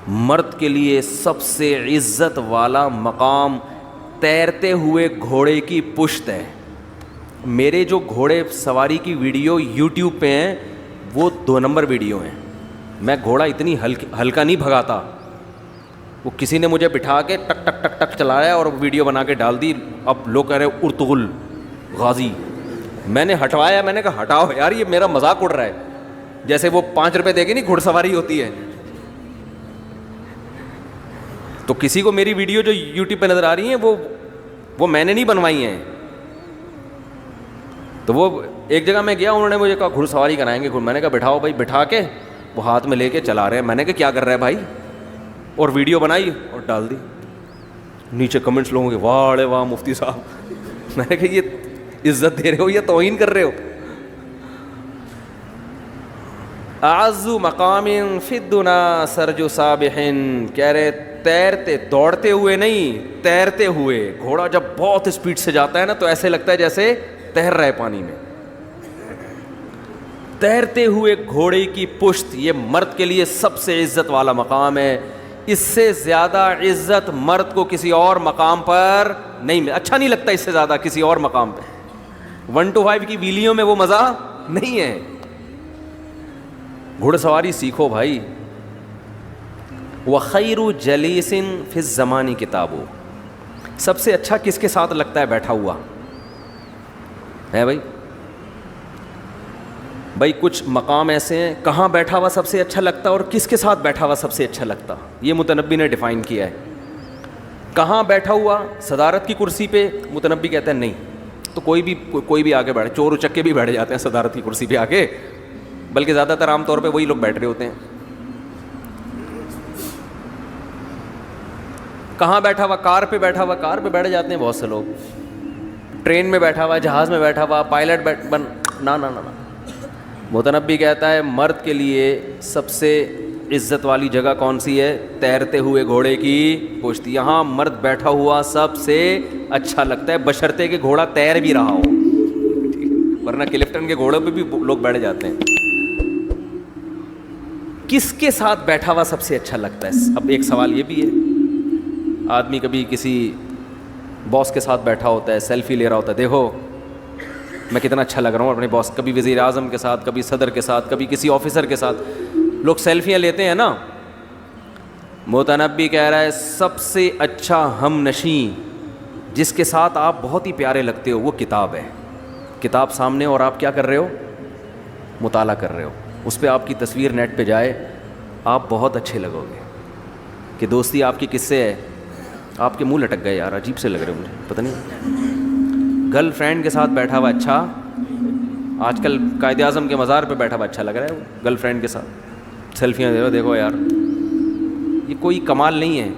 مرد کے لیے سب سے عزت والا مقام تیرتے ہوئے گھوڑے کی پشت ہے. میرے جو گھوڑے سواری کی ویڈیو یوٹیوب پہ ہیں وہ 2 نمبر ویڈیو ہیں. میں گھوڑا اتنی ہلکا نہیں بھگاتا, وہ کسی نے مجھے بٹھا کے ٹک ٹک ٹک ٹک چلایا اور ویڈیو بنا کے ڈال دی. اب لوگ کہہ رہے ہیں ارطغرل غازی. میں نے ہٹوایا, میں نے کہا ہٹاؤ یار, یہ میرا مذاق اڑ رہا ہے. جیسے وہ 5 روپے دے کے نہیں گھڑ سواری ہوتی ہے, تو کسی کو میری ویڈیو جو یوٹیوب پہ نظر آ رہی ہیں وہ میں نے نہیں بنوائی ہیں. تو وہ ایک جگہ میں گیا, انہوں نے مجھے کہا گھڑ سواری کرائیں گے. میں نے کہا بٹھاؤ بھائی. بٹھا کے وہ ہاتھ میں لے کے چلا رہے ہیں. میں نے کہا کیا کر رہا ہے بھائی, اور ویڈیو بنائی اور ڈال دی. نیچے کمنٹس لوگوں کے واہ واہ مفتی صاحب. میں نے کہا یہ عزت دے رہے ہو یا توہین کر رہے ہو؟ اعز مقام فی الدنا سرج سابح، کہہ رہے تیرتے دوڑتے ہوئے نہیں، تیرتے ہوئے. گھوڑا جب بہت اسپیڈ سے جاتا ہے نا تو ایسے لگتا ہے جیسے تیر رہا ہے پانی میں. تیرتے ہوئے گھوڑے کی پشت، یہ مرد کے لیے سب سے عزت والا مقام ہے. اس سے زیادہ عزت مرد کو کسی اور مقام پر نہیں، اچھا نہیں لگتا اس سے زیادہ کسی اور مقام پہ. 1 to 5 کی ویلیوں میں وہ مزہ نہیں ہے. گھوڑ سواری سیکھو بھائی. وخیر جلیس فی الزمان کتاب، سب سے اچھا کس کے ساتھ لگتا ہے بیٹھا ہوا ہے بھائی کچھ مقام ایسے ہیں کہاں بیٹھا ہوا سب سے اچھا لگتا اور کس کے ساتھ بیٹھا ہوا سب سے اچھا لگتا. یہ متنبی نے ڈیفائن کیا ہے. کہاں بیٹھا ہوا؟ صدارت کی کرسی پہ. متنبی کہتا ہے نہیں تو کوئی بھی آگے بیٹھے. چور اچکے بھی بیٹھ جاتے ہیں صدارت کی کرسی پہ آگے، بلکہ زیادہ تر عام طور پہ وہی لوگ بیٹھ رہے ہوتے ہیں. کہاں بیٹھا ہوا؟ کار پہ بیٹھا ہوا. کار پہ بیٹھ جاتے ہیں بہت سے لوگ. ٹرین میں بیٹھا ہوا، جہاز میں بیٹھا ہوا، پائلٹ نا. متنبی کہتا ہے مرد کے لیے سب سے عزت والی جگہ کون سی ہے؟ تیرتے ہوئے گھوڑے کی پشت. یہاں مرد بیٹھا ہوا سب سے اچھا لگتا ہے، بشرطے کہ گھوڑا تیر بھی رہا ہو، ورنہ کلفٹن کے گھوڑوں پہ بھی لوگ بیٹھ جاتے ہیں. کس کے ساتھ بیٹھا ہوا سب سے اچھا لگتا ہے؟ اب ایک سوال یہ بھی ہے، آدمی کبھی کسی باس کے ساتھ بیٹھا ہوتا ہے، سیلفی لے رہا ہوتا ہے، دیکھو میں کتنا اچھا لگ رہا ہوں اپنے باس. کبھی وزیر اعظم کے ساتھ، کبھی صدر کے ساتھ، کبھی کسی آفیسر کے ساتھ لوگ سیلفیاں لیتے ہیں نا. متنبی کہہ رہا ہے سب سے اچھا ہم نشیں جس کے ساتھ آپ بہت ہی پیارے لگتے ہو وہ کتاب ہے. کتاب سامنے اور آپ کیا کر رہے ہو؟ مطالعہ کر رہے ہو. اس پہ آپ کی تصویر نیٹ پہ جائے آپ بہت اچھے لگو گے. کہ دوستی آپ کی کس سے ہے؟ آپ کے منہ لٹک گئے یار، عجیب سے لگ رہے مجھے، پتہ نہیں. گرل فرینڈ کے ساتھ بیٹھا ہوا اچھا، آج کل قائد اعظم کے مزار پہ بیٹھا ہوا اچھا لگ رہا ہے. وہ گرل فرینڈ کے ساتھ سیلفیاں دے رہے ہو، دیکھو یار یہ کوئی کمال نہیں ہے.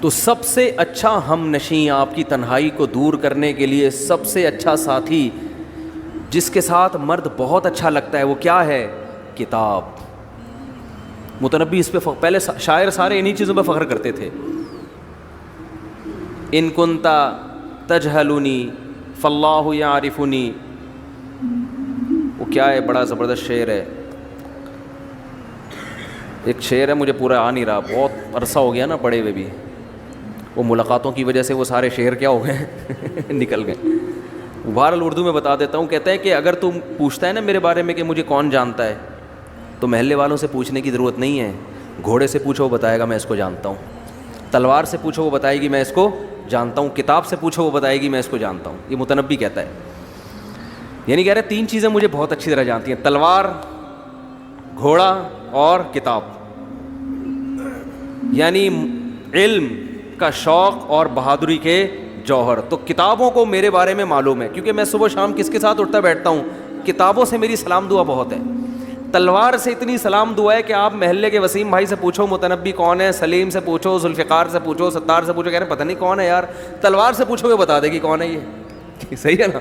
تو سب سے اچھا ہم نشیں، آپ کی تنہائی کو دور کرنے کے لیے سب سے اچھا ساتھی جس کے ساتھ مرد بہت اچھا لگتا ہے وہ کیا ہے؟ کتاب. متنبی اس پہ پہلے شاعر سارے انہی چیزوں پہ فخر کرتے تھے. ان کنتا تجہلنی فاللہ یعرفنی. وہ کیا ہے، بڑا زبردست شعر ہے. ایک شعر ہے مجھے پورا آ نہیں رہا، بہت عرصہ ہو گیا نا پڑھے ہوئے بھی. وہ ملاقاتوں کی وجہ سے وہ سارے شعر کیا ہو گئے نکل گئے. بہرحال اردو میں بتا دیتا ہوں. کہتا ہے کہ اگر تم پوچھتا ہے نا میرے بارے میں کہ مجھے کون جانتا ہے تو محلے والوں سے پوچھنے کی ضرورت نہیں ہے. گھوڑے سے پوچھو وہ بتائے گا میں اس کو جانتا ہوں. تلوار سے پوچھو وہ بتائے گی میں اس کو جانتا ہوں. کتاب سے پوچھو وہ بتائے گی میں اس کو جانتا ہوں. یہ متنبی کہتا ہے. یعنی کہہ رہے 3 چیزیں مجھے بہت اچھی طرح جانتی ہیں، تلوار، گھوڑا اور کتاب. یعنی علم کا شوق اور بہادری کے جوہر. تو کتابوں کو میرے بارے میں معلوم ہے کیونکہ میں صبح شام کس کے ساتھ اٹھتا بیٹھتا ہوں؟ کتابوں سے میری سلام دعا بہت ہے. تلوار سے اتنی سلام دعا ہے کہ آپ محلے کے وسیم بھائی سے پوچھو متنبی کون ہے، سلیم سے پوچھو، ذوالفقار سے پوچھو، ستار سے پوچھو، کہہ رہے ہیں پتہ نہیں کون ہے یار. تلوار سے پوچھو گے بتا دے گی کون ہے یہ. صحیح ہے نا؟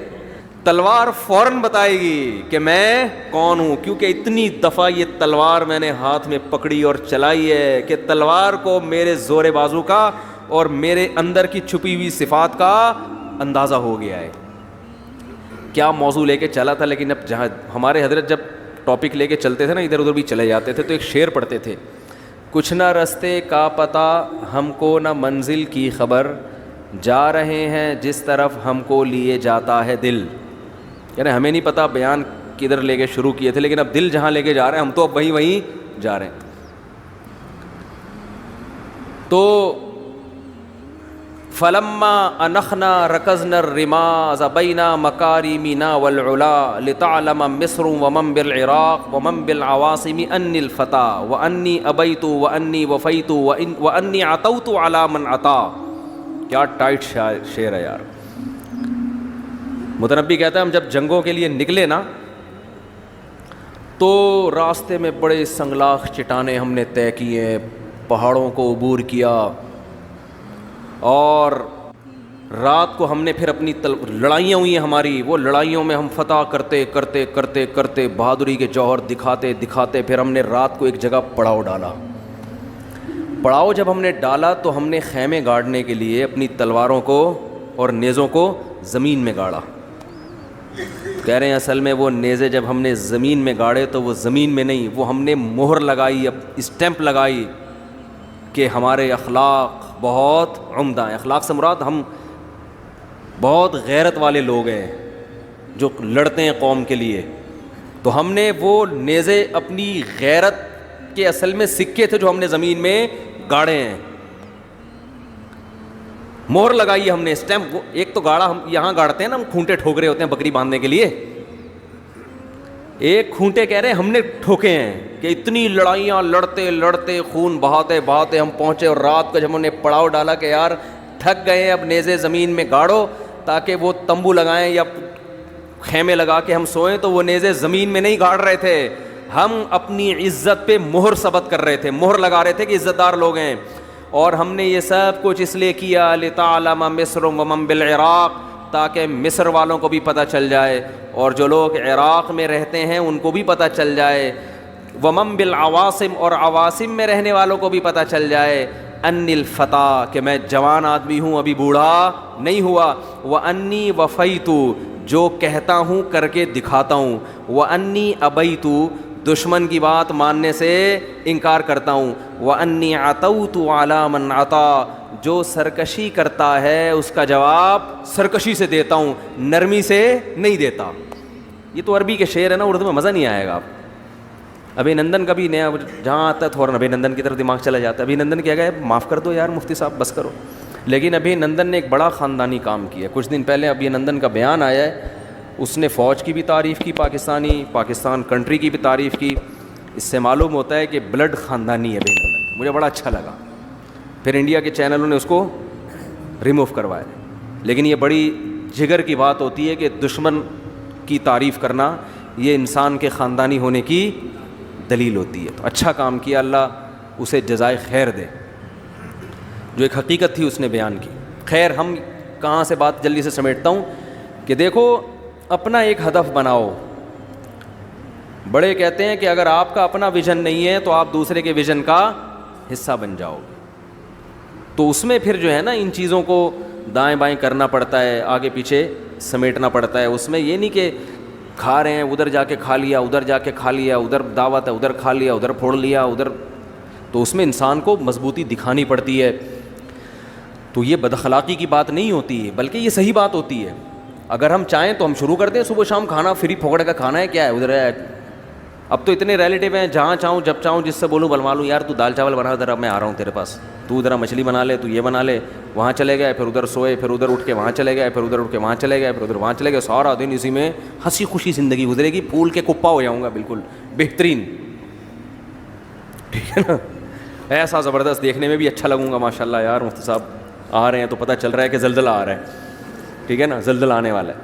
تلوار فوراً بتائے گی کہ میں کون ہوں، کیونکہ اتنی دفعہ یہ تلوار میں نے ہاتھ میں پکڑی اور چلائی ہے کہ تلوار کو میرے زور بازو کا اور میرے اندر کی چھپی ہوئی صفات کا اندازہ ہو گیا ہے. کیا موضوع لے کے چلا تھا، لیکن اب جہاں ہمارے حضرت جب ٹاپک لے کے چلتے تھے نا ادھر ادھر بھی چلے جاتے تھے تو ایک شعر پڑھتے تھے. کچھ نہ رستے کا پتہ ہم کو نہ منزل کی خبر، جا رہے ہیں جس طرف ہم کو لیے جاتا ہے دل. یعنی ہمیں نہیں پتہ بیان کدھر لے کے شروع کیے تھے، لیکن اب دل جہاں لے کے جا رہے ہیں ہم تو اب وہیں جا رہے ہیں. تو فلما انخنا رکزنا الرماز بین مکارمنا والعلا لتعلم مصر ومن بالعراق ومن بالعواصم انی الفتى وانی ابیت وانی وفیت وانی عطوت علی من عطا. کیا ٹائٹ شعر ہے یار. متنبی کہتا ہے ہم جب جنگوں کے لیے نکلے نا تو راستے میں بڑے سنگلاخ چٹانیں ہم نے طے کیے، پہاڑوں کو عبور کیا اور رات کو ہم نے پھر اپنی لڑائیاں ہوئی ہیں ہماری، وہ لڑائیوں میں ہم فتح کرتے کرتے کرتے کرتے بہادری کے جوہر دکھاتے دکھاتے پھر ہم نے رات کو ایک جگہ پڑاؤ ڈالا. پڑاؤ جب ہم نے ڈالا تو ہم نے خیمے گاڑنے کے لیے اپنی تلواروں کو اور نیزوں کو زمین میں گاڑا. کہہ رہے ہیں اصل میں وہ نیزے جب ہم نے زمین میں گاڑے تو وہ زمین میں نہیں، وہ ہم نے مہر لگائی، اسٹیمپ لگائی کہ ہمارے اخلاق بہت عمدہ ہیں. اخلاق سے مراد ہم بہت غیرت والے لوگ ہیں جو لڑتے ہیں قوم کے لیے. تو ہم نے وہ نیزے اپنی غیرت کے اصل میں سکے تھے جو ہم نے زمین میں گاڑے ہیں، مہر لگائی ہے ہم نے اسٹیمپ. ایک تو گاڑا ہم یہاں گاڑتے ہیں نا، ہم کھونٹے ٹھوک رہے ہوتے ہیں بکری باندھنے کے لیے، ایک کھونٹے کہہ رہے ہیں ہم نے ٹھوکے ہیں کہ اتنی لڑائیاں لڑتے لڑتے خون بہاتے بہاتے ہم پہنچے. اور رات کو جب ہم نے پڑاؤ ڈالا کہ یار تھک گئے ہیں اب نیزے زمین میں گاڑو تاکہ وہ تمبو لگائیں یا خیمے لگا کے ہم سوئیں، تو وہ نیزے زمین میں نہیں گاڑ رہے تھے، ہم اپنی عزت پہ مہر ثبت کر رہے تھے، مہر لگا رہے تھے کہ عزت دار لوگ ہیں. اور ہم نے یہ سب کچھ اس لیے کیا لتعلم مصر ومن بالعراق، تاکہ مصر والوں کو بھی پتہ چل جائے اور جو لوگ عراق میں رہتے ہیں ان کو بھی پتہ چل جائے، ومن بالعواصم اور عواصم میں رہنے والوں کو بھی پتہ چل جائے، ان الفتح کہ میں جوان آدمی ہوں ابھی بوڑھا نہیں ہوا، وانی وفیت جو کہتا ہوں کر کے دکھاتا ہوں، وانی ابیت دشمن کی بات ماننے سے انکار کرتا ہوں، وانی عتوت علی من عطا جو سرکشی کرتا ہے اس کا جواب سرکشی سے دیتا ہوں، نرمی سے نہیں دیتا. یہ تو عربی کے شعر ہے نا، اردو میں مزہ نہیں آئے گا. آپ ابھی نندن کا بھی نیا جہاں آتا ہے تھوڑا ابھی نندن کی طرف دماغ چلا جاتا ہے. ابھی نندن کیا گیا معاف کر دو یار مفتی صاحب بس کرو. لیکن ابھی نندن نے ایک بڑا خاندانی کام کیا. کچھ دن پہلے ابھی نندن کا بیان آیا ہے، اس نے فوج کی بھی تعریف کی، پاکستان کنٹری کی بھی تعریف کی. اس سے معلوم ہوتا ہے کہ بلڈ خاندانی ہے ابھی نندن. مجھے بڑا اچھا لگا. پھر انڈیا کے چینلوں نے اس کو ریموو کروایا. لیکن یہ بڑی جگر کی بات ہوتی ہے کہ دشمن کی تعریف کرنا یہ انسان کے خاندانی ہونے کی دلیل ہوتی ہے. تو اچھا کام کیا، اللہ اسے جزائے خیر دے. جو ایک حقیقت تھی اس نے بیان کی. خیر ہم کہاں سے بات جلدی سے سمیٹتا ہوں کہ دیکھو اپنا ایک ہدف بناؤ. بڑے کہتے ہیں کہ اگر آپ کا اپنا ویژن نہیں ہے تو آپ دوسرے کے ویژن کا حصہ بن جاؤ گے. تو اس میں پھر جو ہے نا ان چیزوں کو دائیں بائیں کرنا پڑتا ہے، آگے پیچھے سمیٹنا پڑتا ہے. اس میں یہ نہیں کہ کھا رہے ہیں ادھر جا کے کھا لیا، ادھر جا کے کھا لیا، ادھر دعوت ہے ادھر کھا لیا، ادھر پھوڑ لیا ادھر. تو اس میں انسان کو مضبوطی دکھانی پڑتی ہے. تو یہ بد اخلاقی کی بات نہیں ہوتی ہے بلکہ یہ صحیح بات ہوتی ہے. اگر ہم چاہیں تو ہم شروع کر دیں صبح شام کھانا فری پھوکڑ کا کھانا ہے، کیا ہے ادھر ہے. اب تو اتنے ریلیٹیو ہیں جہاں چاہوں جب چاہوں جس سے بولوں بنوا لوں، یار تو دال چاول بنا ذرا میں آ رہا ہوں تیرے پاس، تو ذرا مچھلی بنا لے، تو یہ بنا لے. وہاں چلے گئے، پھر ادھر سوئے، پھر ادھر اٹھ کے وہاں چلے گئے، پھر ادھر اٹھ کے وہاں چلے گئے، پھر ادھر وہاں چلے گئے. سارا دن اسی میں ہنسی خوشی زندگی گزرے گی. پھول کے کپا ہو جاؤں گا بالکل بہترین، ٹھیک ہے نا. ایسا زبردست، دیکھنے میں بھی اچھا لگوں گا. ماشاء اللہ یار مفتی صاحب آ رہے ہیں تو پتہ چل رہا ہے کہ زلزلہ آ رہا ہے، ٹھیک ہے نا، زلزلہ آنے والا ہے.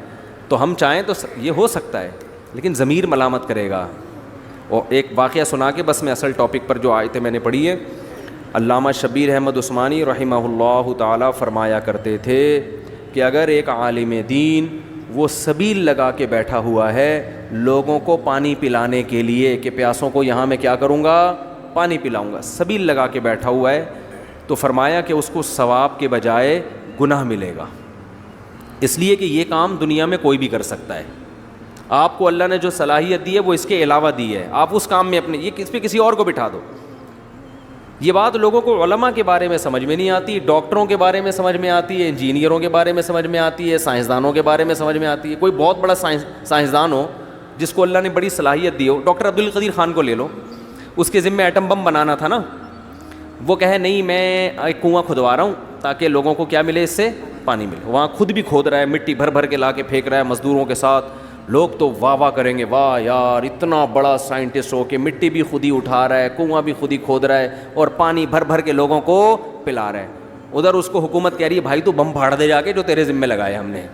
تو ہم چاہیں تو یہ ہو سکتا ہے، لیکن ضمیر ملامت کرے گا. اور ایک واقعہ سنا کے بس میں اصل ٹاپک پر جو آیتیں میں نے پڑھی ہے. علامہ شبیر احمد عثمانی رحمہ اللہ تعالیٰ فرمایا کرتے تھے کہ اگر ایک عالم دین وہ سبیل لگا کے بیٹھا ہوا ہے لوگوں کو پانی پلانے کے لیے کہ پیاسوں کو یہاں میں کیا کروں گا، پانی پلاؤں گا، سبیل لگا کے بیٹھا ہوا ہے، تو فرمایا کہ اس کو ثواب کے بجائے گناہ ملے گا. اس لیے کہ یہ کام دنیا میں کوئی بھی کر سکتا ہے. آپ کو اللہ نے جو صلاحیت دی ہے وہ اس کے علاوہ دی ہے. آپ اس کام میں اپنے یہ اس پہ کسی اور کو بٹھا دو. یہ بات لوگوں کو علماء کے بارے میں سمجھ میں نہیں آتی، ڈاکٹروں کے بارے میں سمجھ میں آتی ہے، انجینئروں کے بارے میں سمجھ میں آتی ہے، سائنسدانوں کے بارے میں سمجھ میں آتی ہے. کوئی بہت بڑا سائنسدان ہو جس کو اللہ نے بڑی صلاحیت دی ہو، ڈاکٹر عبدالقدیر خان کو لے لو، اس کے ذمہ ایٹم بم بنانا تھا نا. وہ کہے نہیں میں ایک کنواں کھدوا رہا ہوں تاکہ لوگوں کو کیا ملے، اس سے پانی ملے. وہاں خود بھی کھود رہا ہے، مٹی بھر بھر کے لا کے پھینک رہا ہے مزدوروں کے ساتھ. لوگ تو واہ واہ کریں گے، واہ یار اتنا بڑا سائنٹسٹ ہو کہ مٹی بھی خود ہی اٹھا رہا ہے، کنواں بھی خود ہی کھود رہا ہے اور پانی بھر بھر کے لوگوں کو پلا رہا ہے. ادھر اس کو حکومت کہہ رہی ہے بھائی تو بم پھاڑ دے جا کے جو تیرے ذمہ لگائے ہم نے.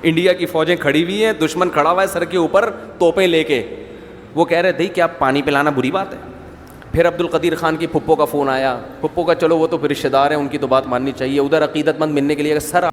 انڈیا کی فوجیں کھڑی ہوئی ہیں، دشمن کھڑا ہوا ہے سر کے اوپر توپیں لے کے. وہ کہہ رہے تھے کیا پانی پلانا بری بات ہے؟ پھر عبد القدیر خان کی پھپھو کا فون آیا، پھپھو کا چلو وہ تو پھر رشتہ دار ہیں، ان کی تو بات ماننی چاہیے، ادھر عقیدت مند ملنے کے لیے سر